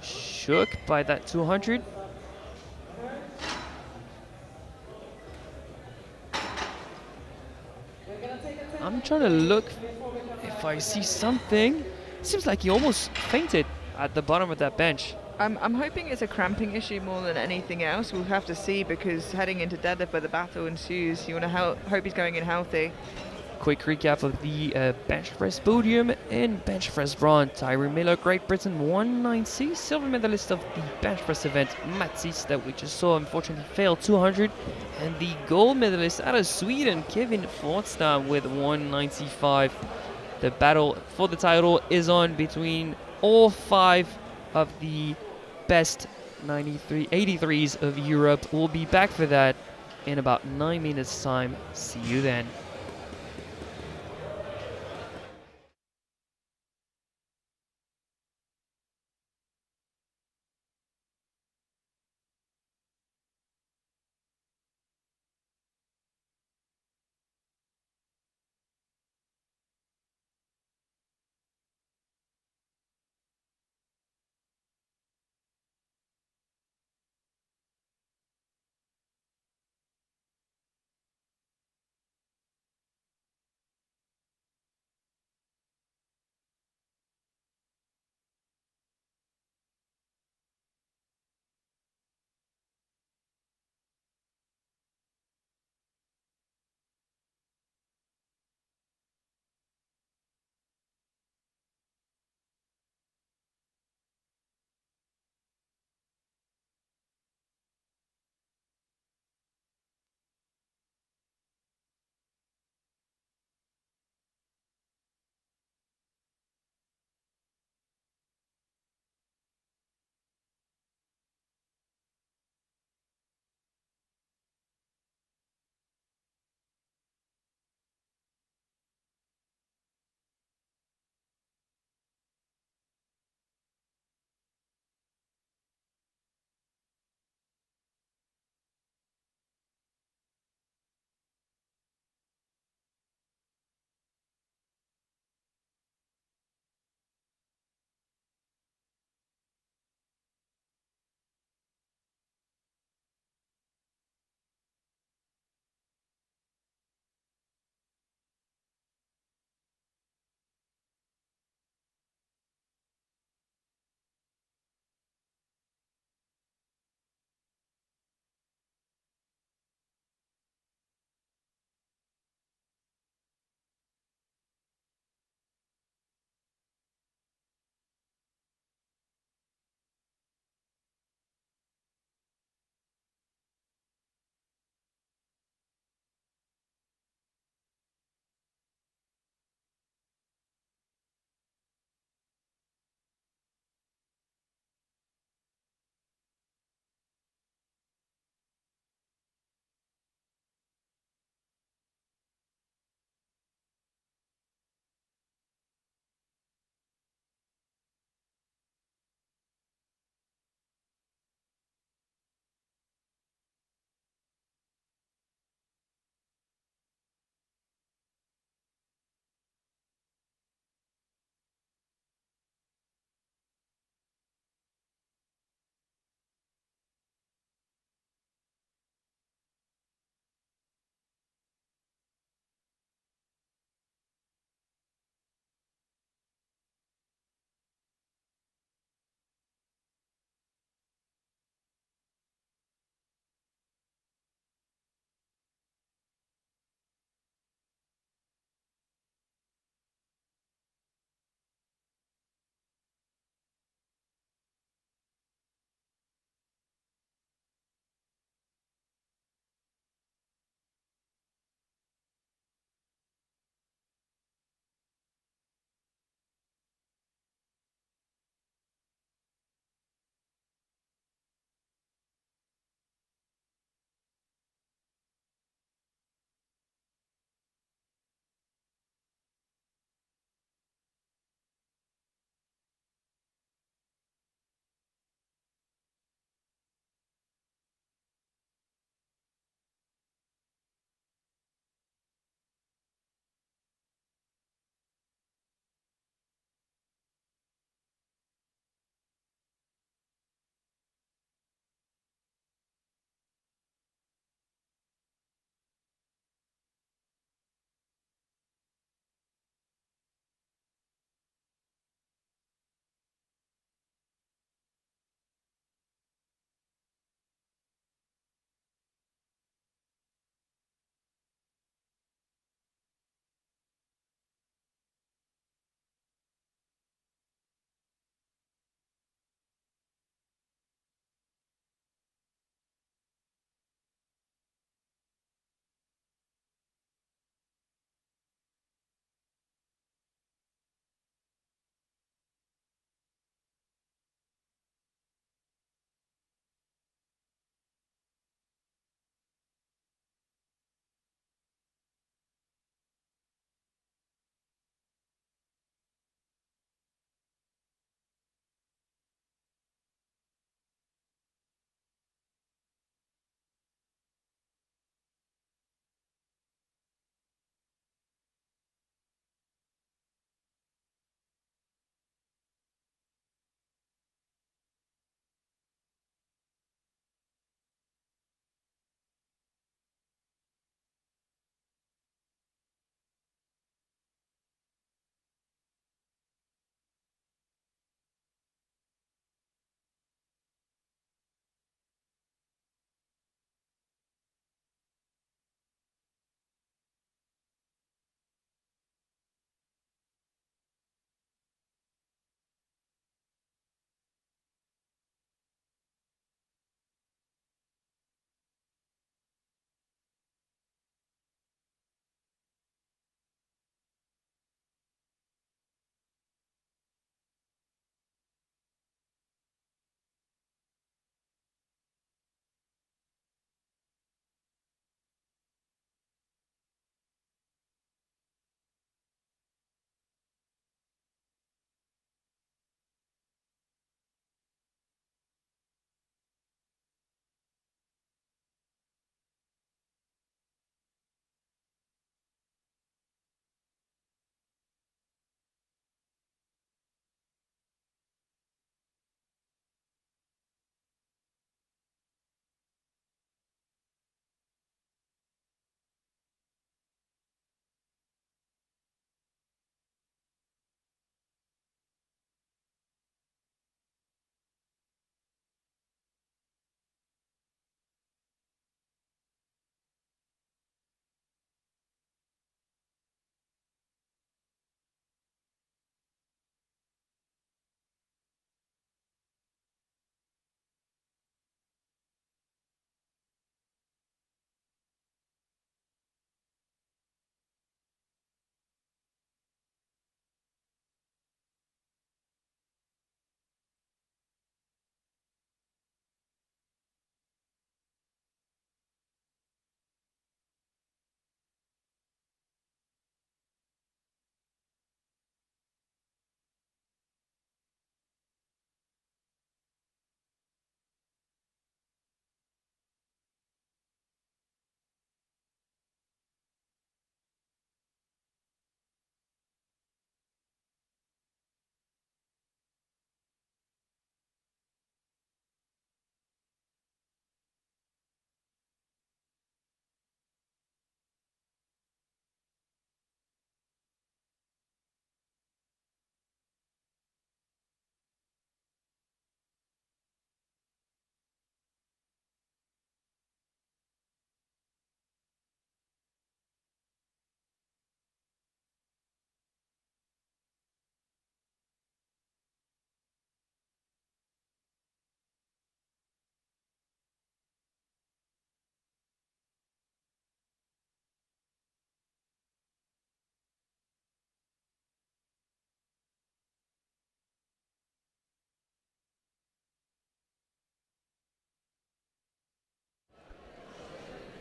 S2: shook by that 200. I'm trying to look if I see something. Seems like he almost fainted at the bottom of that bench.
S1: I'm hoping it's a cramping issue more than anything else. We'll have to see, because heading into deadlift where the battle ensues, you want to hope he's going in healthy.
S2: Quick recap of the bench press podium. In bench press bronze, Tyree Miller, Great Britain, 190. Silver medalist of the bench press event, Matsis, that we just saw, unfortunately failed 200. And the gold medalist out of Sweden, Kevin Forstam, with 195. The battle for the title is on between all 5 of the best 83s of Europe. We'll be back for that in about 9 minutes time. See you then.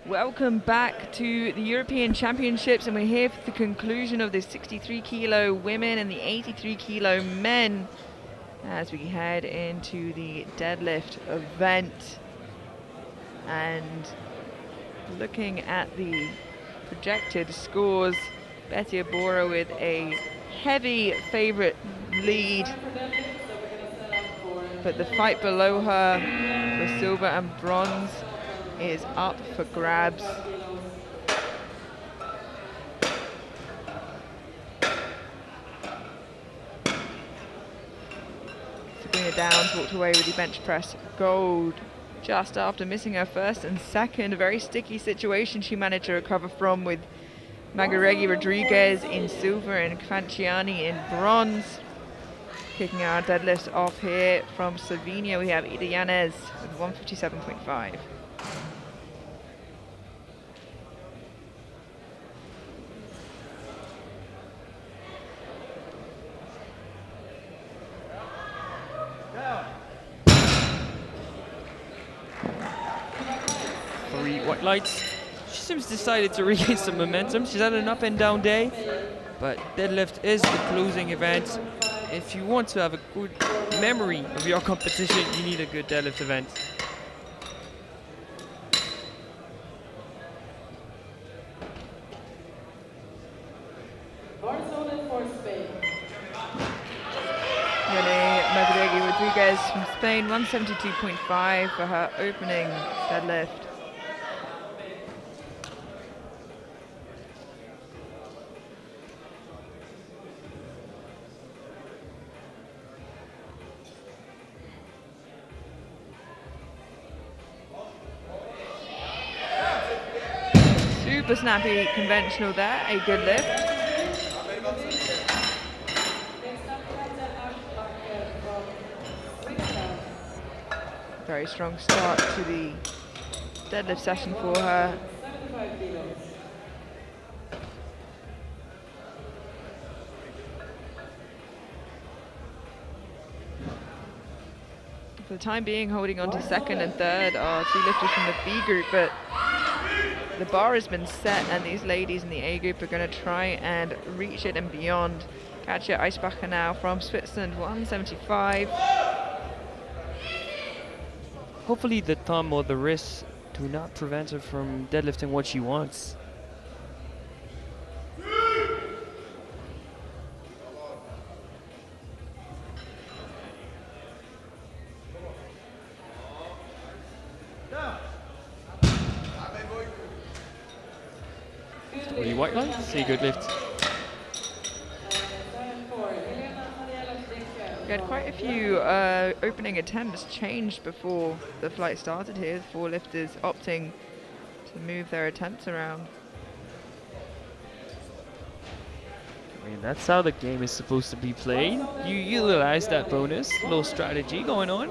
S1: Welcome back to the European Championships, and we're here for the conclusion of the 63 kilo women and the 83 kilo men as we head into the deadlift event. And looking at the projected scores, Betty Abora with a heavy favorite lead, but the fight below her for silver and bronze is up for grabs. Sabrina Downs walked away with the bench press gold just after missing her first and second. A very sticky situation she managed to recover from, with Magaregi Rodriguez in silver and Kvanciani in bronze. Kicking our deadlifts off here from Slovenia, we have Ida Yanez with 157.5.
S2: Three white lights. She seems decided to regain some momentum. She's had an up and down day, but deadlift is the closing event. If you want to have a good memory of your competition, you need a good deadlift event.
S1: Magaregi Rodriguez from Spain, 172.5 for her opening deadlift. Super snappy conventional there, a good lift. Very strong start to the deadlift session for her. For the time being, holding on to second and third are two lifters from the B group, but the bar has been set and these ladies in the A group are going to try and reach it and beyond. Katja Eisbacher now from Switzerland, 175.
S2: Hopefully the thumb or the wrist do not prevent her from deadlifting what she wants. Three white lights, see good lift.
S1: We had quite a few opening attempts changed before the flight started here. The four lifters opting to move their attempts around.
S2: I mean, that's how the game is supposed to be played. You utilize that bonus, little strategy going on.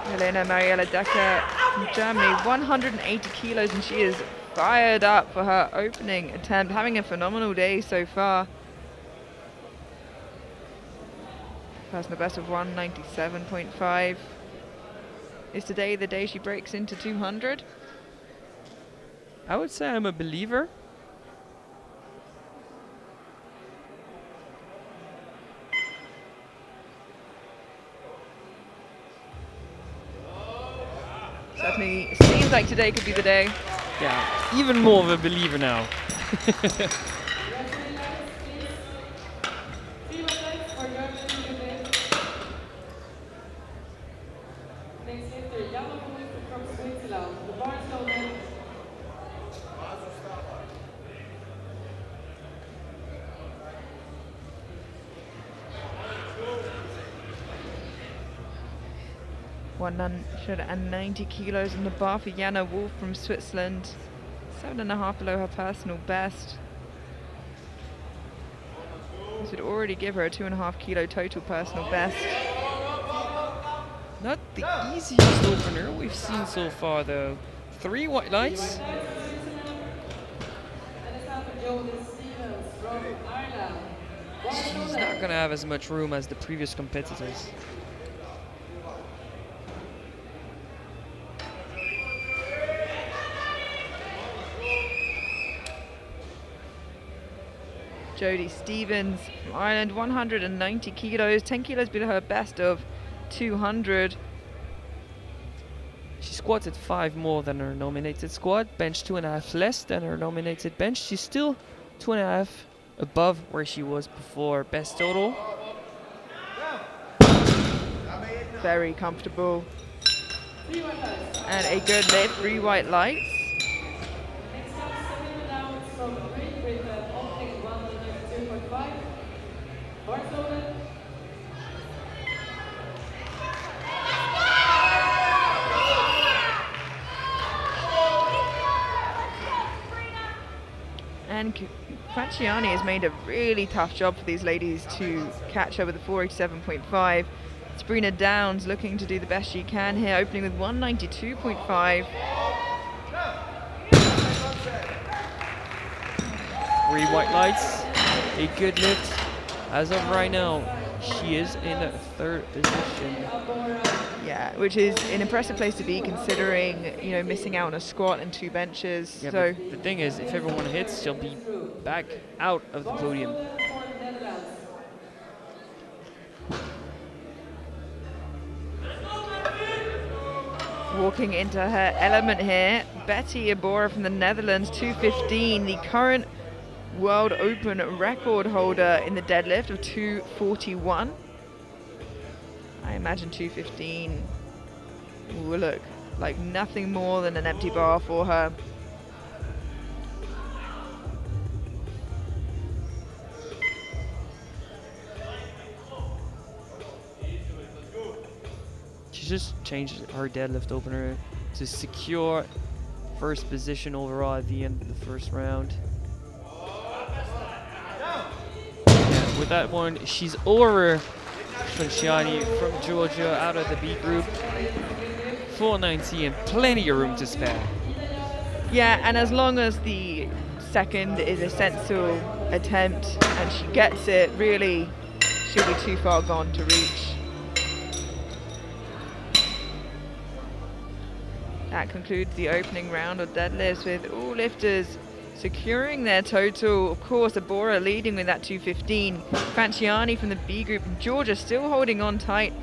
S1: Helena Mariella Decker from Germany, 180 kilos, and she is fired up for her opening attempt, having a phenomenal day so far. Personal best of 197.5. Is today the day she breaks into 200?
S2: I would say I'm a believer.
S1: Certainly seems like today could be the day.
S2: Yeah, even more of a believer now.
S1: One 190 kilos in the bar for Jana Wolf from Switzerland. 7.5 below her personal best. This would already give her a 2.5 kilo total personal best.
S2: Not the easiest opener we've seen so far though. Three white lights. She's not gonna have as much room as the previous competitors.
S1: Jodie Stevens from Ireland, 190 kilos, 10 kilos below her best of 200.
S2: She squatted 5 more than her nominated squat, bench 2.5 less than her nominated bench. She's still 2.5 above where she was before best total.
S1: Very comfortable. And a good lift, 3 white lights.
S4: Next up, Sabina Downs from Great Britain, opting 192.5. Barcelona.
S1: And Franciani has made a really tough job for these ladies to catch over the 487.5. Sabrina Downs looking to do the best she can here, opening with 192.5.
S2: 3 white lights, a good lift. As of right now, she is in 3rd position.
S1: Yeah, which is an impressive place to be considering, you know, missing out on a squat and 2 benches.
S2: Yeah,
S1: So
S2: but the thing is, if everyone hits, she'll be back out of the podium.
S1: walking into her element here, Betty Ibora from the Netherlands, 215, the current World Open record holder in the deadlift of 241. I imagine 215 will look like nothing more than an empty bar for her.
S2: She just changed her deadlift opener to secure first position overall at the end of the first round. Yeah, with that one, she's over Franciani from Georgia out of the B group. 490 and plenty of room to spare.
S1: Yeah, and as long as the second is a sensible attempt and she gets it, really she'll be too far gone to reach. That concludes the opening round of deadlifts, with all lifters securing their total. Of course, Ibora leading with that 215. Franciani from the B group from Georgia still holding on tight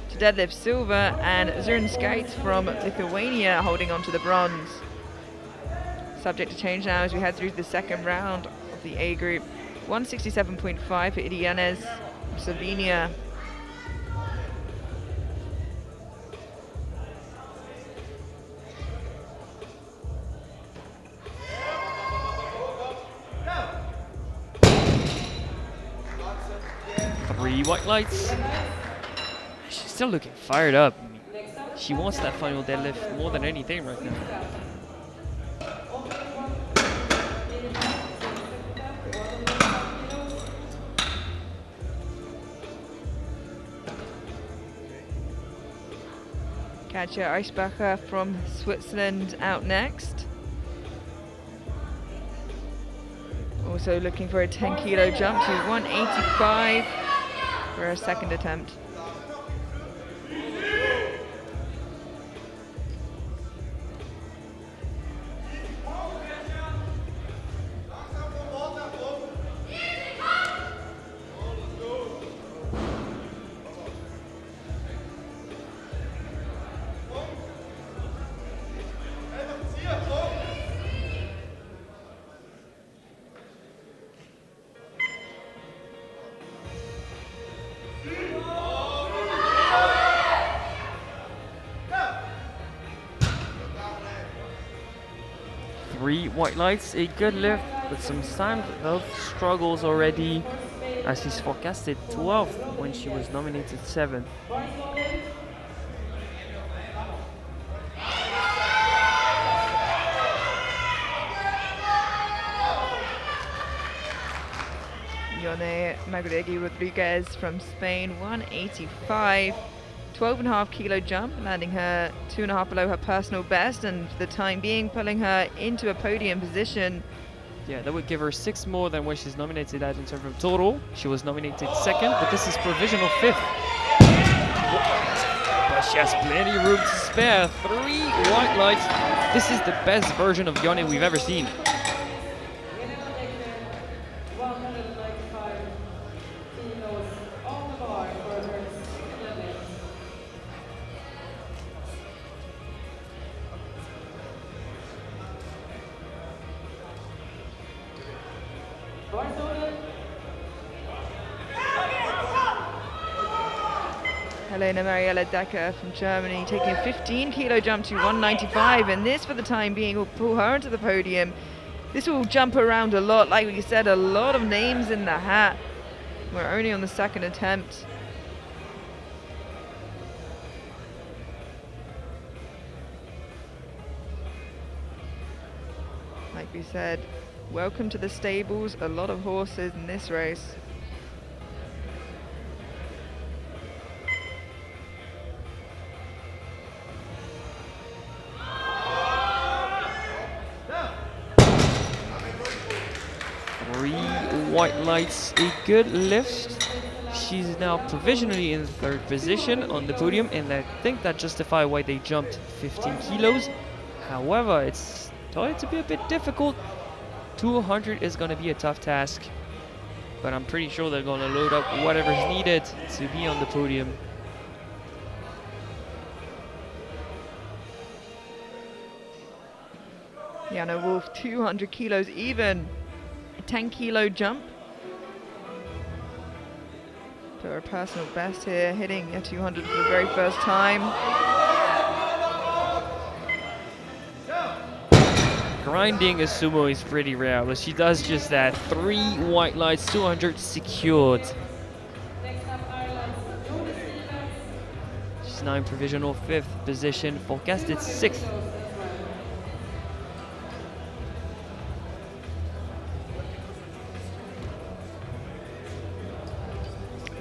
S1: to deadlift silver, and Zernskaits from Lithuania holding on to the bronze. Subject to change now as we head through to the second round of the A group. 167.5 for Idianes from Slovenia.
S2: Three white lights. She's still looking fired up. She wants that final deadlift more than anything right now.
S1: Katja Eisbacher from Switzerland out next. Also looking for a 10 kilo jump to 185 for her second attempt.
S2: Three white lights, a good lift, but some health struggles already, as she's forecasted 12th when she was nominated 7th.
S1: Yone Magregi Rodriguez from Spain, 185. 12.5 kilo jump, landing her 2.5 below her personal best, and for the time being pulling her into a podium position.
S2: Yeah, that would give her 6 more than where she's nominated at in terms of total. She was nominated 2nd, but this is provisional 5th. But she has plenty of room to spare. 3 white lights. This is the best version of Yone we've ever seen.
S1: Helena Mariella Decker from Germany taking a 15-kilo jump to 195, and this, for the time being, will pull her into the podium. This will jump around a lot, like we said, a lot of names in the hat. We're only on the second attempt. Like we said, welcome to the stables, a lot of horses in this race.
S2: White lights, a good lift. She's now provisionally in third position on the podium, and I think that justifies why they jumped 15 kilos. However, it's starting to be a bit difficult. 200 is going to be a tough task, but I'm pretty sure they're going to load up whatever's needed to be on the podium.
S1: Jana Wolf, 200 kilos even. 10-kilo jump for her personal best here, hitting a 200 for the very first time.
S2: Grinding a sumo is pretty rare, but she does just that. 3 white lights, 200 secured. She's now in provisional 5th position, forecasted 6th.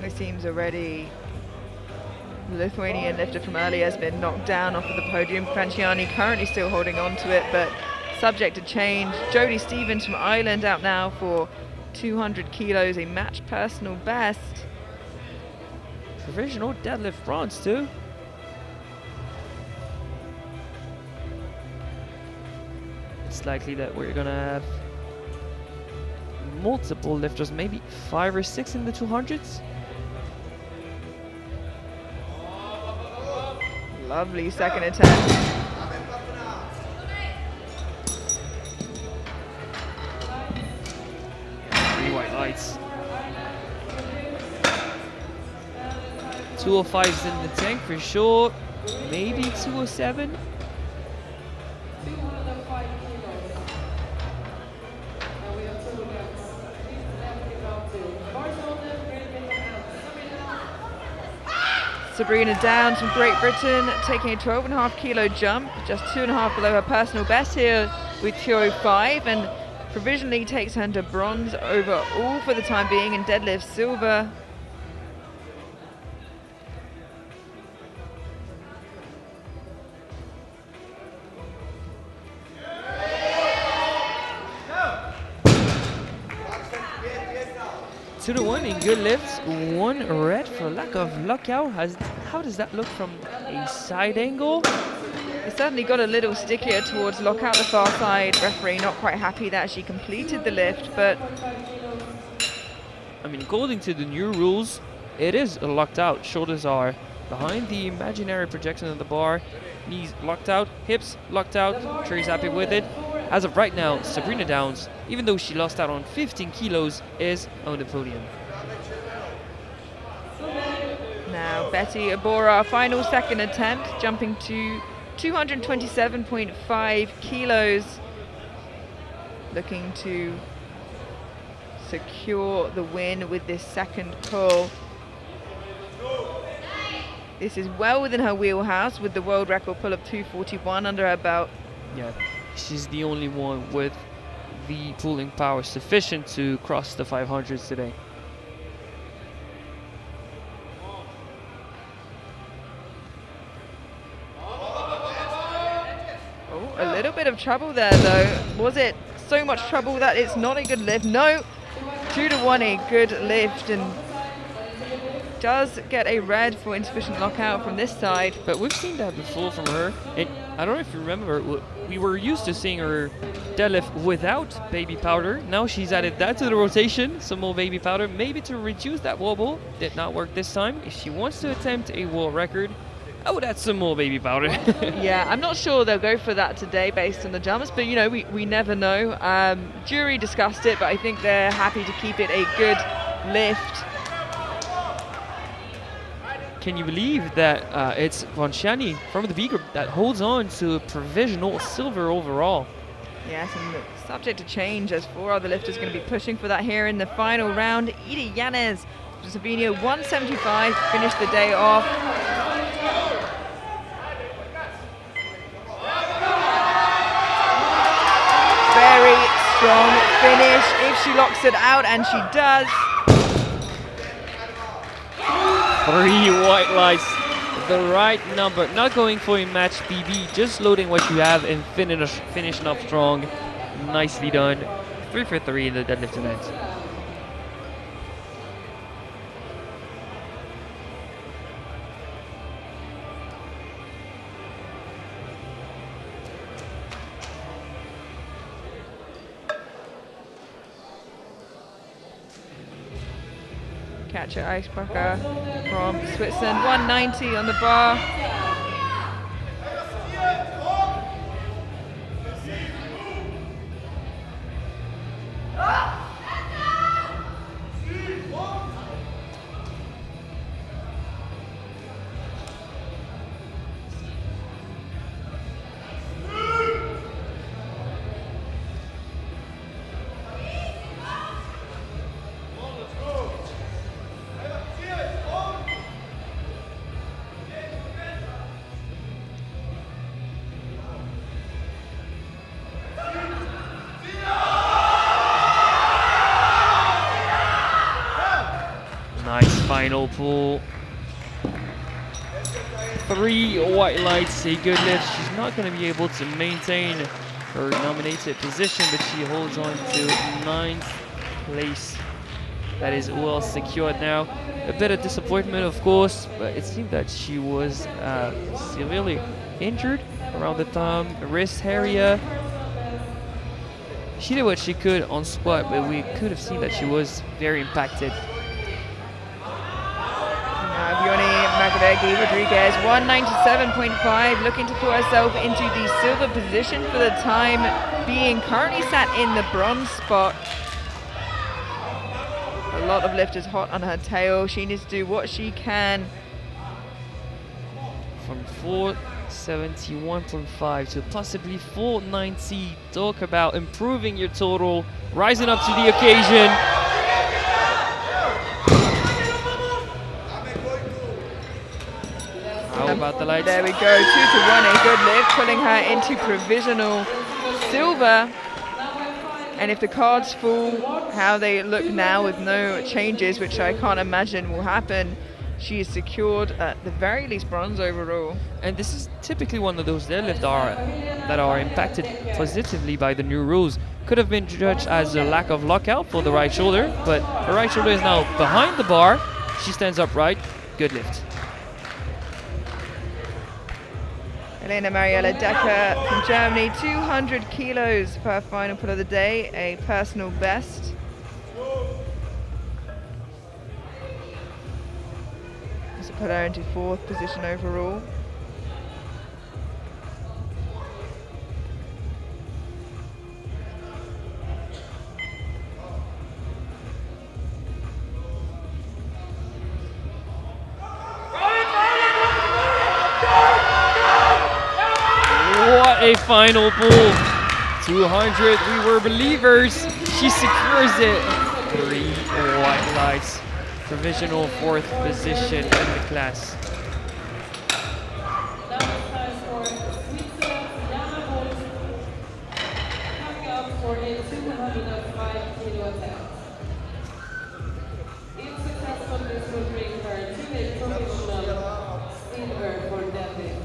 S1: It seems already the Lithuanian lifter from earlier has been knocked down off of the podium. Franciani currently still holding on to it, but subject to change. Jodie Stevens from Ireland out now for 200 kilos, a match personal best.
S2: Provisional deadlift bronze too. It's likely that we're gonna have multiple lifters, maybe 5 or 6 in the 200s.
S1: Lovely second attempt.
S2: Three white lights. 205's in the tank for sure. Maybe 207.
S4: 205 kilos. And we have 2 against. Please left it out to Barcelona, Great Britain,
S1: Sabrina Downs from Great Britain taking a 12.5-kilo jump, just 2.5 below her personal best here with 205, and provisionally takes her to bronze overall for the time being in deadlift silver.
S2: To the 1 in good lifts, 1 red for lack of lockout. How does that look from a side angle?
S1: It certainly got a little stickier towards lockout the far side. Referee not quite happy that she completed the lift, but
S2: I mean, according to the new rules, it is locked out. Shoulders are behind the imaginary projection of the bar, knees locked out, hips locked out. Sure he's happy with it. As of right now, Sabrina Downs, even though she lost out on 15 kilos, is on the podium.
S1: now Betty Abora, final second attempt, jumping to 227.5 kilos, looking to secure the win with this second pull. This is well within her wheelhouse with the world record pull of 241 under her belt.
S2: Yeah, she's the only one with the pulling power sufficient to cross the 500s today.
S1: Oh, a little bit of trouble there though. Was it so much trouble that it's not a good lift? No, 2-1, a good lift, and does get a red for insufficient lockout from this side.
S2: But we've seen that before from her, and I don't know if you remember, we were used to seeing her deadlift without baby powder. Now she's added that to the rotation, some more baby powder, maybe to reduce that wobble. Did not work this time. If she wants to attempt a world record, I would add some more baby powder.
S1: Yeah, I'm not sure they'll go for that today based on the jumps, but you know, we never know. Jury discussed it, but I think they're happy to keep it a good lift.
S2: Can you believe that it's Vanchiani from the B group that holds on to a provisional silver overall?
S1: Yes, and subject to change as 4 other lifters going to be pushing for that here in the final round. Ida Yanez from Slovenia, 175, finished the day off. Very strong finish if she locks it out, and she does.
S2: 3 white lights, the right number. Not going for a match PB, just loading what you have and finishing up strong. Nicely done. 3 for 3 in the deadlift event.
S1: Katja Eisbacher from Switzerland, 190 on the bar.
S2: Nice final pull. 3 white lights, a good lift. She's not going to be able to maintain her nominated position, but she holds on to 9th place. That is well secured now. A bit of disappointment, of course, but it seemed that she was severely injured around the thumb, wrist area. She did what she could on squat, but we could have seen that she was very impacted.
S1: Yoni Magavegi Rodriguez, 197.5, looking to put herself into the silver position for the time being. Currently sat in the bronze spot. A lot of lifters hot on her tail. She needs to do what she can.
S2: From 471.5 to possibly 490. Talk about improving your total, rising up to the occasion. How about the lights?
S1: There we go, 2 to 1, a good lift, pulling her into provisional silver. And if the cards fall how they look now with no changes, which I can't imagine will happen, she is secured at the very least bronze overall.
S2: And this is typically one of those deadlifts that are impacted positively by the new rules. Could have been judged as a lack of lockout for the right shoulder, but her right shoulder is now behind the bar. She stands upright. Good lift.
S1: Elena Mariella Decker from Germany, 200 kilos for her final pull of the day, a personal best. This will put her into 4th position overall.
S2: What a final pull. 200, we were believers. She secures it. 3 white lights. Provisional 4th position in the class.
S4: That was time for Switzerland, Jana Bolt, coming up for a 205 kilo attempt. If successful, this will bring her to a provisional silver for deadlift.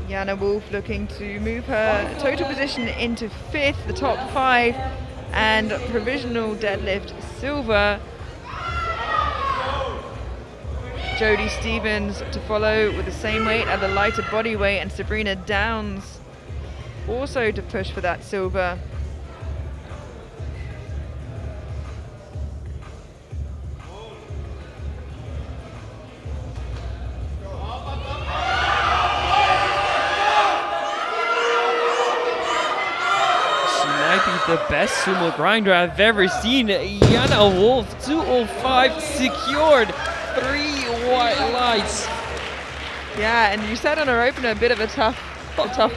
S1: Jana Wolf looking to move her total position into 5th, the top 5, and provisional deadlift silver. Jodie Stevens to follow with the same weight at the lighter body weight, and Sabrina Downs also to push for that silver.
S2: be the best sumo grinder I've ever seen. Jana Wolf, 205, secured 3 white lights.
S1: Yeah, and you said on her opener a bit of a tough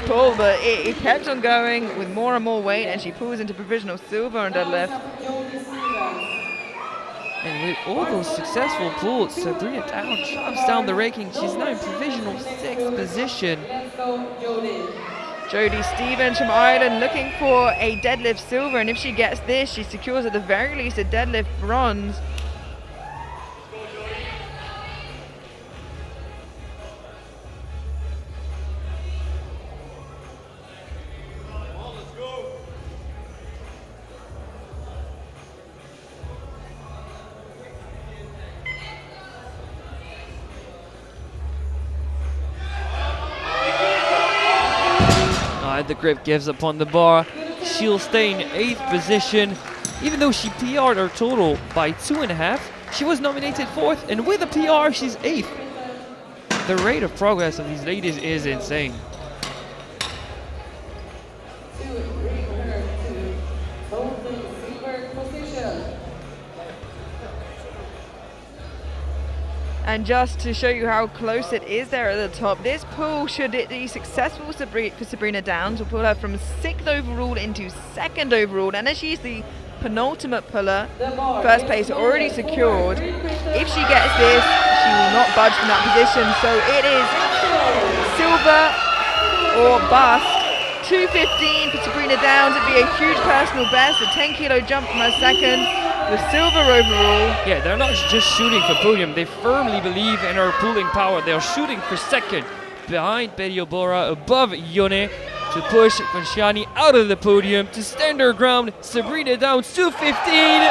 S1: pull, but it kept on going with more and more weight, and she pulls into provisional silver on deadlift.
S2: And with all those successful pulls, Sabrina Down jumps down the ranking. She's now in provisional 6th position.
S1: Jodie Stevens from Ireland looking for a deadlift silver, and if she gets this, she secures at the very least a deadlift bronze.
S2: The grip gives up on the bar. She'll stay in 8th position. Even though she PR'd her total by 2.5, she was nominated 4th, and with a PR, she's 8th. The rate of progress of these ladies is insane.
S1: And just to show you how close it is there at the top, this pull, should it be successful for Sabrina Downs, will pull her from 6th overall into 2nd overall. And as she's the penultimate puller, first place already secured, if she gets this, she will not budge from that position. So it is silver or bust. 2:15 for Sabrina Downs. It'd be a huge personal best, a 10-kilo jump from her second. The silver overall.
S2: Yeah, they're not just shooting for podium. They firmly believe in her pulling power. They are shooting for second, behind Betty Obora, above Yone, to push Conchiani out of the podium, to stand her ground. Sabrina Downs, 2:15.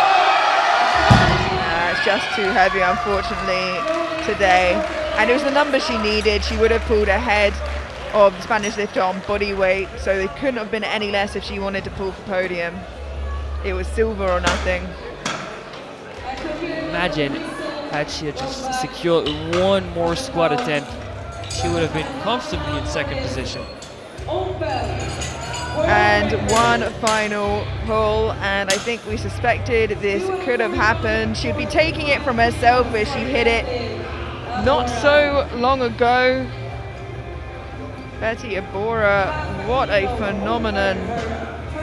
S1: It's just too heavy, unfortunately, today. And it was the number she needed. She would have pulled ahead of the Spanish lifter on body weight, so they couldn't have been any less if she wanted to pull for podium. It was silver or nothing.
S2: Imagine had she just secured one more squat attempt, she would have been comfortably in 2nd position.
S1: And one final pull, and I think we suspected this could have happened. She'd be taking it from herself where she hit it not so long ago. Betty Obora, what a phenomenon.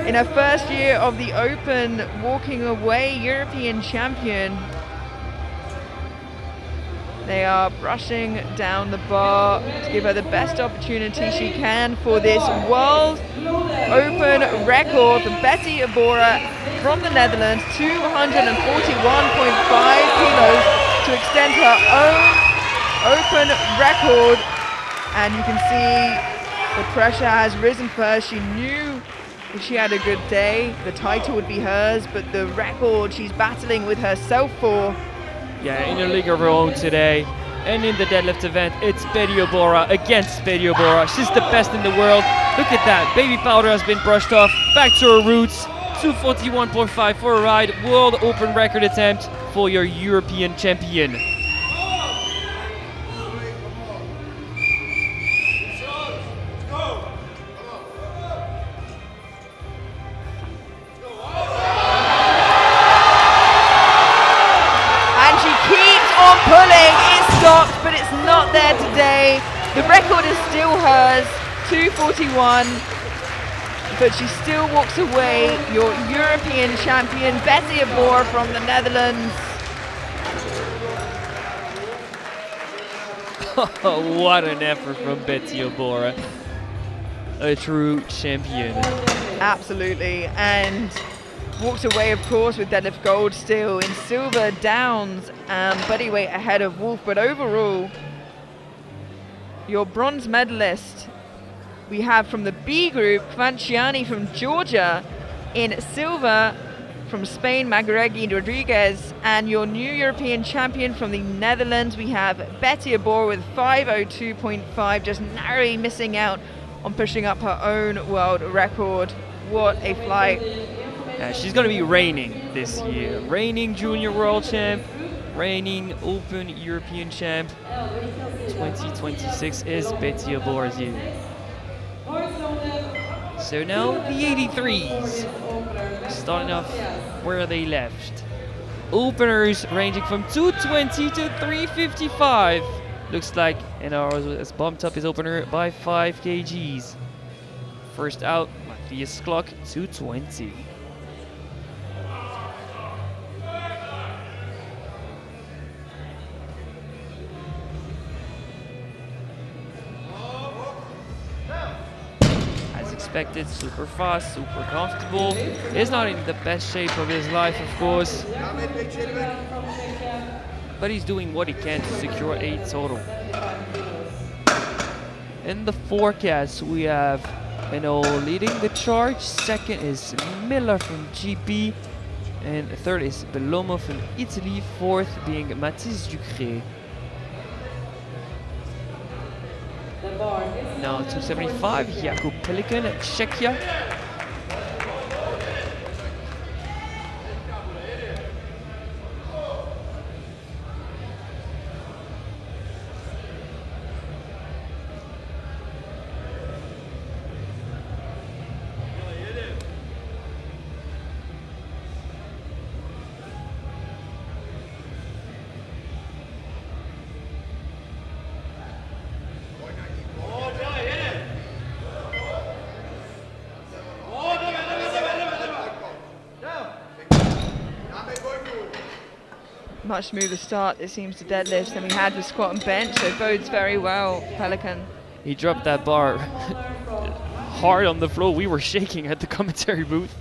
S1: In her first year of the Open, walking away European champion. They are brushing down the bar to give her the best opportunity she can for this World Open record for Betty Obora from the Netherlands, 241.5 kilos to extend her own Open record. And you can see the pressure has risen for her. She knew if she had a good day, the title would be hers, but the record she's battling with herself for.
S2: Yeah, in a league of her own today. And in the deadlift event, it's Betty Obora against Betty Obora. She's the best in the world. Look at that. Baby powder has been brushed off. Back to her roots. 241.5 for a ride. World Open record attempt for your European champion.
S1: Pulling, it stopped, but it's not there today. The record is still hers, 2:41, but she still walks away your European champion, Betty Obora from the Netherlands.
S2: What an effort from Betty Obora. A true champion.
S1: Absolutely, and walked away, of course, with deadlift gold still. In silver, Downs and bodyweight ahead of Wolf. But overall, your bronze medalist, we have from the B group, Conchiani from Georgia. In silver, from Spain, Magaregi Rodriguez. And your new European champion from the Netherlands, we have Betty Obora with 5:02.5, just narrowly missing out on pushing up her own world record. What a flight.
S2: She's going to be reigning this year. Reigning junior world champ, reigning open European champ. 2026 is Betty Obora's year. So now the 83s, starting off where they left. Openers ranging from 220 to 355. Looks like NR has bumped up his opener by 5 kgs. First out, Matthias Klock, 220. As expected, super fast, super comfortable. Is not in the best shape of his life, of course, but he's doing what he can to secure a total. In the forecast, we have Eno leading the charge. Second is Miller from GP, and third is Bellomo from Italy. Fourth being Mathis Ducré. Now 275, Jakub Pelikan, Czechia.
S1: Much smoother start, it seems, to deadlifts than we had with squat and bench, so it bodes very well, Pelikan.
S2: He dropped that bar hard on the floor. We were shaking at the commentary booth.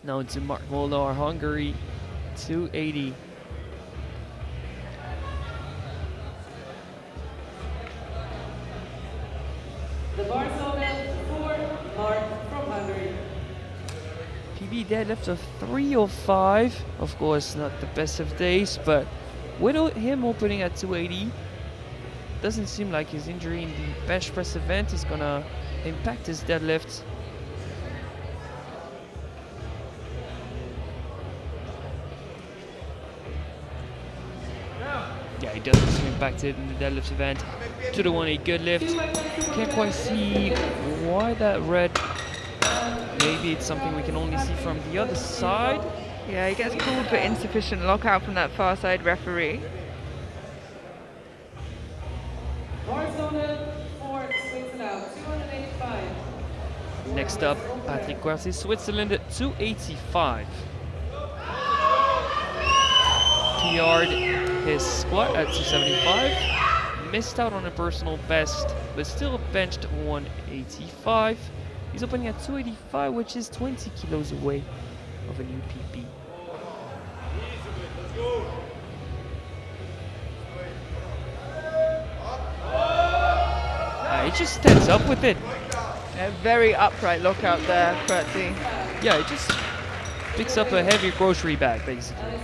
S2: Now to Mark Molnar, Hungary, 280.
S4: The Barcelona 4, Mark from Hungary.
S2: PB deadlift of 305. Of course, not the best of days, but with him opening at 280, doesn't seem like his injury in the bench press event is gonna impact his deadlift. Yeah, he doesn't seem impacted in the deadlift event. To the 180 good lift. Can't quite see why that red. Maybe it's something we can only see from the other side.
S1: Yeah, he gets called for insufficient lockout from that far side referee.
S4: Barcelona 4, Switzerland, 285.
S2: Next up, Patrick Quarcy, Switzerland at 285. PR'd his squat at 275. Missed out on a personal best, but still benched 185. He's opening at 285, which is 20 kilos away of a new PP. He just stands up with it.
S1: A very upright lockout there, Kurtzi.
S2: Yeah, he just picks up a heavy grocery bag, basically.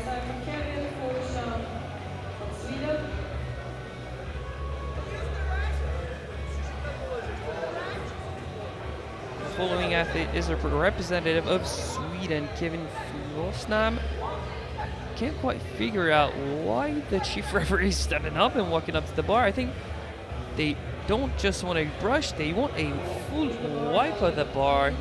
S2: The following athlete is a representative of Sweden, Kevin Frosnam. Can't quite figure out why the chief referee is stepping up and walking up to the bar. I think they don't just want a brush, they want a full wipe of the bar.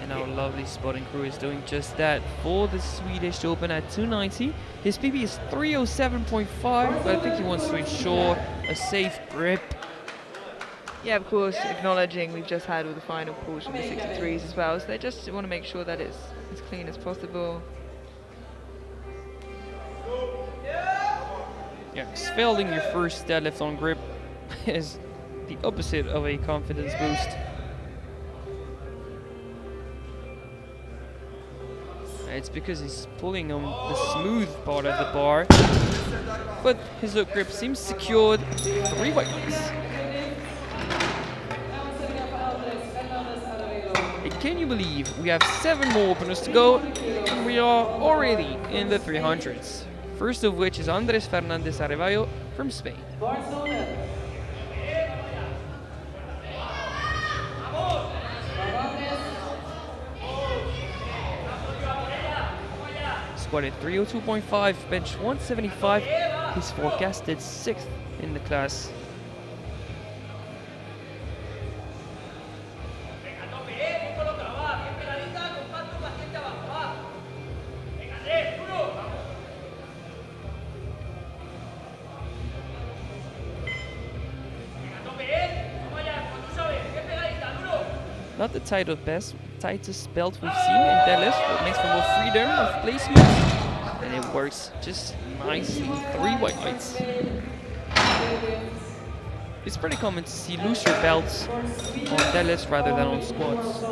S2: And our lovely spotting crew is doing just that for the Swedish Open at 290. His PB is 307.5, but I think he wants to ensure a safe grip.
S1: Yeah, of course, acknowledging we've just had all the final calls from the 63s as well, so they just want to make sure that it's as clean as possible.
S2: Yeah, 'cause failing your first deadlift on grip is the opposite of a confidence boost. It's because he's pulling on the smooth part of the bar, but his hook grip seems secured. 3 wipes. And can you believe we have 7 more openers to go, and we are already in the 300s. First of which is Andres Fernandez Arevalo from Spain.
S4: Barcelona.
S2: Squatted 302.5, bench 175. He's forecasted 6th in the class. Not the tightest belt we've seen in deadlift, but makes for more freedom of placement. And it works just nicely. 3 white lights. It's pretty common to see looser belts on deadlifts rather than on squats.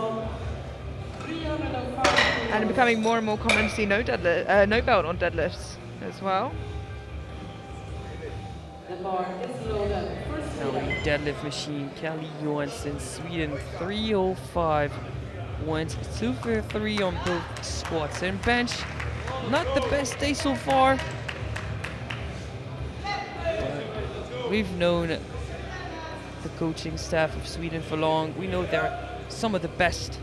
S1: And becoming more and more common to see no belt on deadlifts as well.
S4: The bar is loaded.
S2: Now the deadlift machine, Kelly Johansson, Sweden, 305. Went 2 for 3 on both squats and bench. Not the best day so far. But we've known the coaching staff of Sweden for long. We know they're some of the best.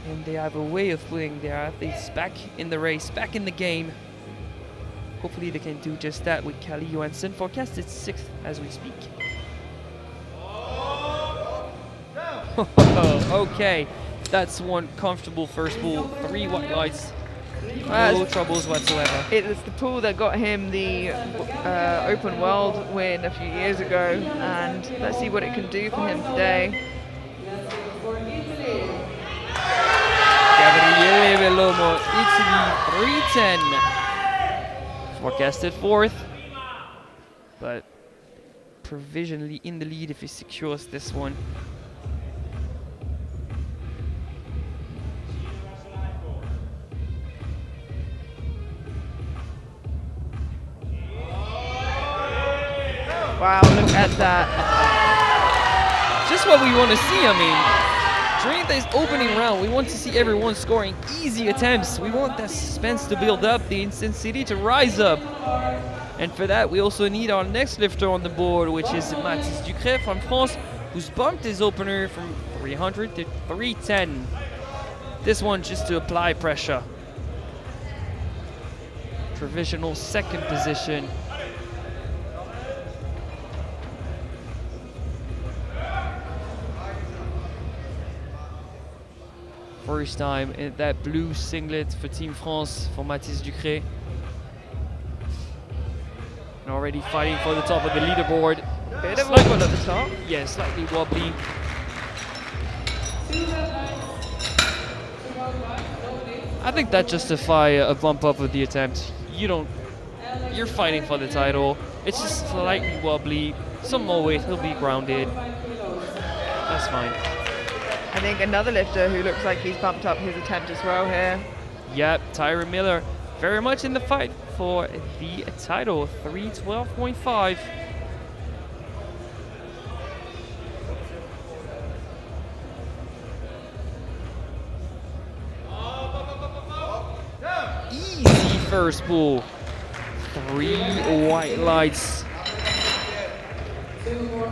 S2: And they have a way of putting their athletes back in the race, back in the game. Hopefully they can do just that with Kelly Johansson, forecasted 6th as we speak. Okay, that's one comfortable first pull. 3 white lights, no troubles whatsoever.
S1: It was the pool that got him the open world win a few years ago, and let's see what it can do for him today.
S2: Gabriele Velomo, Italy, 310. Forecasted 4th, but provisionally in the lead if he secures this one.
S1: Wow, look at that.
S2: Just what we want to see, I mean. During this opening round, we want to see everyone scoring easy attempts. We want that suspense to build up, the intensity to rise up. And for that, we also need our next lifter on the board, which is Mathis Ducret from France, who's bumped his opener from 300 to 310. This one just to apply pressure. Provisional 2nd position. First time in that blue singlet for Team France for Mathis Ducret. And already fighting for the top of the leaderboard.
S1: Bit of wobble at the top.
S2: Yeah, slightly wobbly. I think that justifies a bump up of the attempt. You're fighting for the title. It's just slightly wobbly. Some more weight, he'll be grounded. That's fine.
S1: I think another lifter who looks like he's bumped up his attempt as well here.
S2: Yep, Tyron Miller very much in the fight for the title, 312.5. Easy first pull. 3 white lights.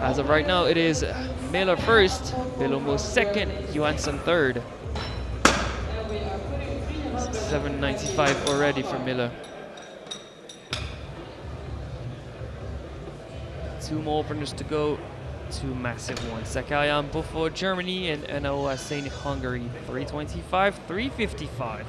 S2: As of right now, it is Miller first, Velomo 2nd, Johansson 3rd. 795 already for Miller. 2 more openers to go. 2 massive ones. Zakarian Bufo, Germany, and Enao Assein, Hungary. 325, 355.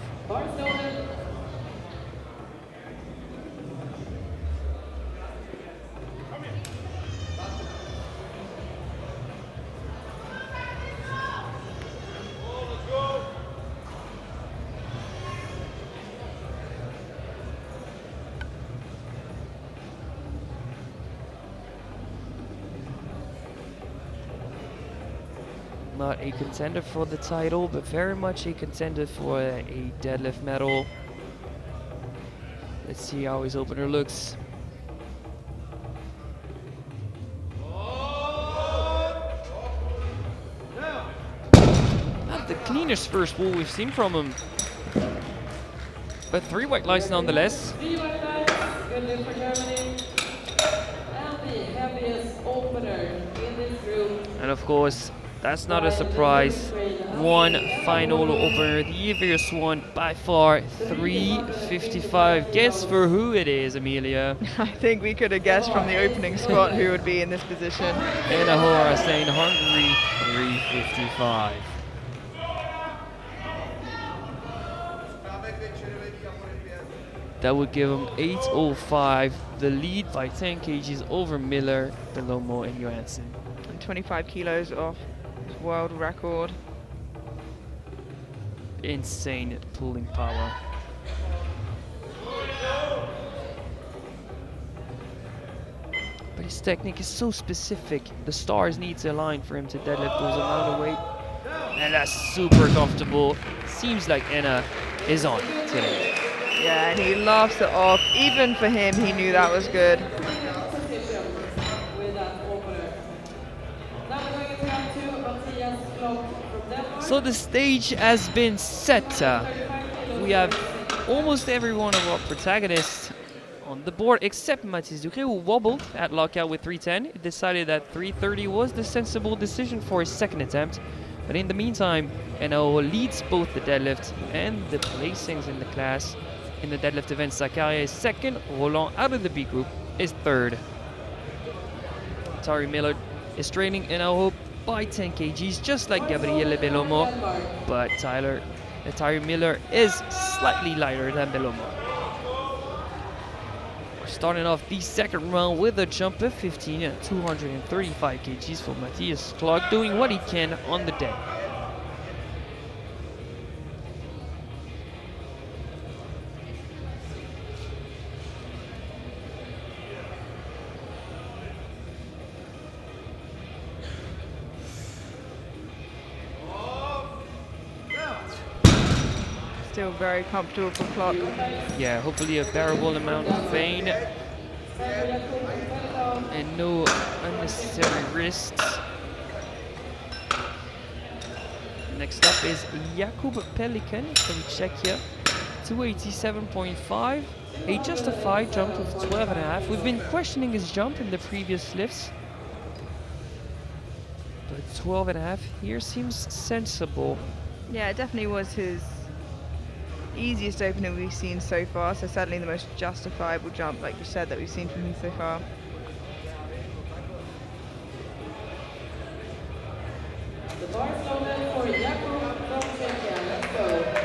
S2: Not a contender for the title, but very much a contender for a deadlift medal. Let's see how his opener looks. Not the cleanest first pull we've seen from him. But 3 white lights nonetheless.
S4: 3 white lights, good lift for Germany. And the heaviest opener in this group.
S2: And of course, That's not a surprise. One final opener, the obvious one by far, 3:55. Guess for who it is, Amelia.
S1: I think we could have guessed from the opening squat who would be in this position.
S2: And Ahora saying Hungary, 3:55. That would give him 8:05, the lead by 10 kgs over Miller, Belomo, and Johansson.
S1: And 25 kilos off his world record.
S2: Insane pulling power. But his technique is so specific. The stars need to align for him to deadlift those amount of weight. And that's super comfortable. Seems like Enna is on today.
S1: Yeah, and he laughs it off. Even for him, he knew that was good.
S4: Position with that opener. Now we're going to come to Mathias Klopp from Denmark.
S2: So the stage has been set. We have almost every one of our protagonists on the board except Mathis Ducré, who wobbled at lockout with 310. He decided that 330 was the sensible decision for his second attempt. But in the meantime, Enna leads both the deadlift and the placings in the class. In the deadlift event, Zakaria is second. Roland, out of the B group, is third. Tari Miller is training Enna by 10 kgs, just like Gabriele Belomo. But Tari Miller is slightly lighter than Belomo. We're starting off the second round with a jump of 15 at 235 kgs for Matthias Klok, doing what he can on the day.
S1: Still very comfortable for Klopp.
S2: Yeah, hopefully a bearable amount of pain and no unnecessary risks. Next up is Jakub Pelikan from Czechia, 287.5, a justified jump of 12.5. We've been questioning his jump in the previous lifts, but 12.5 here seems sensible.
S1: Yeah, it definitely was his easiest opener we've seen so far, so certainly the most justifiable jump, like you said, that we've seen from him so far.
S4: The bar is loaded for Jakub from Czechia. Let's go.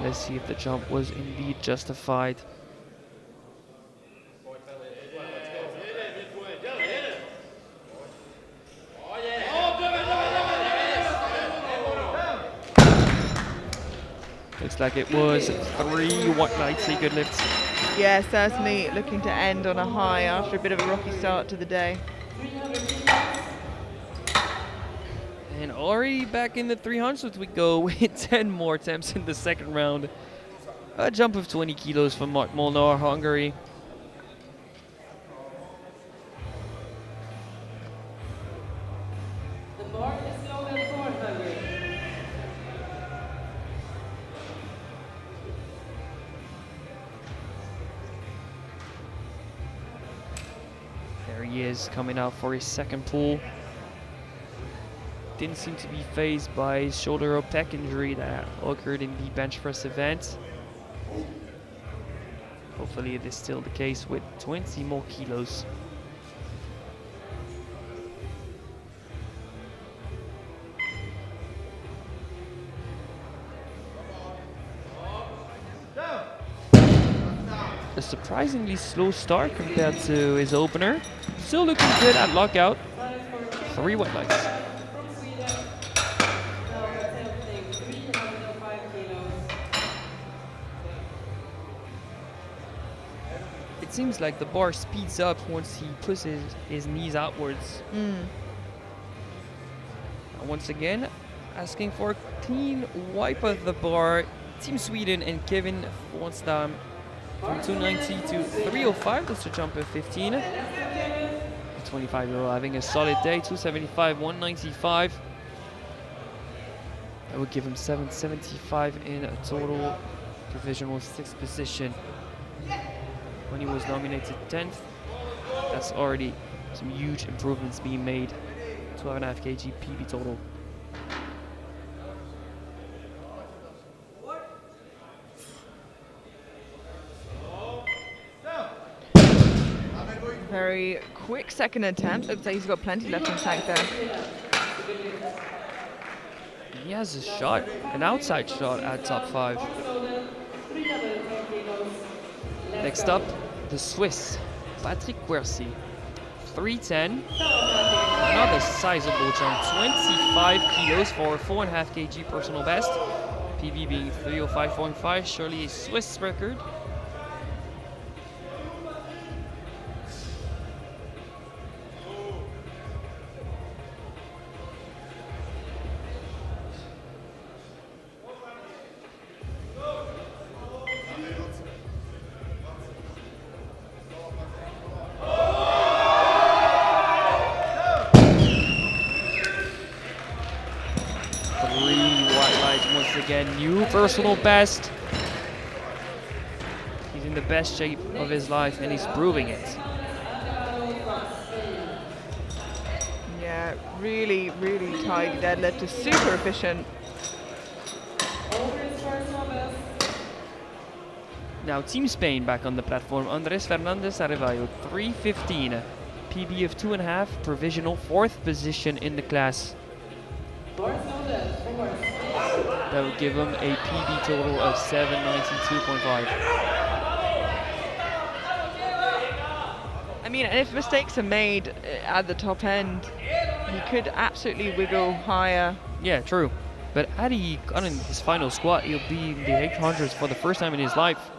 S2: Let's see if the jump was indeed justified. Looks like it was 3 white lights, a good lift.
S1: Yeah, certainly looking to end on a high after a bit of a rocky start to the day.
S2: And already back in the 300s we go with 10 more attempts in the second round. A jump of 20 kilos from Mark Molnar, Hungary.
S4: The bar is loaded for Hungary.
S2: There he is, coming out for his second pull. Didn't seem to be phased by his shoulder or pec injury that occurred in the bench press event. Hopefully it is still the case with 20 more kilos. A surprisingly slow start compared to his opener. Still looking good at lockout. 3 white lights.
S4: From Sweden. Now attempting 305 kilos.
S2: It seems like the bar speeds up once he puts his knees outwards. And once again, asking for a clean wipe of the bar. Team Sweden and Kevin Fornstam From 290 to 305, that's a jump of 15. The 25-year-old having a solid day, 275, 195. That would give him 775 in a total, provisional 6th position. When he was nominated 10th, that's already some huge improvements being made. 12.5 kg PB total.
S1: Very quick second attempt. Looks like he's got plenty left in the tank there.
S2: He has a shot, an outside shot at top 5. Next up, the Swiss, Patrick Quercy. 310. Another sizable jump, 25 kilos for 4.5 kg personal best. PB being 305.5, surely a Swiss record. Again, new personal best. He's in the best shape of his life and he's proving it.
S1: Yeah, really, really tidy deadlift. Is super efficient.
S2: Now Team Spain back on the platform. Andrés Fernández Arevalo, 315. PB of 2.5, provisional 4th position in the class. That would give him a PB total of 792.5.
S1: I mean, if mistakes are made at the top end, he could absolutely wiggle higher.
S2: Yeah, true. But had he gotten his final squat, he'll be in the 800s for the first time in his life.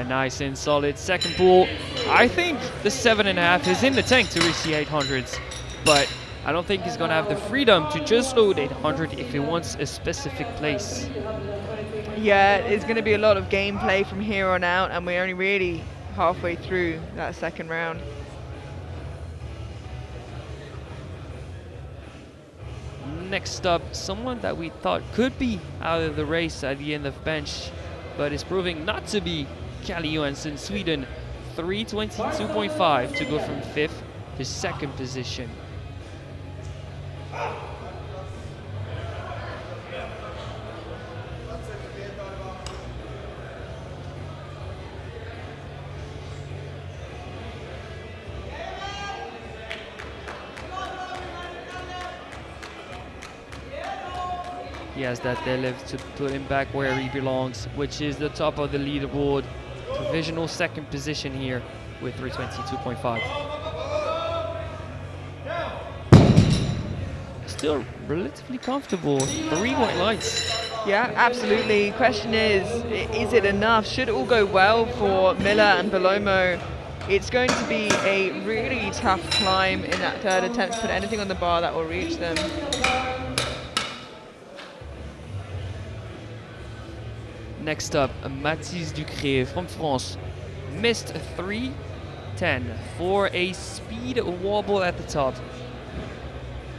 S2: Nice and solid second pull. I think the 7.5 is in the tank to reach the 800s, but I don't think he's gonna have the freedom to just load 800 if he wants a specific place.
S1: Yeah, it's going to be a lot of gameplay from here on out, and we're only really halfway through that second round.
S2: Next up, someone that we thought could be out of the race at the end of bench, but is proving not to be. Kalle Johansson, Sweden, 322.5 to go from 5th to 2nd position. He has that deadlift to put him back where he belongs, which is the top of the leaderboard. Provisional 2nd position here with 322.5. Still relatively comfortable. 3 white lights.
S1: Yeah, absolutely. Question is it enough? Should it all go well for Miller and Belomo, it's going to be a really tough climb in that 3rd attempt to put anything on the bar that will reach them.
S2: Next up, Mathis Ducré from France. Missed 310 for a speed wobble at the top.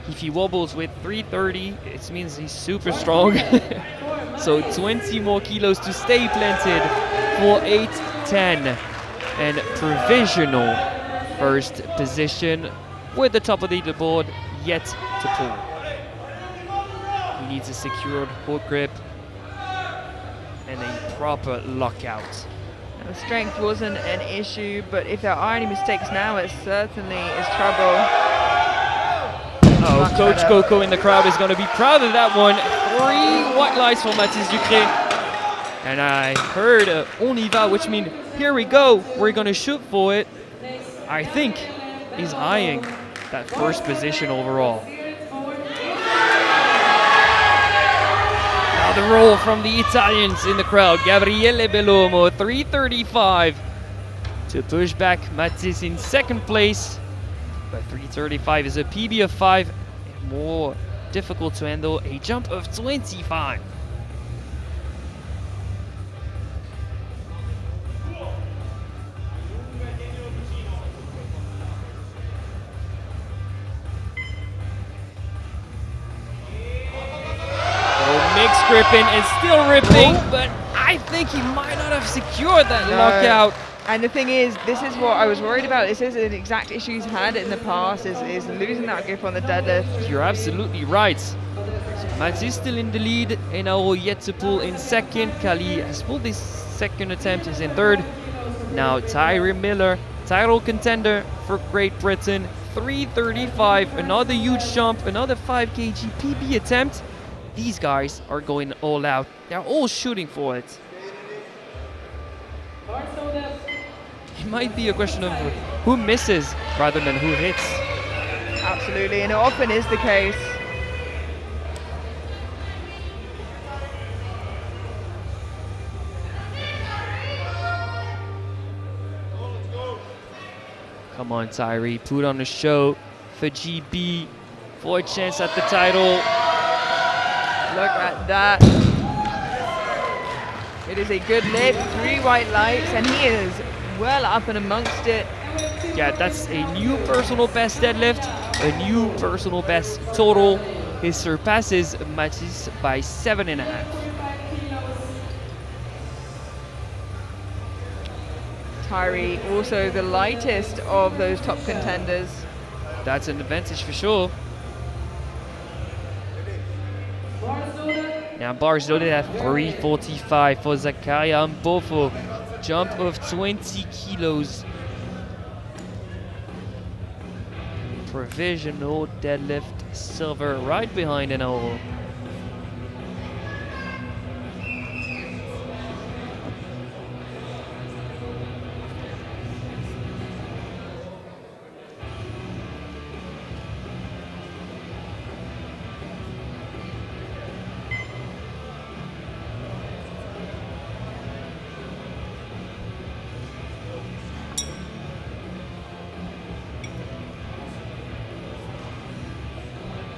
S2: If he wobbles with 330, it means he's super strong. So 20 more kilos to stay planted for 810. And provisional 1st position with the top of the leaderboard yet to pull. He needs a secured hook grip and a proper lockout.
S1: The strength wasn't an issue, but if there are any mistakes now, it certainly is trouble.
S2: Oh,
S1: Much
S2: Coach
S1: better.
S2: Coco in the crowd is going to be proud of that one. 3 white lights for Mathis Ducré. And I heard on y va, which means here we go, we're going to shoot for it. I think he's eyeing that 1st position overall. Now the roll from the Italians in the crowd. Gabriele Belomo, 335. to push back Mathis in second place. But 335 is a PB of 5, and more difficult to handle, a jump of 25. Mixed gripping and still ripping, but I think he might not have secured that lockout.
S1: And the thing is, this is what I was worried about. This is an exact issue he's had in the past, is losing that grip on the deadlift.
S2: You're absolutely right. So Max is still in the lead, Enao yet to pull in second. Kali has pulled his second attempt, is in third. Now Tyree Miller, title contender for Great Britain, 335, another huge jump, another 5 kg PB attempt. These guys are going all out. They're all shooting for it. It might be a question of who misses rather than who hits.
S1: Absolutely, and it often is the case.
S2: Come on, Tyree, put on a show for GB for a chance at the title.
S1: Look at that. It is a good lift, 3 white lights, and he is well up and amongst it.
S2: Yeah, that's a new personal best deadlift, a new personal best total. He surpasses Mathis by 7.5.
S1: Tyree, also the lightest of those top contenders.
S2: That's an advantage for sure. Now bars loaded at 345 for Zakaria Mbofo. Jump of 20 kilos. Provisional deadlift silver right behind Enao.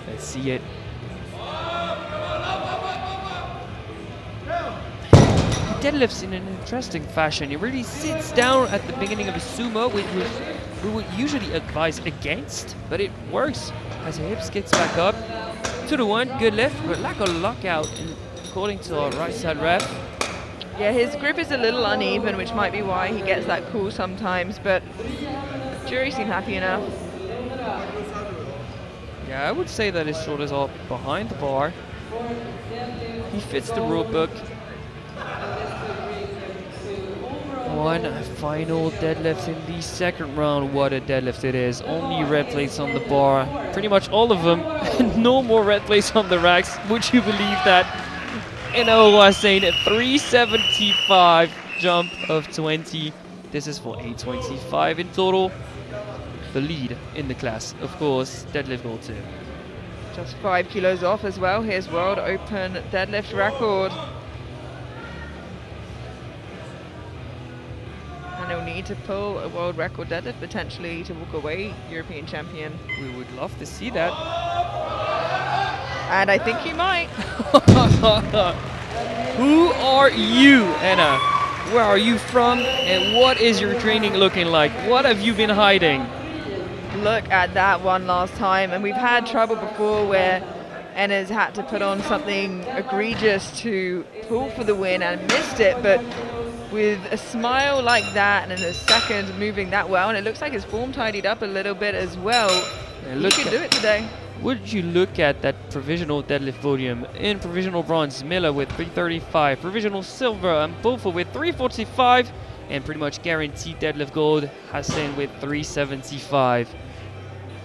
S2: Let's see it. He deadlifts in an interesting fashion. He really sits down at the beginning of a sumo, which we would usually advise against, but it works as the hips gets back up. 2-1, good lift, but lack of lockout, according to our right side ref.
S1: Yeah, his grip is a little uneven, which might be why he gets that call sometimes, but jury seem happy enough.
S2: Yeah, I would say that his shoulders are behind the bar. He fits the rule book. One final deadlift in the second round. What a deadlift it is. Only red plates on the bar. Pretty much all of them. No more red plates on the racks. Would you believe that? Enao was saying a 375 jump of 20. This is for 825 in total. The lead in the class, of course, deadlift gold 2.
S1: Just 5 kilos off as well. Here's World Open deadlift record. And he'll need to pull a world record deadlift potentially to walk away European champion.
S2: We would love to see that.
S1: And I think he might.
S2: Who are you, Anna? Where are you from? And what is your training looking like? What have you been hiding?
S1: Look at that one last time, and we've had trouble before where Enna's had to put on something egregious to pull for the win and missed it, but with a smile like that and a second moving that well, and it looks like his form tidied up a little bit as well. He can do it today.
S2: Would you look at that provisional deadlift podium? In provisional bronze, Miller with 335, provisional silver, and Mbofo with 345, and pretty much guaranteed deadlift gold, Hassan with 375.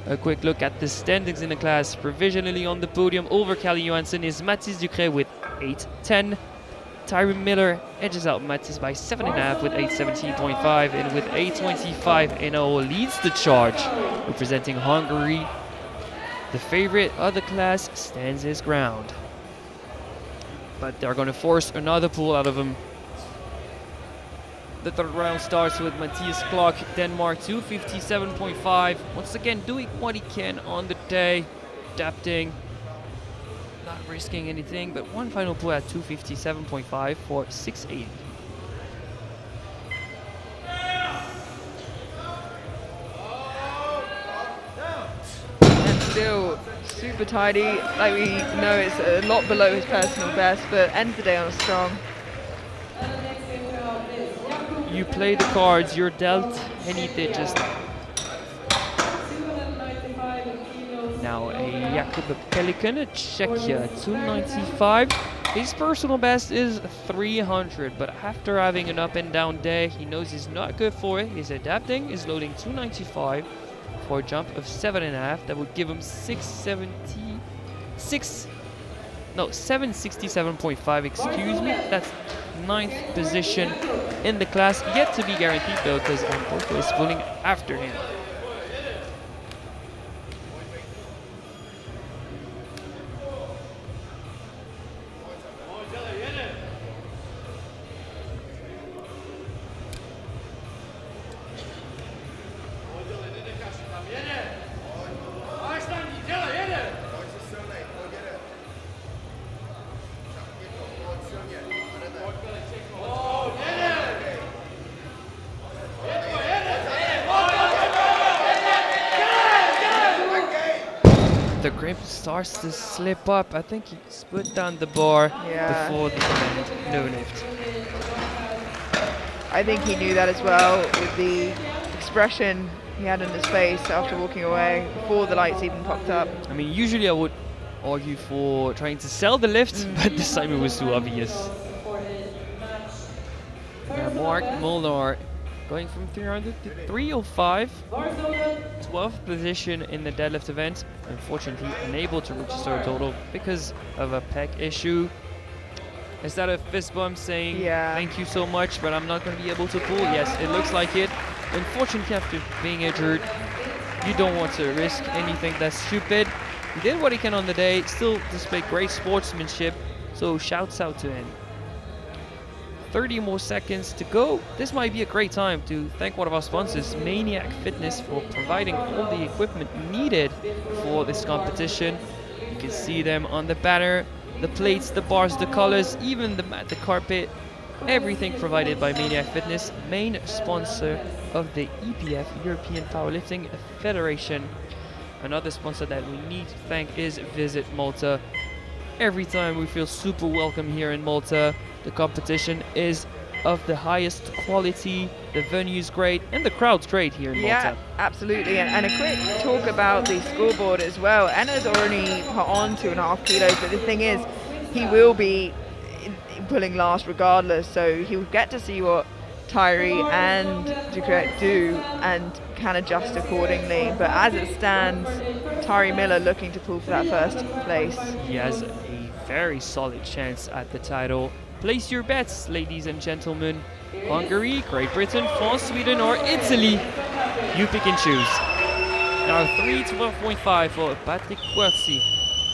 S2: A quick look at the standings in the class. Provisionally on the podium over Kali Johansson is Mathis Ducret with 810. Tyree Miller edges out Mathis by 7.5 with 817.5, and with 825, Enao leads the charge, representing Hungary. The favorite of the class stands his ground. But they're going to force another pull out of him. The third round starts with Matthias Klock, Denmark, 257.5. Once again, doing what he can on the day, adapting, not risking anything, but one final pull at 257.5 for 680.
S1: And still super tidy. Like we know it's a lot below his personal best, but ends the day on a strong.
S2: You play the cards you're dealt, and he did just that. Now a Jakub Pelikan, a Czechia, 295. His personal best is 300, but after having an up and down day, he knows he's not good for it. He's adapting, he's loading 295 for a jump of 7.5. That would give him 767.5, excuse me. That's 9th position in the class, yet to be guaranteed though, because Amporto is pulling after him. The grip starts to slip up. I think he's put down the bar before the end. No lift.
S1: I think he knew that as well with the expression he had on his face after walking away before the lights even popped up.
S2: I mean, usually I would argue for trying to sell the lift, but this time it was too obvious. Mark Molnar going from 300 to 305. 12th position in the deadlift event. Unfortunately, unable to register a total because of a pec issue. Is that a fist bump saying thank you so much, but I'm not going to be able to pull? Yes, it looks like it. Unfortunately, after being injured, you don't want to risk anything that's stupid. He did what he can on the day, still displayed great sportsmanship, so shouts out to him. 30 more seconds to go. This might be a great time to thank one of our sponsors, Maniac Fitness, for providing all the equipment needed for this competition. You can see them on the banner, the plates, the bars, the colors, even the mat, the carpet, everything provided by Maniac Fitness, main sponsor of the EPF, European Powerlifting Federation. Another sponsor that we need to thank is Visit Malta. Every time we feel super welcome here in Malta. The competition is of the highest quality, the venue's great, and the crowd's great here in Malta.
S1: Yeah, absolutely. And a quick talk about the scoreboard as well. Enna's already put on 2.5 kilos, but the thing is, he will be pulling last regardless, so he'll get to see what Tyree and Ducret do and can adjust accordingly. But as it stands, Tyree Miller looking to pull for that first place.
S2: He has a very solid chance at the title. Place your bets, ladies and gentlemen. Hungary, Great Britain, France, Sweden, or Italy. You pick and choose. Now 312.5 for Patrick Quercy.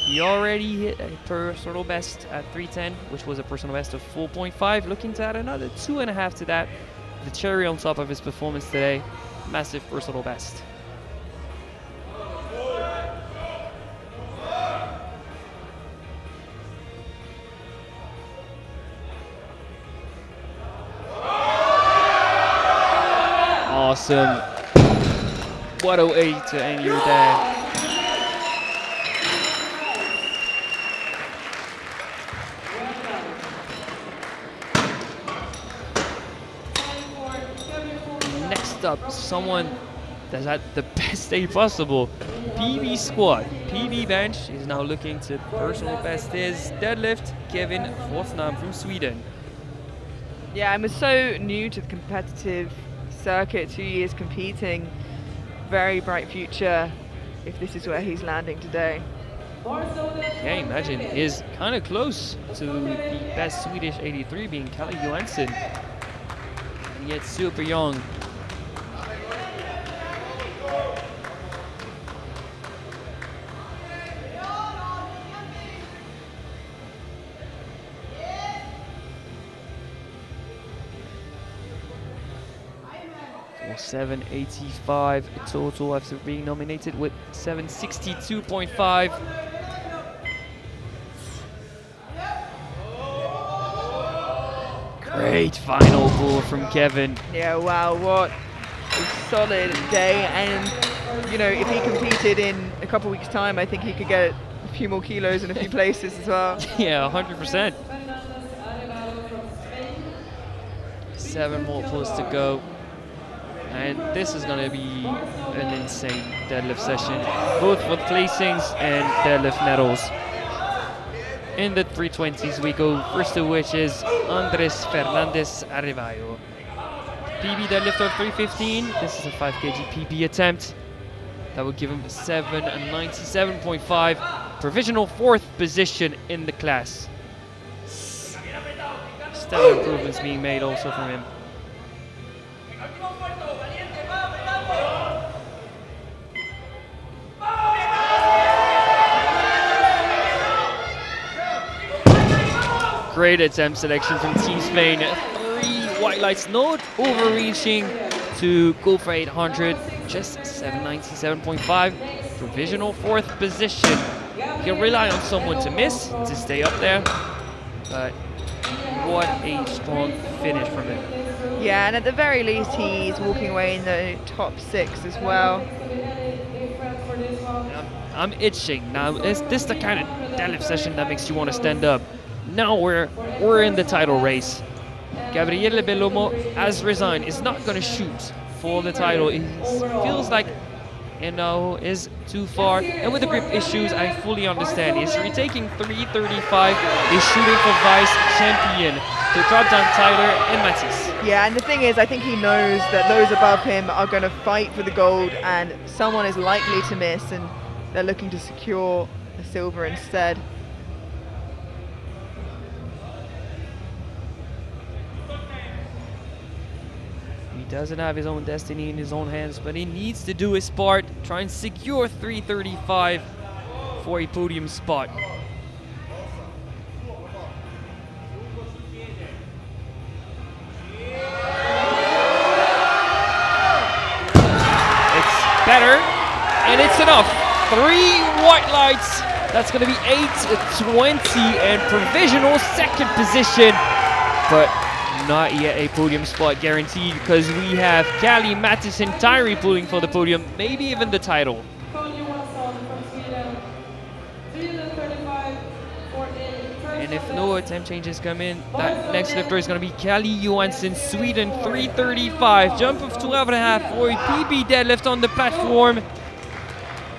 S2: He already hit a personal best at 310, which was a personal best of 4.5. Looking to add another 2.5 to that. The cherry on top of his performance today. Massive personal best. Awesome. What a way to end your day. Next up, someone that's had the best day possible. PB squat. PB bench is now looking to personal best his deadlift. Kevin Forsnam from Sweden.
S1: Yeah, and was so new to the competitive circuit, 2 years competing. Very bright future if this is where he's landing today.
S2: Yeah, imagine is kind of close to the best Swedish 83 being Kalle Johansson. And yet super young. 785 total after being nominated with 762.5. Great final pull from Kevin.
S1: Yeah, wow, what a solid day. And, you know, if he competed in a couple weeks' time, I think he could get a few more kilos in a few places as well.
S2: Yeah, 100%. 7 more pulls to go. And this is going to be an insane deadlift session, both for placings and deadlift medals. In the 320s, we go first to which is Andres Fernandez Arrevallo. PB deadlift of 315. This is a 5 kg PB attempt. That would give him 797.5. Provisional 4th position in the class. Stellar improvements being made also from him. Great attempt selection from Team Spain. 3 white lights, not overreaching to go for 800. Just 797.5. Provisional 4th position. He'll rely on someone to miss to stay up there. But what a strong finish from him.
S1: Yeah, and at the very least, he's walking away in the top 6 as well.
S2: I'm itching. Now, is this the kind of deadlift session that makes you want to stand up? Now we're in the title race. Gabriele Bellomo has resigned. Is not going to shoot for the title. It feels like, you know, is too far. And with the grip issues, I fully understand. He's retaking 335. He's shooting for vice champion to drop down Tyler and Matisse.
S1: Yeah, and the thing is, I think he knows that those above him are going to fight for the gold, and someone is likely to miss, and they're looking to secure the silver instead.
S2: He doesn't have his own destiny in his own hands, but he needs to do his part, try and secure 335 for a podium spot. It's better, and it's enough. 3 white lights. That's going to be 8:20 and provisional 2nd position, but not yet a podium spot guaranteed because we have Callie, Mattis, and Tyree pulling for the podium, maybe even the title. And if no attempt changes come in, that next lifter is going to be Callie Johansson, Sweden, 335. Jump of 12.5 for a PB deadlift on the platform.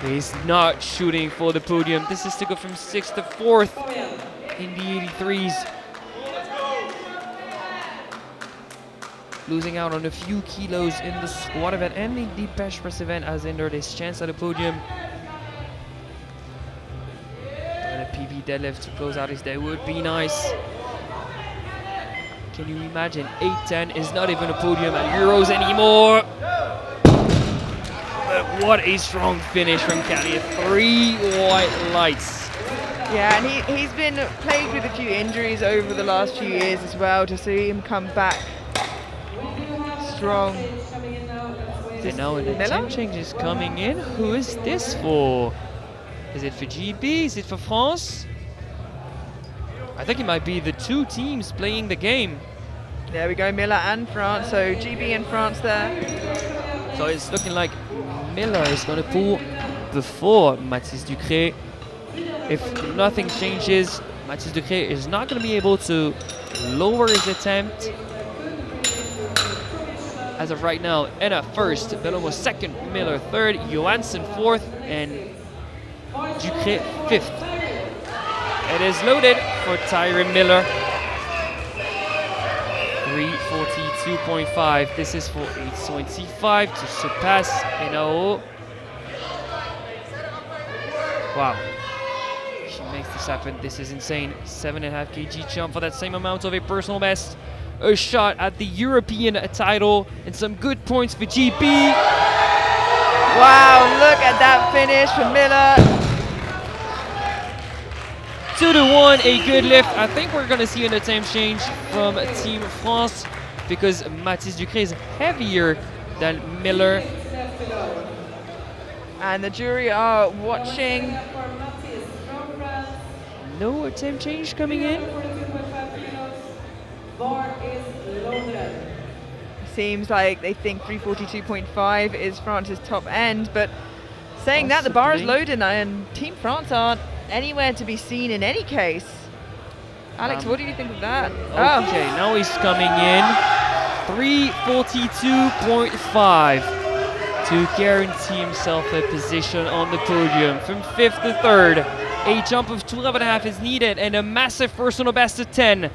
S2: He's not shooting for the podium. This is to go from 6th to 4th in the 83s. Losing out on a few kilos in the squat event and the deep bench press event has hindered his chance at the podium. And a PB deadlift to close out his day would be nice. Can you imagine? 810 is not even a podium at Euros anymore. But what a strong finish from Callie. 3 white lights.
S1: Yeah, and he's been plagued with a few injuries over the last few years as well. To see him come back strong.
S2: And now an attempt change is coming in. Who is this for? Is it for GB? Is it for France? I think it might be the 2 teams playing the game.
S1: There we go, Miller and France. So GB and France there.
S2: So it's looking like Miller is going to pull before Mathis Ducré. If nothing changes, Mathis Ducré is not going to be able to lower his attempt. As of right now, Enna 1st, Bellomo 2nd, Miller 3rd, Johansson 4th, and Ducré 5th. It is loaded for Tyron Miller. 342.5. This is for 825 to surpass NAO. Wow. She makes this happen. This is insane. 7.5 kg jump for that same amount of a personal best. A shot at the European title and some good points for GB.
S1: Wow, look at that finish from Miller.
S2: 2-1, a good lift. I think we're going to see an attempt change from Team France because Mathis Ducré is heavier Dan Miller.
S1: And the jury are watching.
S4: For Matthias from France,
S2: No attempt change coming in.
S4: 42.5 kilos. Bar is loaded.
S1: Seems like they think 342.5 is France's top end, but saying that, the bar is
S2: Possibly.
S1: loaded and Team France aren't anywhere to be seen in any case. Alex, what do you think of that?
S2: Okay, now he's coming in. 342.5 to guarantee himself a position on the podium. From 5th to 3rd, a jump of 12.5 is needed and a massive personal best of 10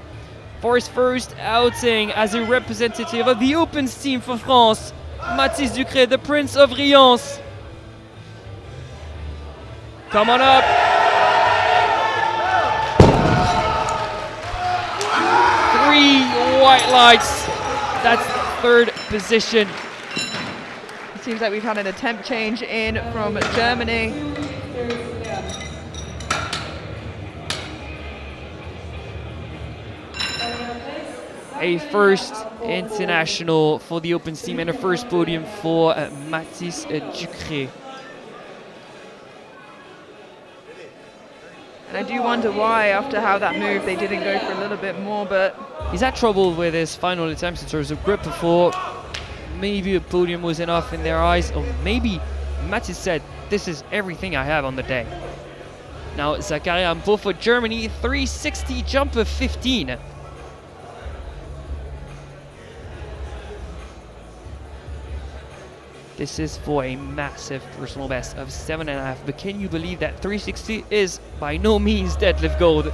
S2: for his first outing as a representative of the Opens team for France. Mathis Ducré, the Prince of Riance. Come on up. 3 white lights. That's 3rd position.
S1: It seems like we've had an attempt change in from Germany.
S2: A first international for the Opens team and a first podium for Mathis Ducré.
S1: And I do wonder why, after how that moved, they didn't go for a little bit more, but
S2: He's had trouble with his final attempts in terms of grip before. Maybe a podium was enough in their eyes, or maybe Mathis said, this is everything I have on the day. Now Zakaria Ampo for Germany, 360 jump of 15. This is for a massive personal best of 7.5, but can you believe that 360 is by no means deadlift gold?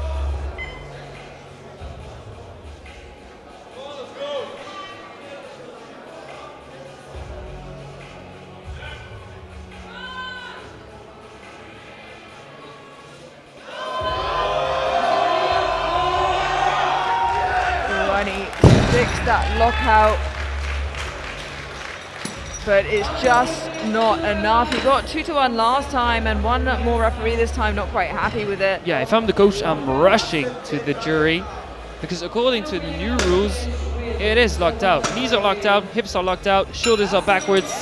S1: and he sticks that lockout. But it's just not enough. He got 2-1 last time and one more referee this time, not quite happy with it.
S2: Yeah, if I'm the coach, I'm rushing to the jury because according to the new rules, it is locked out. Knees are locked out, hips are locked out, shoulders are backwards,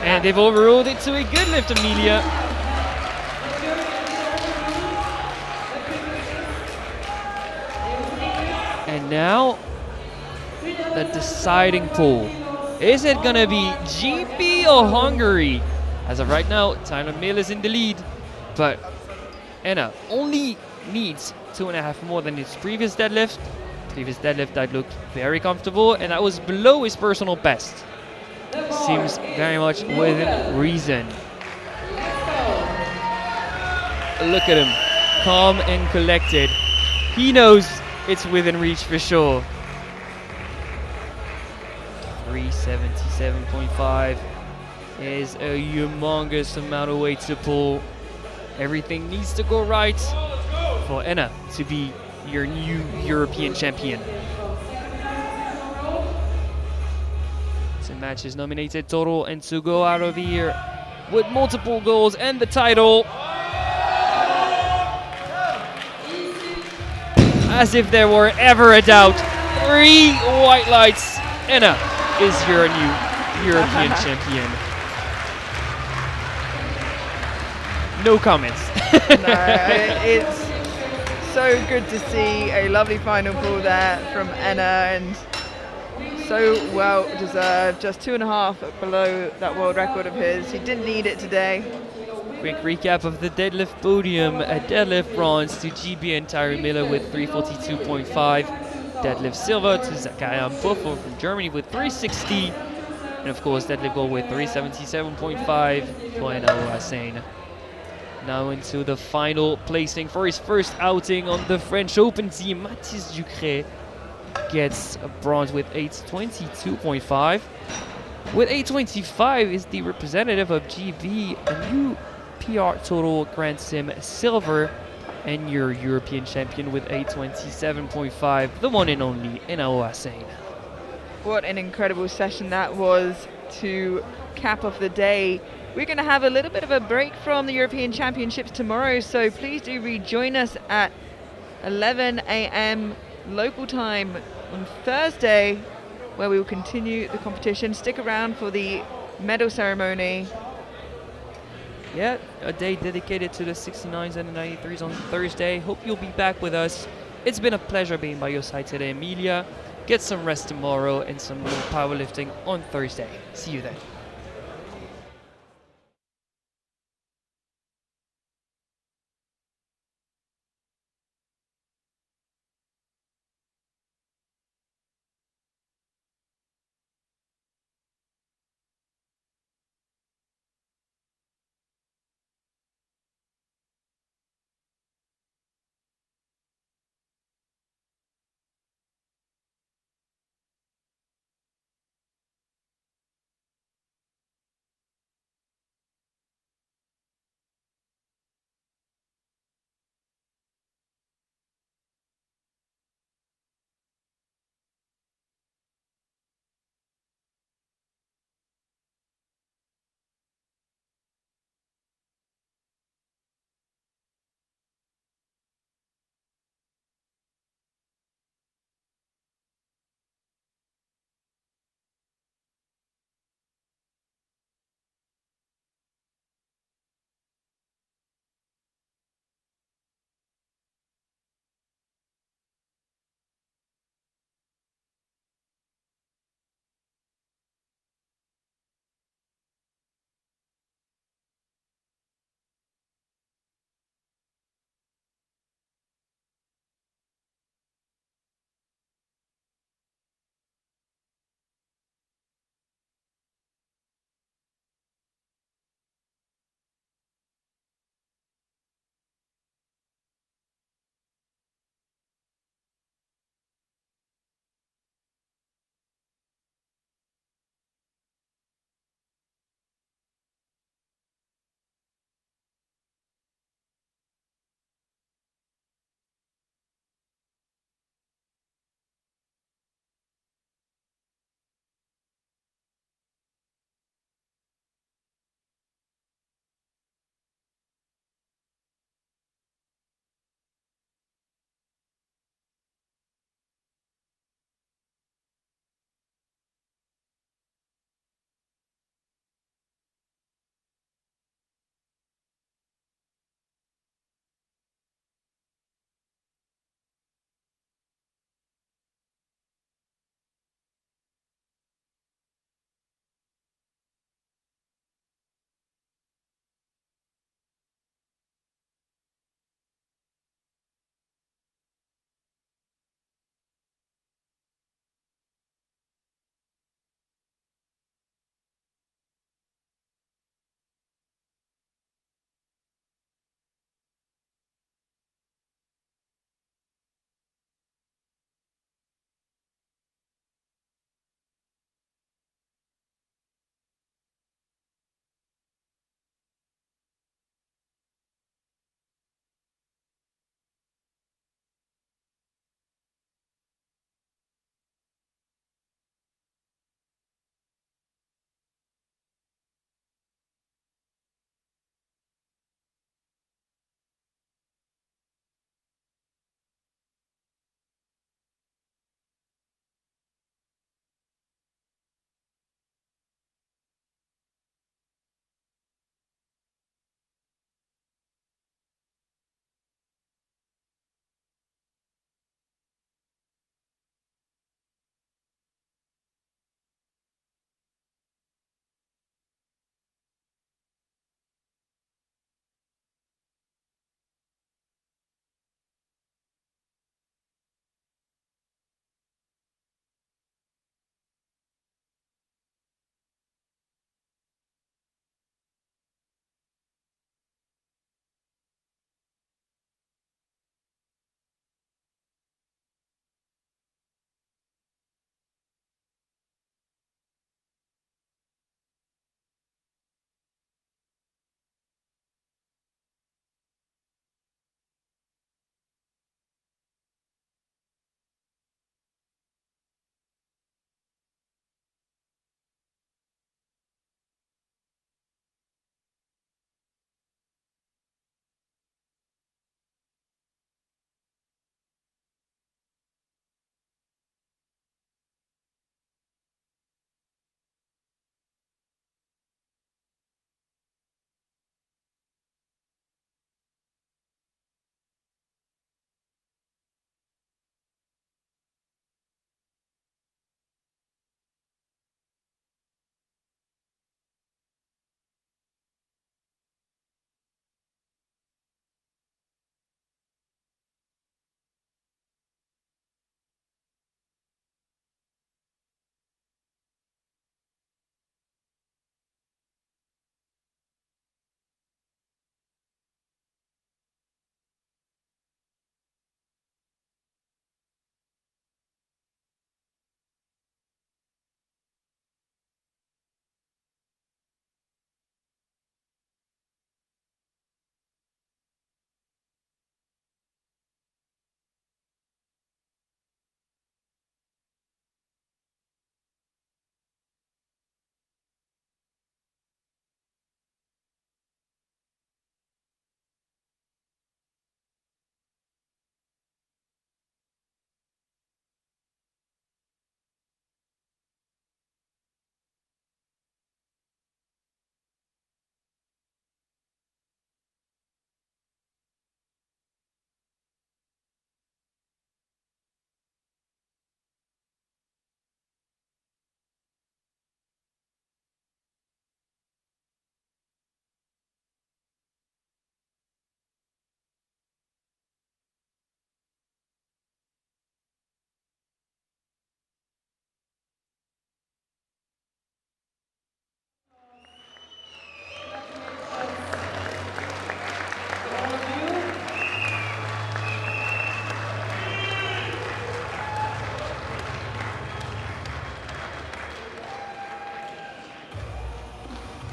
S2: and they've overruled it to a good lift, Amelia. And now, the deciding poll. Is it gonna be GP or Hungary? As of right now, Tyler Mill is in the lead, but Anna only needs 2.5 more than his previous deadlift. Previous deadlift that looked very comfortable, and that was below his personal best. Seems very much within reason. Look at him, calm and collected. He knows it's within reach for sure. 377.5 is a humongous amount of weight to pull. Everything needs to go right for Anna to be your new European champion. So match is nominated total and to go out of here with multiple goals and the title. As if there were ever a doubt. 3 white lights. Anna is your new European champion. No comments.
S1: No, it's so good to see a lovely final pull there from Anna, and so well deserved. Just 2.5 below that world record of his. He didn't need it today.
S2: Quick recap of the deadlift podium. A deadlift bronze to GB and Tyler Miller with 342.5. Deadlift silver to Zakaria Mpofu from Germany with 360. And of course deadlift gold with 377.5 for Anna Hussein. Now into the final placing for his first outing on the French Open team. Mathis Ducré gets a bronze with 822.5. With 825 is the representative of GB, a new PR total grants him silver, and your European champion with 827.5, the one and only Anna Hussein.
S1: What an incredible session that was to cap off the day. We're going to have a little bit of a break from the European Championships tomorrow, so please do rejoin us at 11 a.m. local time on Thursday where we will continue the competition. Stick around for the medal ceremony.
S2: Yeah, a day dedicated to the 69s and the 93s on Thursday. Hope you'll be back with us. It's been a pleasure being by your side today, Emilia. Get some rest tomorrow and some more powerlifting on Thursday. See you then.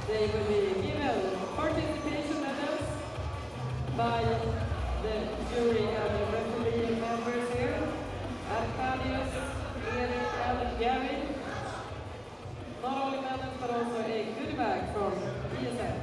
S4: They will be given participation medals by the jury and the referee members here. Arkadius, Erik, and Gavin. Not only medals but also a goodie bag from ESL.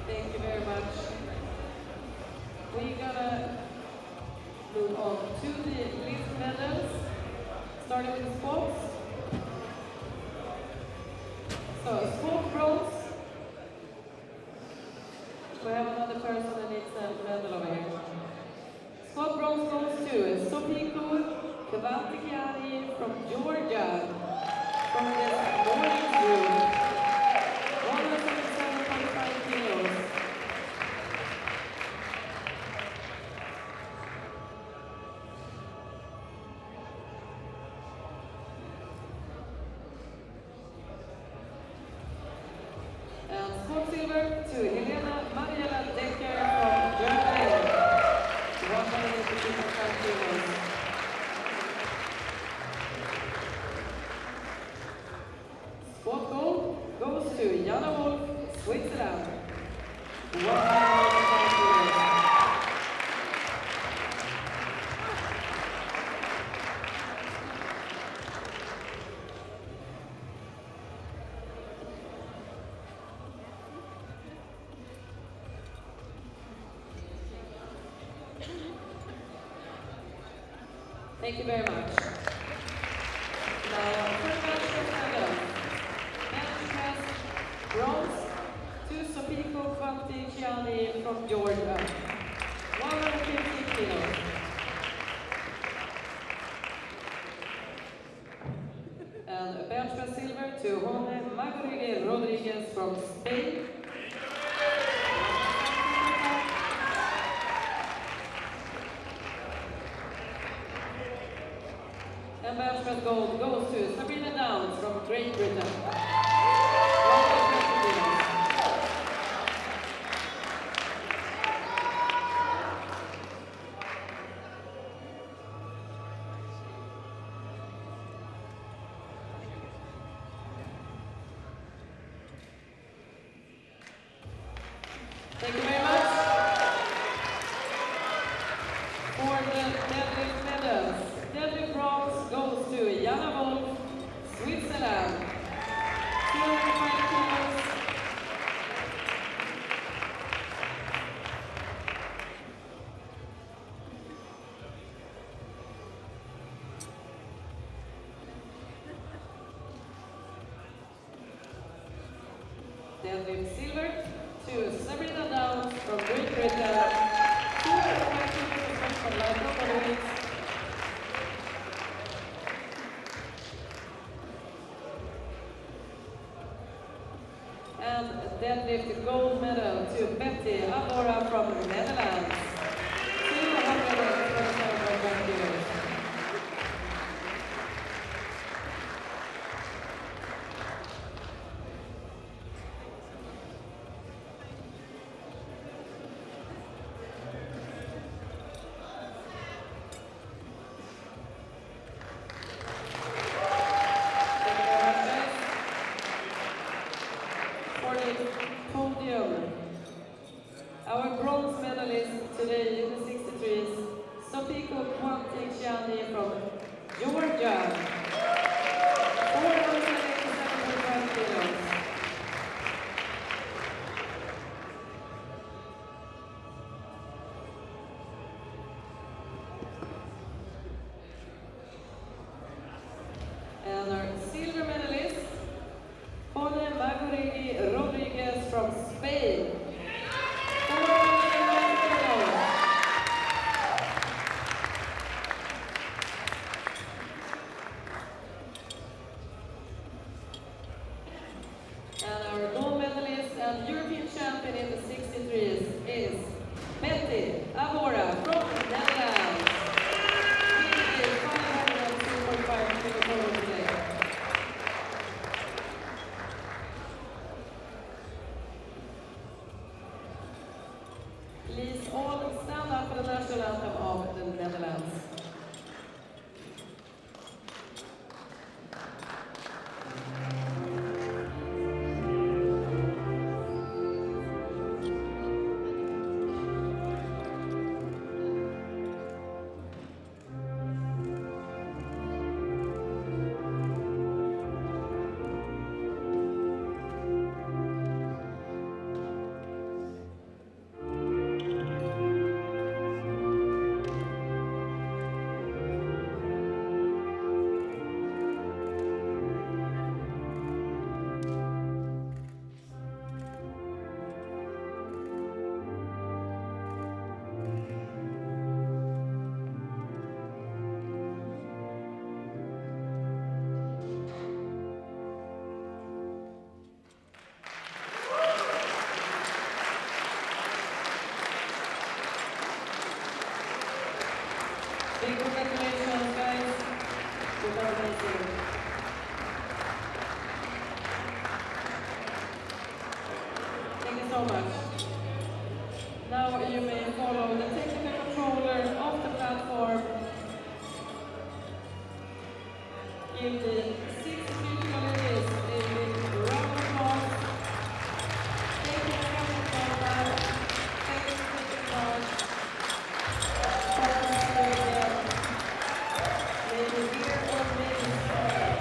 S4: Thank you very much. We're gonna move on to the lift medals, starting with the sports. So, sport bronze. We have another person that needs a medal over here. Sport bronze goes to Sopiko Kvatikiani from Georgia, from the morning group. 177.5 kilos. And sport silver to Helena Mariela Decker from Germany. 185 kilos. Sport gold goes to Jana Wolf, Switzerland. 185 kilos. Thank you very much. Now, first bench press medals. Bench press bronze to Sopiko Kvanticiani from Georgia. 150 kilos. And a bench press silver to Jone Magorege Rodriguez from Spain. And bench press gold goes to Sabrina Downs from Great Britain. 150 kilos. Thank you very much. For the deadlift medals, deadlift bronze goes to Jana Wolf, Switzerland. 205 kilos. Deadlift silver to Sabrina Downs from Great Britain. 205 kilos from Light. And deadlift gold medal to Betty Abora from the Netherlands. 227.5 kilos. For the podium, our bronze medalist Big congratulations, guys. You were amazing. Thank you so much. Now you may follow the technical controller off the platform. Give the 6 beautiful ladies a big round of applause. Thank you very much for that. Thank you for taking part. Maybe here or maybe somewhere.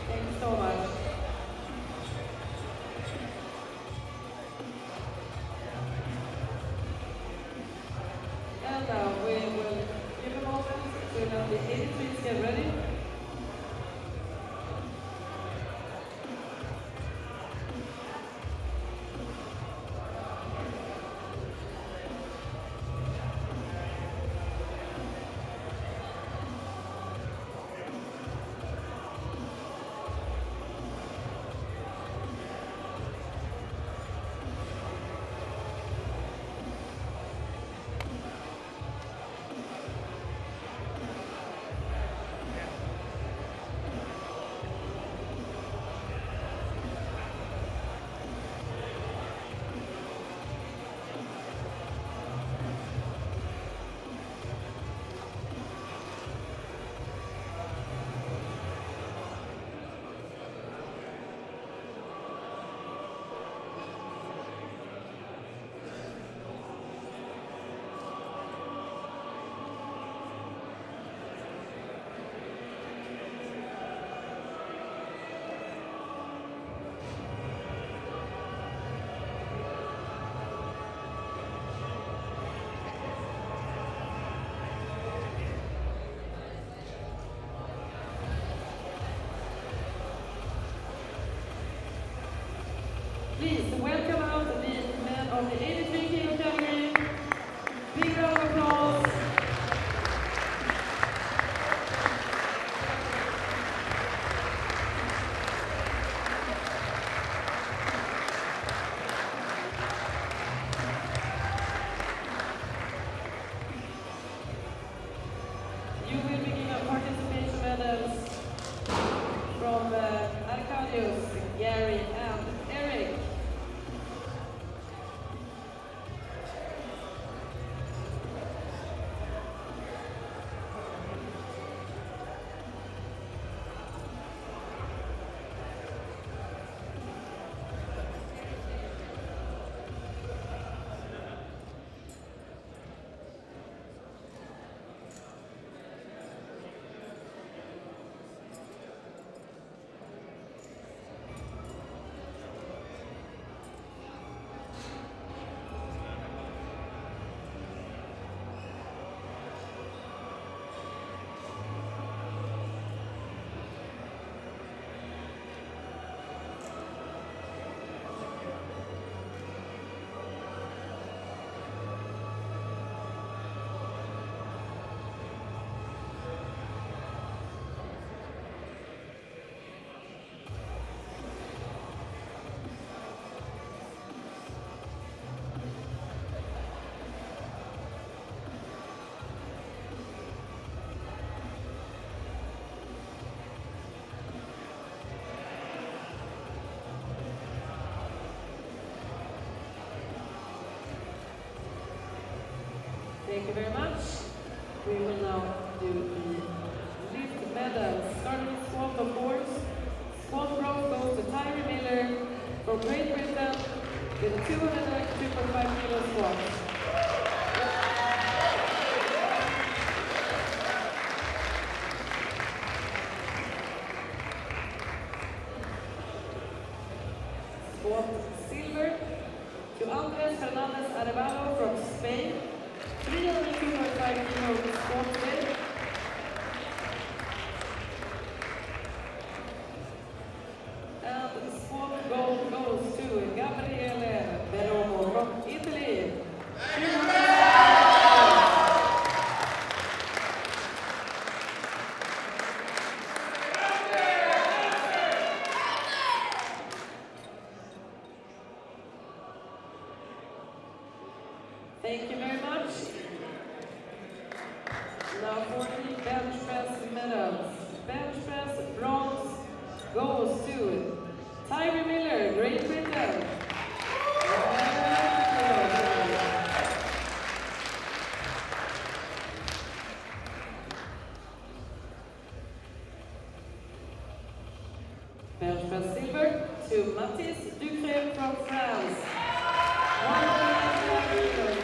S4: Thank you so much. And now we will give a moment to let the 83s get ready. Please welcome out the men of the 83 kilo category. Big round of applause. You will be given participation medals from Arkadiusz, Gary, and Eric. Thank you very much. We will now do the lift medals. Starting with squat, of course. Squat row goes to Tyree Miller from Great Britain with a 202.5 kilo squat. Squat silver to Andres Fernandez Arevalo from Spain. 302.5 kilo squat today. And squat gold goes to Gabriele Beromo from Italy. Thank you very much. Now for the bench press medals. Bench press bronze goes to Tyree Miller, Great Britain. Bench press silver to Mathis Ducré from France. 105 kilos.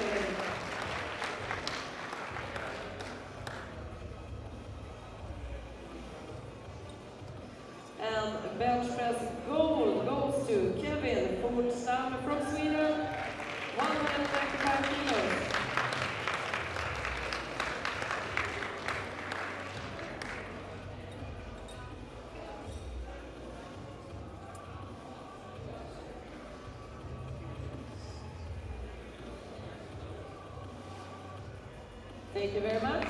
S4: And bench press gold goes to Kevin Fordstam from Sweden, 195 kilos. Thank you very much.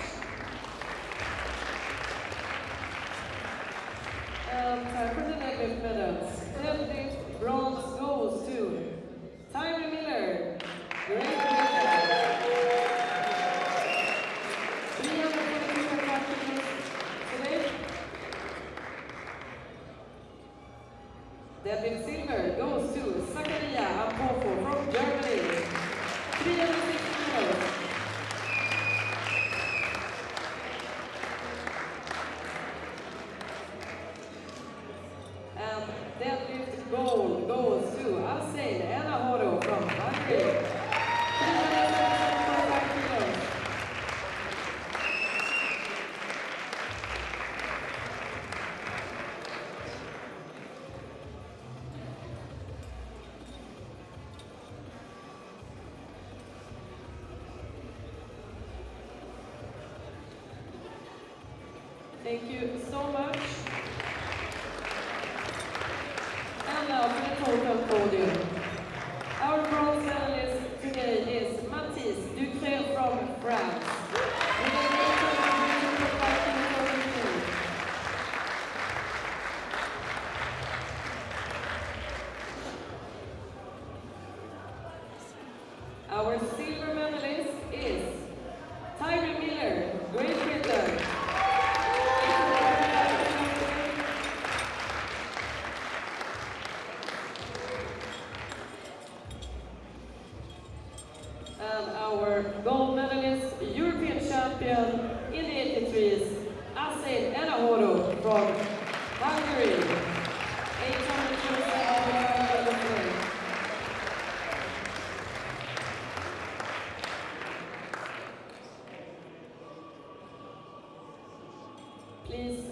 S4: Time for the deadlift medals. Deadlift bronze goes to Tyree Miller, Great Britain. 325 kilos today. Deadlift silver goes to Zakaria Ampofo from Germany. 360 kilos. And deadlift gold goes to Asein Enahoro from Hungary. 375 kilos. Thank you so much. And now for the total podium. Our bronze medalist today is Mathis Ducré from France. With a weight of 105 kilos. Our silver medalist is Tyree Miller, Great Britain. And our gold medalist, European champion in the 83s, Asein Enahoro from Hungary. 800 kilos. Please